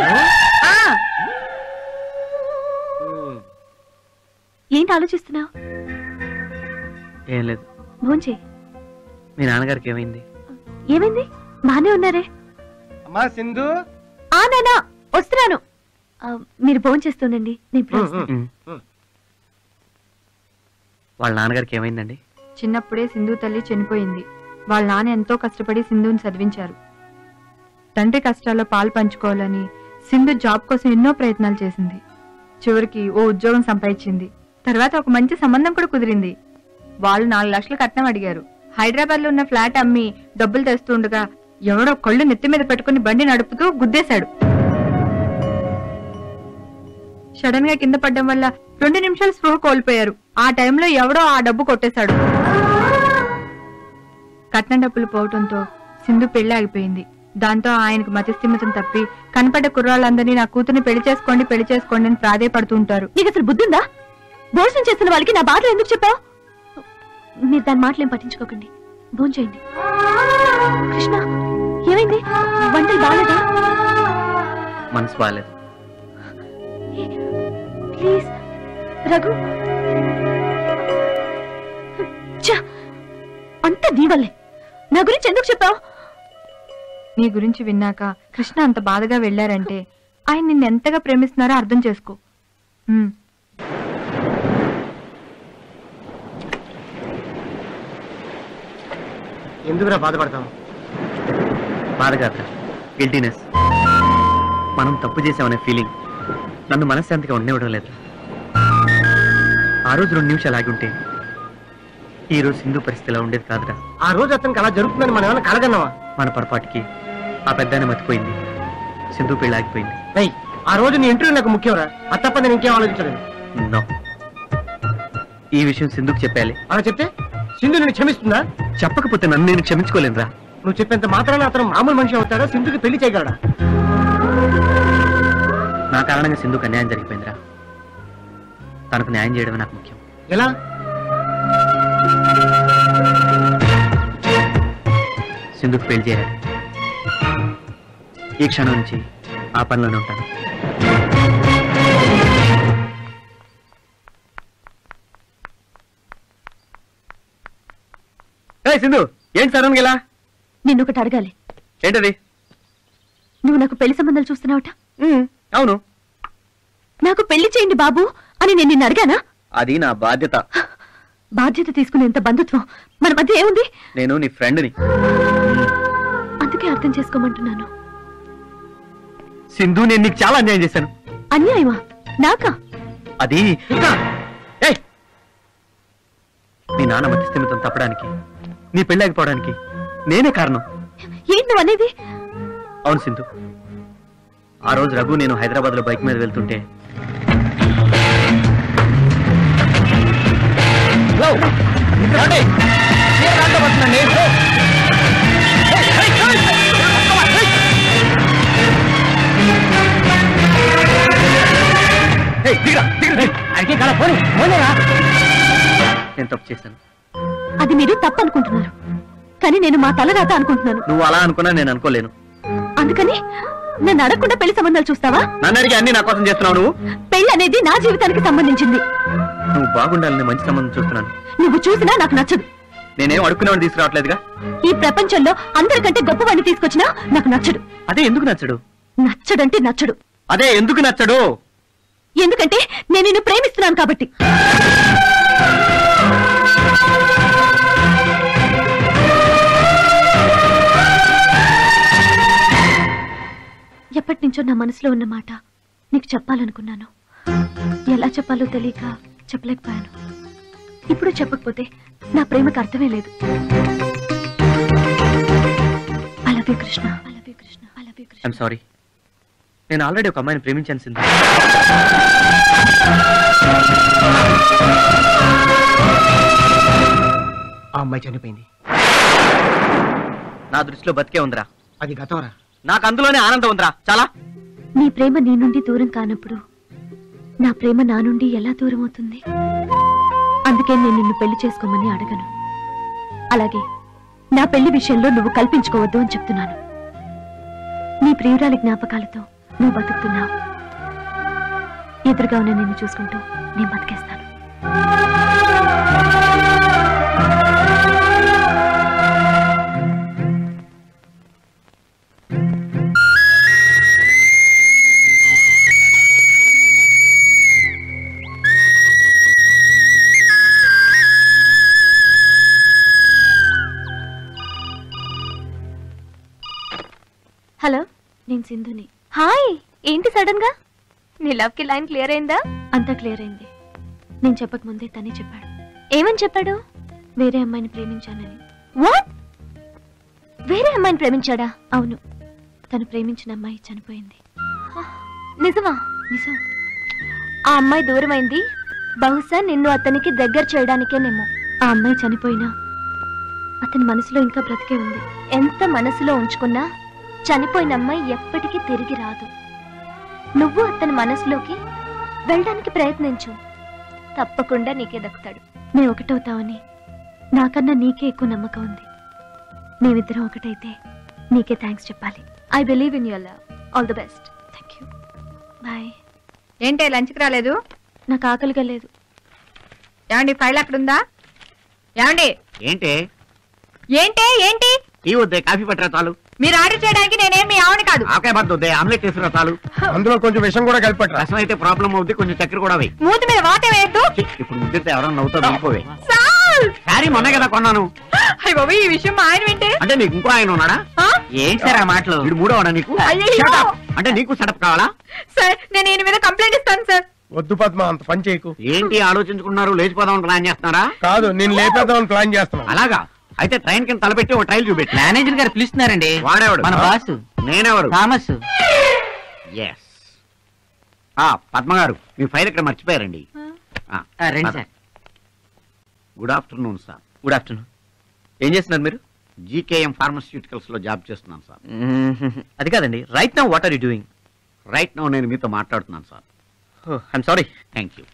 ఏంటి ఆలోచిస్తున్నావు? ఏం లేదు. భోంచే. మీ నాన్నగారికి ఏమైంది? ఏమైంది? బానే ఉన్నారే. అమ్మా సింధు. నానా వస్తున్నాను. మీరు భోంచేస్తుండండి, నేను ఇప్పుడు వస్తాను. వాళ్ళ నాన్నగారికి ఏమైందండి? చిన్నప్పుడే సింధు తల్లి చనిపోయింది. వాళ్ళ నాన్న ఎంతో కష్టపడి సింధుని చదివించారు. తండ్రి కష్టాల్లో పాలు పంచుకోవాలని సింధు జాబ్ కోసం ఎన్నో ప్రయత్నాలు చేసింది. చివరికి ఓ ఉద్యోగం సంపాదించింది. తర్వాత ఒక మంచి సంబంధం కూడా కుదిరింది. వాళ్ళు 4 లక్షలు కట్నం అడిగారు. హైదరాబాద్ లో ఉన్న ఫ్లాట్ అమ్మి డబ్బులు తెస్తుండగా ఎవడో కళ్ళు నెత్తి మీద పెట్టుకుని బండి నడుపుతూ గుద్దేశాడు. సడన్ గా కింద పడ్డం వల్ల 2 నిమిషాలు స్పృహ కోల్పోయారు. ఆ టైంలో ఎవడో ఆ డబ్బు కొట్టేశాడు. కట్నం డబ్బులు పోవటంతో సింధు పెళ్లి ఆగిపోయింది. దాంతో ఆయనకు మతిస్థిమితం తప్పి కనపడ్డ కుర్రాళ్ళందరినీ నా కూతుర్ని పెళ్లి చేసుకోండి అని ప్రాధేయపడుతూ ఉంటారు. నీకు అసలు బుద్ధిందా? భోజనం చేస్తున్న వాళ్ళకి నా బాధలు ఎందుకు చెప్పావు? మీరు దాని మాటలేం పట్టించుకోకండి, భోంచేయండి. కృష్ణ ఏమైంది? వంటలు బాగాలేదా? మనసు బాగాలేదు. ప్లీజ్ రఘు. అంతా నీ వల్లే. నా గురించి ఎందుకు చెప్పావు? నీ గురించి విన్నాక కృష్ణ అంత బాధగా వెళ్లారంటే ఆయన నిన్ను ఎంతగా ప్రేమిస్తున్నారో అర్థం చేసుకో. ఎందుకురా బాధపడతాం? బాధ కాదురా, గిల్టీనెస్. మనం తప్పు చేసామనే ఫీలింగ్ నన్ను మనశ్శాంతిగా ఉండనివ్వడం లేదు. ఆ రోజు 2 నిమిషాలు ఆగి ఉంటే ఈ రోజు సింధు పరిస్థితిలా ఉండేది కాదురా. ఆ రోజు అతనికి అలా జరుగుతుందని మనం ఏమైనా కలగన్నావా? మన పొరపాటుకి ఆ పెద్దాన్ని మర్చిపోయింది, సింధు పెళ్లి ఆగిపోయింది. ఆ రోజు నీ ఇంటర్వ్యూ నాకు ముఖ్యంరా, అది తప్ప నేను ఇంకేం ఆలోచించలేదు. నో, ఈ విషయం సింధుకు చెప్పాలి. అలా చెప్తే సింధు నిన్ను క్షమిస్తుందా? చెప్పకపోతే నన్ను నేను క్షమించుకోలేనురా. నువ్వు చెప్పేంత మాత్రాన అతను మామూలు మనిషి అవుతాడా? సింధుకి పెళ్లి చేయగలడా? నా కారణంగా సింధుకు అన్యాయం జరిగిపోయిందిరా. తనకు న్యాయం చేయడమే నాకు ముఖ్యం. ఎలా? సింధుకు పెళ్లి చేయాలి. ఈ క్షణం నుంచి ఆ పనిలోనే ఉంటాను. సింధు ఏంటి సడన్ గా? నిన్నొకటి అడగాలి. ఏంటది? నువ్వు నాకు పెళ్లి సంబంధాలు చూస్తున్నావట? అవును. నాకు పెళ్లి చేయండి బాబు అని నేను నిన్ను అడిగానా? అది నా బాధ్యత. బాధ్యత తీసుకునేంత బంధుత్వం మన మధ్య ఏముంది? నేను నీ ఫ్రెండ్ని. అందుకే అర్థం చేసుకోమంటున్నాను. సింధు నేను నీకు చాలా అన్యాయం చేశాను. అన్యాయమా? నాకా? అది నీ నాన్న మతిస్థిమితం తప్పడానికి, నీ పెళ్ళాగిపోవడానికి నేనే కారణం. ఏంటి నువ్వు అనేది? అవును సింధు, ఆ రోజు రఘు నేను హైదరాబాద్ లో బైక్ మీద వెళ్తుంటే నేను తప్పు చేశాను. అది మీరు తప్పు అనుకుంటున్నారు, కానీ నేను మా తలరాత అనుకుంటున్నాను. నువ్వు అలా అనుకున్నా నేను అనుకోలేను. అందుకని నన్ను అడగకుండా పెళ్లి సంబంధాలు చూస్తావా? నన్ను అడిగి అన్ని నా కోసం చేస్తున్నావు నువ్వు. పెళ్లి అనేది నా జీవితానికి సంబంధించింది. నువ్వు బాగుండాలని మంచి సంబంధం చూస్తున్నాను. నువ్వు చూసినా నాకు నచ్చదు. నేనేం అడుక్కునేవాడిని తీసుకురావట్లేదుగా. ఈ ప్రపంచంలో అందరికంటే గొప్పవాడిని తీసుకొచ్చినా నాకు నచ్చడు. అదే ఎందుకు నచ్చడు? నచ్చడంటే నచ్చడు. అదే ఎందుకు నచ్చడు? ఎందుకంటే నేను నిన్ను ప్రేమిస్తున్నాను కాబట్టి. ఎప్పటి నుంచో నా మనసులో ఉన్న మాట నీకు చెప్పాలనుకున్నాను. ఎలా చెప్పాలో తెలియక చెప్పలేకపోయాను. ఇప్పుడు చెప్పకపోతే నా ప్రేమకు అర్థమే లేదు. I love you, Krishna. I love you, Krishna. I love you, Krishna. I'm sorry. నేను ఆల్రెడీ ఒక అమ్మాయిని ప్రేమించాను సింధు. ఆ అమ్మాయి చనిపోయింది. నా దృష్టిలో బతికే ఉందిరా. అది గతంరా. నాకు అందులోనే ఆనందం ఉందిరా. చాలా. నీ ప్రేమ నీ నుండి దూరం కానప్పుడు నా ప్రేమ నా నుండి ఎలా దూరం అవుతుంది? అందుకే నేను నిన్ను పెళ్లి చేసుకోమని అడగను. అలాగే నా పెళ్లి విషయంలో నువ్వు కల్పించుకోవద్దు అని చెప్తున్నాను. నీ ప్రియురాలి జ్ఞాపకాలతో నువ్వు బతుకుతున్నావు. ఎదురుగా ఉన్న నిన్ను చూసుకుంటూ నేను బతికేస్తాను. హలో, నేను సింధుని. హాయ్, ఏంటి సడన్ గా? నీ లవ్ కి లైన్ క్లియర్ అయిందా? అంతా క్లియర్ అయింది. నేను చెప్పక ముందే తనే చెప్పాడు. ఏమని చెప్పాడు? వేరే అమ్మాయిని ప్రేమించానని. వాట్? వేరే అమ్మాయిని ప్రేమించాడా? అవును, తను ప్రేమించిన అమ్మాయి చనిపోయింది. నిజమా? నిజం. ఆ అమ్మాయి దూరమైంది. బహుశా నిన్ను అతనికి దగ్గర చేయడానికేనేమో. ఆ అమ్మాయి చనిపోయినా అతని మనసులో ఇంకా బ్రతికే ఉంది. ఎంత మనసులో ఉంచుకున్నా చనిపోయిన అమ్మాయి ఎప్పటికీ తిరిగి రాదు. నువ్వు అతని మనసులోకి వెళ్ళడానికి ప్రయత్నించు. తప్పకుండా నీకే దక్కుతాడు. మేము ఒకటవుతావని నాకన్నా నీకే ఎక్కువ నమ్మకం ఉంది. మేమిద్దరం ఒకటైతే నీకే థ్యాంక్స్ చెప్పాలి. I believe in your love. All the best. Thank you. Bye. ఏంటే లంచ్కి రాలేదు? నాకు ఆకలిగా లేదు. ఏమండి, ఫైల్ అక్కడుందా? ఏమండి? ఏంటి ఏంటే ఏంటి? టీ వద్దే, కాఫీ పట్టరా చాలు. మీరు ఆర్డర్ చేయడానికి నేనేం మీ ఆవిడ కాదు. ఆకాయ బద్ద వద్దే, ఆమ్లెట్ వేసుకురా చాలు. అందులో కొంచెం విషం కూడా కలిపట్రా. రసం అయితే ప్రాబ్లం అవుతుంది, కొంచెం చక్కెర కూడా వేయి. మూతి మీద వాతే వేయద్దు. ఇప్పుడు ముద్దితే ఎవరన్నా నవ్వుతారు, వెళ్ళిపోవే. శారీ మొన్న కదా కొన్నాను. అయ్య బాబు, ఈ విషయం మా ఆయన వింటే? అంటే నీకు ఇంకో ఆయన ఉన్నాడా? ఏంటి సార్ ఆ మాటలు? వీడు మూడోవాడా నీకు? అంటే నీకు సెటప్ కావాలా? సార్, నేను ఈయన మీద కంప్లైంట్ ఇస్తాను సార్. వద్దు పద్మ, అంత పని చేయకు. ఏంటి ఆలోచించుకున్నారు? లేచిపోదామని ప్లాన్ చేస్తున్నారా? కాదు, నేను లేపేద్దామని ప్లాన్ చేస్తున్నాను. అలాగా? అయితే ట్రైన్ కింద తలపెట్టి ఒక ట్రైల్ చూపెట్టి. మేనేజర్ గారు పిలుస్తున్నారండి. వాడేవాడు? మన బాస్. నేనెవరు? థామస్. ఎస్. పద్మ గారు, మీ ఫైల్ ఇక్కడ మర్చిపోయారండి. రండి sir. Good afternoon sir. Good afternoon. ఏం చేస్తున్నారు మీరు? జీకేఎం ఫార్మాస్యూటికల్స్ లో జాబ్ చేస్తున్నాను సార్. అది కాదండి, right now what are you doing? Right now నేను మీతో మాట్లాడుతున్నాను sir. I'm sorry. Thank you.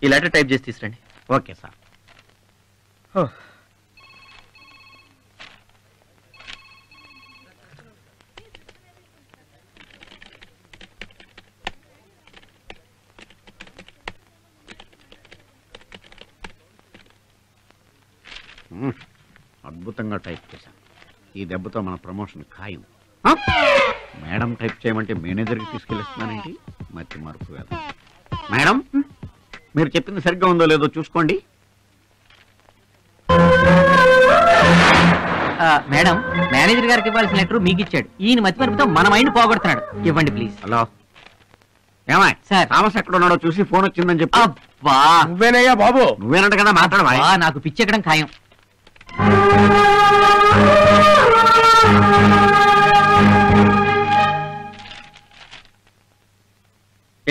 ఈ లెటర్ టైప్ చేసి తీసురండి. Okay sir. అద్భుతంగా టైప్ చేశాను. ఈ దెబ్బతో మన ప్రమోషన్ ఖాయం. మేడం టైప్ చేయమంటే మేనేజర్కి తీసుకెళ్ళిస్తున్నానండి. మతి మార్పు వేద. మేడం, మీరు చెప్పింది సరిగ్గా ఉందో లేదో చూసుకోండి. మేడం, మేనేజర్ గారికి ఇవ్వాల్సిన లెటర్ మీకు ఇచ్చాడు. ఈయన మతి మరుపుతో మన మైండ్ పోగొడుతున్నాడు. ఇవ్వండి ప్లీజ్. హలో, ఏమాయ్ సార్, థామస్ ఎక్కడ ఉన్నాడో చూసి ఫోన్ వచ్చిందని చెప్పి. అబ్బా, నువ్వేనయ్యా బాబు? నువ్వేనంట కదా, మాట్లాడవా? నాకు పిచ్చెక్కడం ఖాయం.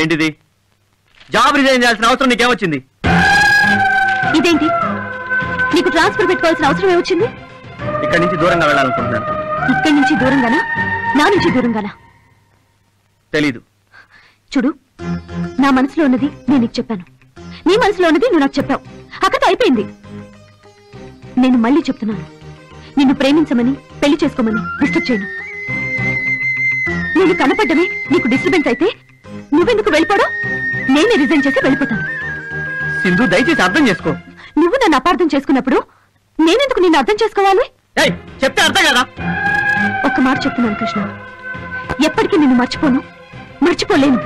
ఏంటిది? జాబ్ రిజైన్ చేయాల్సిన అవసరం నీకేమొచ్చింది? ఇదేంటి? నీకు ట్రాన్స్ఫర్ పెట్టుకోవాల్సిన అవసరం ఏమొచ్చింది? ఇక్కడి నుంచి దూరంగా వెళ్ళాలనుకుంటున్నాను. ఇక్కడి నుంచి దూరంగానా, నా నుంచి దూరంగానా? తెలీదు. చూడు, నా మనసులో ఉన్నది నేను నీకు చెప్పాను, నీ మనసులో ఉన్నది నువ్వు నాకు చెప్పావు. అక్కతో అయిపోయింది. నేను మళ్ళీ చెప్తున్నాను, నిన్ను ప్రేమించమని పెళ్లి చేసుకోమని డిస్టర్బ్ చేయను. నేను కనపడ్డమే నీకు డిస్టర్బెన్స్ అయితే నువ్వెందుకు వెళ్ళిపోవడం? నేనే రిజైన్ చేసి వెళ్ళిపోతాను. సింధు దయచేసి అర్థం చేసుకో. నువ్వు నన్ను అపార్థం చేసుకున్నప్పుడు నేనెందుకు నిన్ను అర్థం చేసుకోవాలి? చెప్తే అర్థం కదా. ఒక్క మాట చెప్తున్నాను కృష్ణ, ఎప్పటికీ నిన్ను మర్చిపోను, మర్చిపోలేను.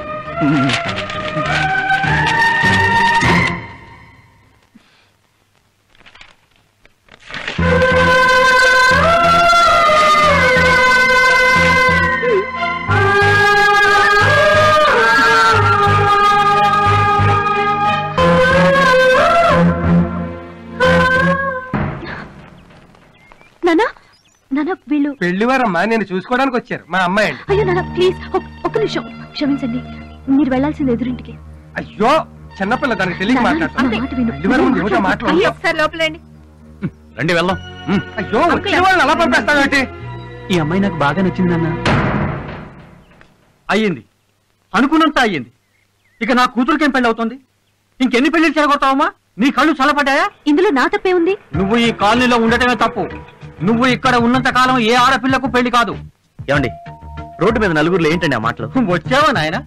వీళ్ళు పెళ్లివారమ్మా, నేను చూసుకోవడానికి వచ్చారు మా అమ్మాయి అండి. అయ్యో నాన్న ప్లీజ్ ఒక్క నిమిషం క్షమించండి, మీరు వెళ్ళాల్సింది ఎదురింటికి. అయ్యో చిన్నపిల్ల, దానికి తెలియక మాట్లాడుతున్నాను. లోపలండి. రండి వెళ్దాం. అయ్యో వచ్చిన వాళ్ళని అలా పంపేస్తావేంటి? ఈ అమ్మాయి నాకు బాగా నచ్చిందన్న. అయ్యింది, అనుకున్నంత అయ్యింది. ఇక నా కూతురికేం పెళ్లి అవుతుంది? ఇంకెన్ని పెళ్లి చెడగొడతావమ్మా? నీ కళ్ళు చల్లపడ్డాయా? ఇందులో నా తప్పే ఉంది? నువ్వు ఈ కాలనీలో ఉండటమే తప్పు. నువ్వు ఇక్కడ ఉన్నంత కాలం ఏ ఆడపిల్లకు పెళ్లి కాదు. ఏమండి, రోడ్డు మీద నలుగురులో ఏంటండి ఆ మాటలు? వచ్చావా నాయన?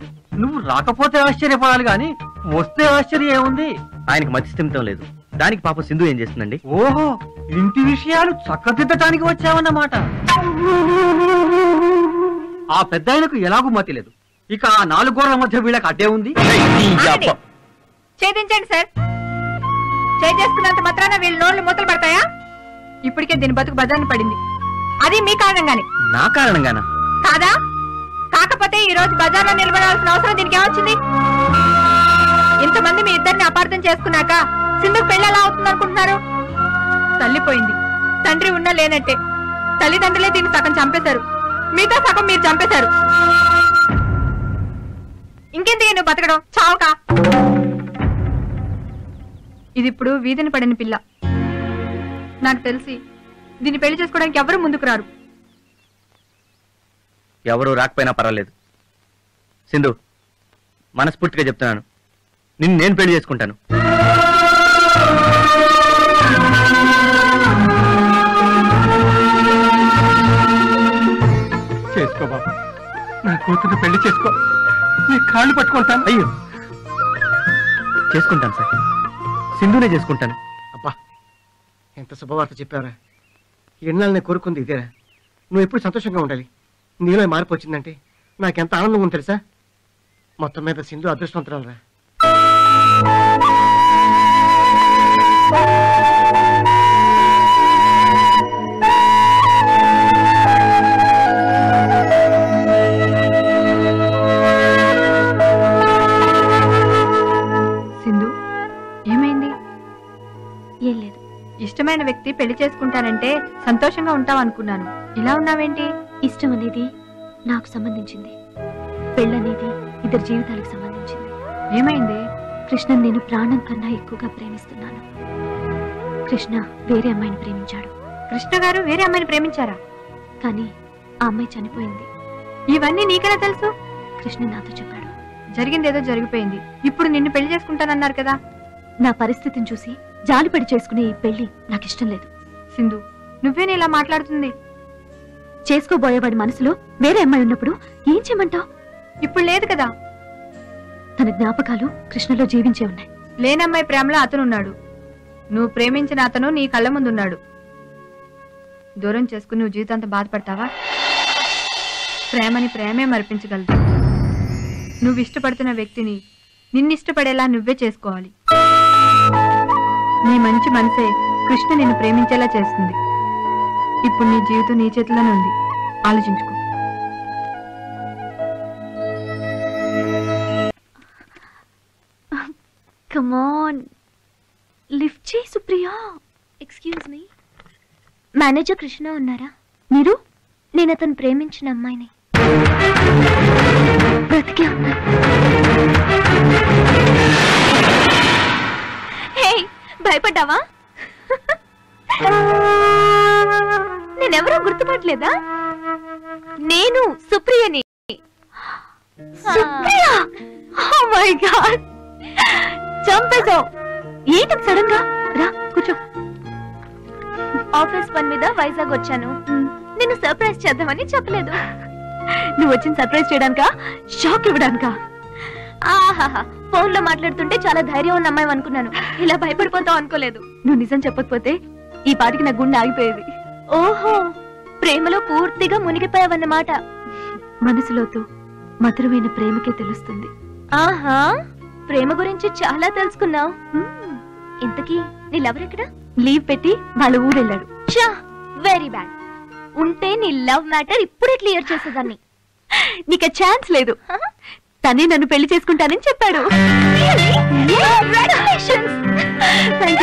నువ్వు రాకపోతే ఆశ్చర్యపడాలి గాని వస్తే ఆశ్చర్యం ఏముంది? ఆయనకి మతి స్థిమితం లేదు. దానికి పాప సింధు ఏం చేస్తుందండి? ఓహో, ఇంటి విషయాలు చక్కదిద్దటానికి వచ్చావన్నమాట. ఆ పెద్ద ఆయనకు ఎలాగూ మతి లేదు. ఇక ఆ 4 గోడల మధ్య వీళ్ళకి అడ్డే ఉంది. ఛేదించండి సార్. చేసుకున్నంత మాత్రాన వీళ్ళ నోళ్ళు మూతలు పడతాయా? ఇప్పటికే దీని బతుకు బజార్ని పడింది. అది మీ కారణంగానే. నా కారణంగానా? కాదా? కాకపోతే ఈ రోజు బజార్లో నిలబడాల్సిన అవసరం దీనికి ఏమొచ్చింది? ఇంతమంది మీ ఇద్దరిని అపార్థం చేసుకున్నాక సింధుకు పెళ్లి ఎలా అవుతుంది అనుకుంటున్నారు? తల్లిపోయింది, తండ్రి ఉన్నా లేనట్టే. తల్లిదండ్రులే దీన్ని సగం చంపేశారు, మిగతా సగం మీరు చంపేశారు. ఇంకెందుకు నువ్వు బతకడం? చావుకా. ఇది ఇప్పుడు వీధిని పడిన పిల్ల. నాకు తెలిసి దీన్ని పెళ్లి చేసుకోవడానికి ఎవరు ముందుకు రారు. ఎవరు రాకపోయినా పర్వాలేదు సింధు, మనస్ఫూర్తిగా చెప్తున్నాను, నిన్ను నేను పెళ్లి చేసుకుంటాను. చేసుకో బాబు, నా కూతురు పెళ్లి చేసుకో. నీ కాళ్ళు పట్టుకుంటాను. అయ్యో, చేసుకుంటాను సార్, సింధునే చేసుకుంటాను. అబ్బా, ఎంత శుభవార్త చెప్పారా. ఎన్నాళ్ళు నేను కోరుకుంది ఇదేరా. నువ్వు ఎప్పుడు సంతోషంగా ఉండాలి. నీలో మార్పు వచ్చిందంటే నాకెంత ఆనందంగా ఉంది తెలుసా. మొత్తం మీద సింధు అదృష్టవంతురాలరా. సింధు, ఏమైంది? ఏం లేదు. ఇష్టమైన వ్యక్తి పెళ్లి చేసుకుంటానంటే సంతోషంగా ఉంటావు అనుకున్నాను. ఇలా ఉన్నావేంటి? ఇష్టం అనేది నాకు సంబంధించింది, పెళ్ళనేది ఇద్దరు జీవితాలకు సంబంధించింది. ఏమైంది? కృష్ణ నేను ప్రాణం కన్నా ఎక్కువగా ప్రేమిస్తున్నాను. కృష్ణ వేరే అమ్మాయిని ప్రేమించాడు. కృష్ణ గారు వేరే అమ్మాయిని ప్రేమించారా? కానీ ఆ అమ్మాయి చనిపోయింది. ఇవన్నీ నీకెలా తెలుసు? కృష్ణ నాతో చెప్పాడు. జరిగిందేదో జరిగిపోయింది. ఇప్పుడు నిన్ను పెళ్లి చేసుకుంటానన్నారు కదా. నా పరిస్థితిని చూసి జాలిపడి చేసుకునే ఈ పెళ్లి నాకు ఇష్టం లేదు. సింధు, నువ్వేనే ఇలా మాట్లాడుతుంది? చేసుకోబోయేవాడి మనసులో వేరే అమ్మాయి ఉన్నప్పుడు ఏం చేయమంటావు? ఇప్పుడు లేదు కదా. తన జ్ఞాపకాలు కృష్ణలో జీవించే ఉన్నాయి. లేనమ్మాయి ప్రేమలో అతనున్నాడు. నువ్వు ప్రేమించిన అతను నీ కళ్ళ ముందున్నాడు. దూరం చేసుకుని నువ్వు జీవితాంతం బాధపడతావా? ప్రేమని ప్రేమే మరిపించగలదు. నువ్వు ఇష్టపడుతున్న వ్యక్తిని నిన్నిష్టపడేలా నువ్వే చేసుకోవాలి. నీ మంచి మనసే కృష్ణ నిన్ను ప్రేమించేలా చేస్తుంది. ఇప్పుడు నీ జీవితం నీ చేతిలోనే ఉంది, ఆలోచించుకో. కమ్ ఆన్, లిఫ్ట్ చేయి Supriya. Excuse me, manager Krishna ఉన్నారా? మీరు? నేను అతను ప్రేమించిన అమ్మాయిని. బ్రతికే ఉన్నా. హే, భయపడ్డావా? నేనెవరో గుర్తుపట్టలేదా? నేను సుప్రియని. సుప్రియ! ఓ మై గాడ్, చంపేశావు. ఏంటి సడన్ గా? రా కూర్చో. ఆఫీస్ పని మీద వైజాగ్ వచ్చాను. నిన్ను సర్ప్రైజ్ చేద్దామని చెప్పలేదు. నువ్వు వచ్చిన సర్ప్రైజ్ చేయడానికా, షాక్ ఇవ్వడానికా? ఆహాహా, ఫోన్ లో మాట్లాడుతుంటే చాలా ధైర్యం ఉన్న అమ్మాయి అనుకున్నాను, ఇలా భయపడిపోతావు అనుకోలేదు. నువ్వు నిజం చెప్పకపోతే ఈ పాటికి నా గుండె ఆగిపోయేది. ఓహో, ప్రేమలో పూర్తిగా మునిగిపోయావన్నమాట. మనసులోతు మధురమైన ప్రేమకే తెలుస్తుంది. ఆహా, ప్రేమ గురించి చాలా తెలుసుకున్నావు. ఇంతకీ నీ లవర్ ఎక్కడ? లీవ్ పెట్టి వాళ్ళ ఊరెళ్ళాడు. చా, వెరీ బ్యాడ్. ఉంటే నీ లవ్ మ్యాటర్ ఇప్పుడే క్లియర్ చేసేదాన్ని. నీకు ఛాన్స్ లేదు. తనే నన్ను పెళ్లి చేసుకుంటానని చెప్పాడు.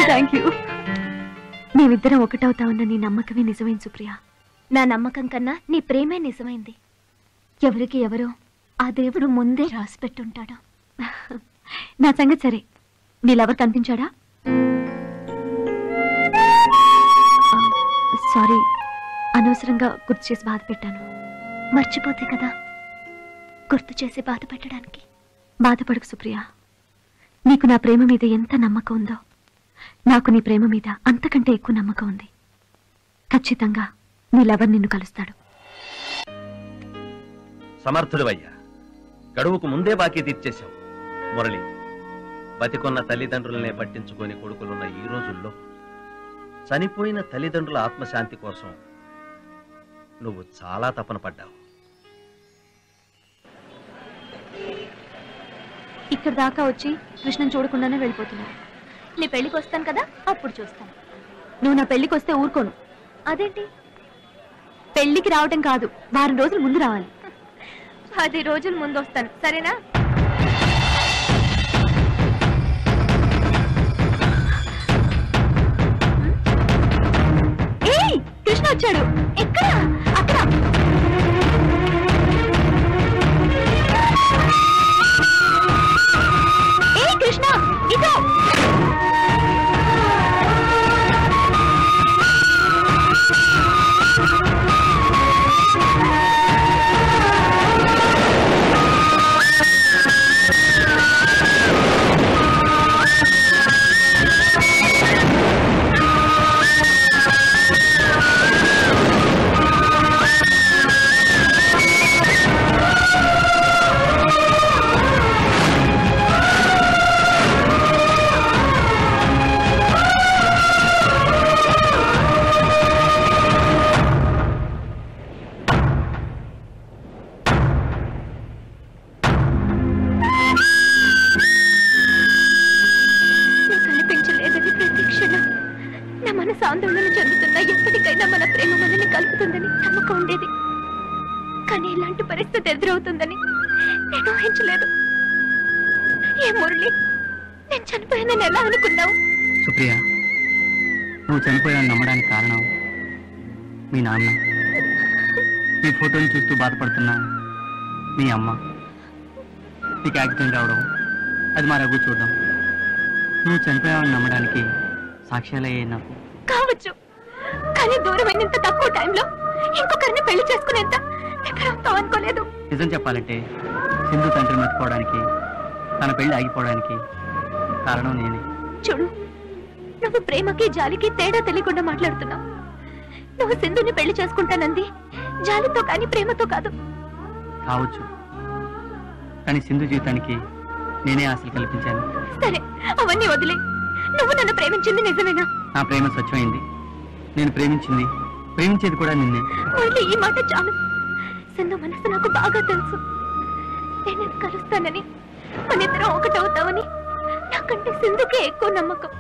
Thank you. మేమిద్దరం ఒకటవుతామన్న నీ నమ్మకమే నిజమైంది సుప్రియ. నా నమ్మకం కన్నా నీ ప్రేమే నిజమైంది. ఎవరికి ఎవరో ఆ దేవుడు ముందే రాసి పెట్టుంటాడు. నా సంగతి సరే, నీళ్ళెవరు కనిపించాడా? సారీ, అనవసరంగా గుర్తు చేసి బాధ పెట్టాను. మర్చిపోతే కదా గుర్తు చేసి బాధ పెట్టడానికి. బాధపడకు సుప్రియ, నీకు నా ప్రేమ మీద ఎంత నమ్మకం ఉందో నాకు నీ ప్రేమ మీద అంతకంటే ఎక్కువ నమ్మకం ఉంది. ఖచ్చితంగా నీళ్ళెవరు నిన్ను కలుస్తాడు. సమర్థుడివయ్యా, గడువుకు ముందే బాకీ తీర్చేశావు. మురళి, బతికొన్న తల్లిదండ్రులనే పట్టించుకొని కొడుకులున్న ఈ రోజుల్లో చనిపోయిన తల్లిదండ్రుల ఆత్మశాంతి కోసం నువ్వు చాలా తపన పడ్డావు. ఇక్కడ దాకా వచ్చి కృష్ణన్ చూడకుండానే వెళ్ళిపోతున్నావు. నీ పెళ్లికి వస్తాను కదా, అప్పుడు చూస్తాను. నువ్వు నా పెళ్లికి వస్తే ఊరుకోను. అదేంటి? పెళ్లికి రావటం కాదు, వారం రోజుల ముందు రావాలి. 10 రోజుల ముందు వస్తాను, సరేనా? ఏయ్, కృష్ణ వచ్చాడు. ఎక్కడ? అక్కడ. ఏయ్ కృష్ణ, ఇదో. ఆందోళన చెందుతున్నా ఎప్పటికైనా మన ప్రేమ మనల్ని కలుపుతుందని నమ్మకం ఉండేది. కానీ ఇలాంటి పరిస్థితి ఎదురవుతుందని నేను ఊహించలేదు. ఏ మురళి, నేను చనిపోయానని ఎలా అనుకున్నావు? సుప్రియ, నువ్వు చనిపోయావని నమ్మడానికి కారణం మీ నాన్న, నీ ఫోటోని చూస్తూ బాధపడుతున్నా మీ అమ్మ, నీకు యాక్సిడెంట్ అవడం, అది మా రఘు చూడడం. నువ్వు చనిపోయావని నమ్మడానికి సాక్ష్యాలయ్యే నాకు కావచ్చు. కానీ దూరమైనంత తక్కువ టైంలో ఇంకొకరిని పెళ్లి చేసుకునేంత దగ్గర అవుతావు అనుకోలేదు. నిజం చెప్పాలంటే సింధు తండ్రి మర్చిపోవడానికి, తన పెళ్లి ఆగిపోవడానికి కారణం నేనే. చూడు, నువ్వు ప్రేమకి జాలికి తేడా తెలియకుండా మాట్లాడుతున్నావు. నువ్వు సింధుని పెళ్లి చేసుకుంటానంది జాలితో కానీ ప్రేమతో కాదు. కావచ్చు, కానీ సింధు జీవితానికి నేనే ఆశలు కల్పించాను. సరే, అవన్నీ వదిలే. నువ్వు నన్ను ప్రేమించింది నిజమేనా? నా ప్రేమ స్వచ్ఛమైంది. నేను ప్రేమించేది కూడా నిన్నే. మళ్ళీ ఈ మాట చాలు. సింధు మనసు నాకు బాగా తెలుసు. నేను కలుస్తానని, మనిద్దరం ఒకటవుతామని నాకంటే సింధుకే ఎక్కువ నమ్మకం.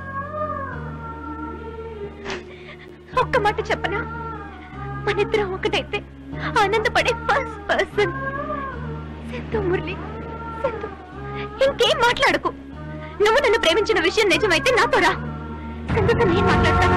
ఒక్క మాట చెప్పనా? మనిద్దరం ఒకటైతే ఆనందపడే ఫస్ట్ పర్సన్ సింధు. మురళి, సింధు, ఇంకేం మాట్లాడకు. నువ్వు నన్ను ప్రేమించిన విషయం నిజమైతే నాతో రా. సింధుతో నేను మాట్లాడతాను.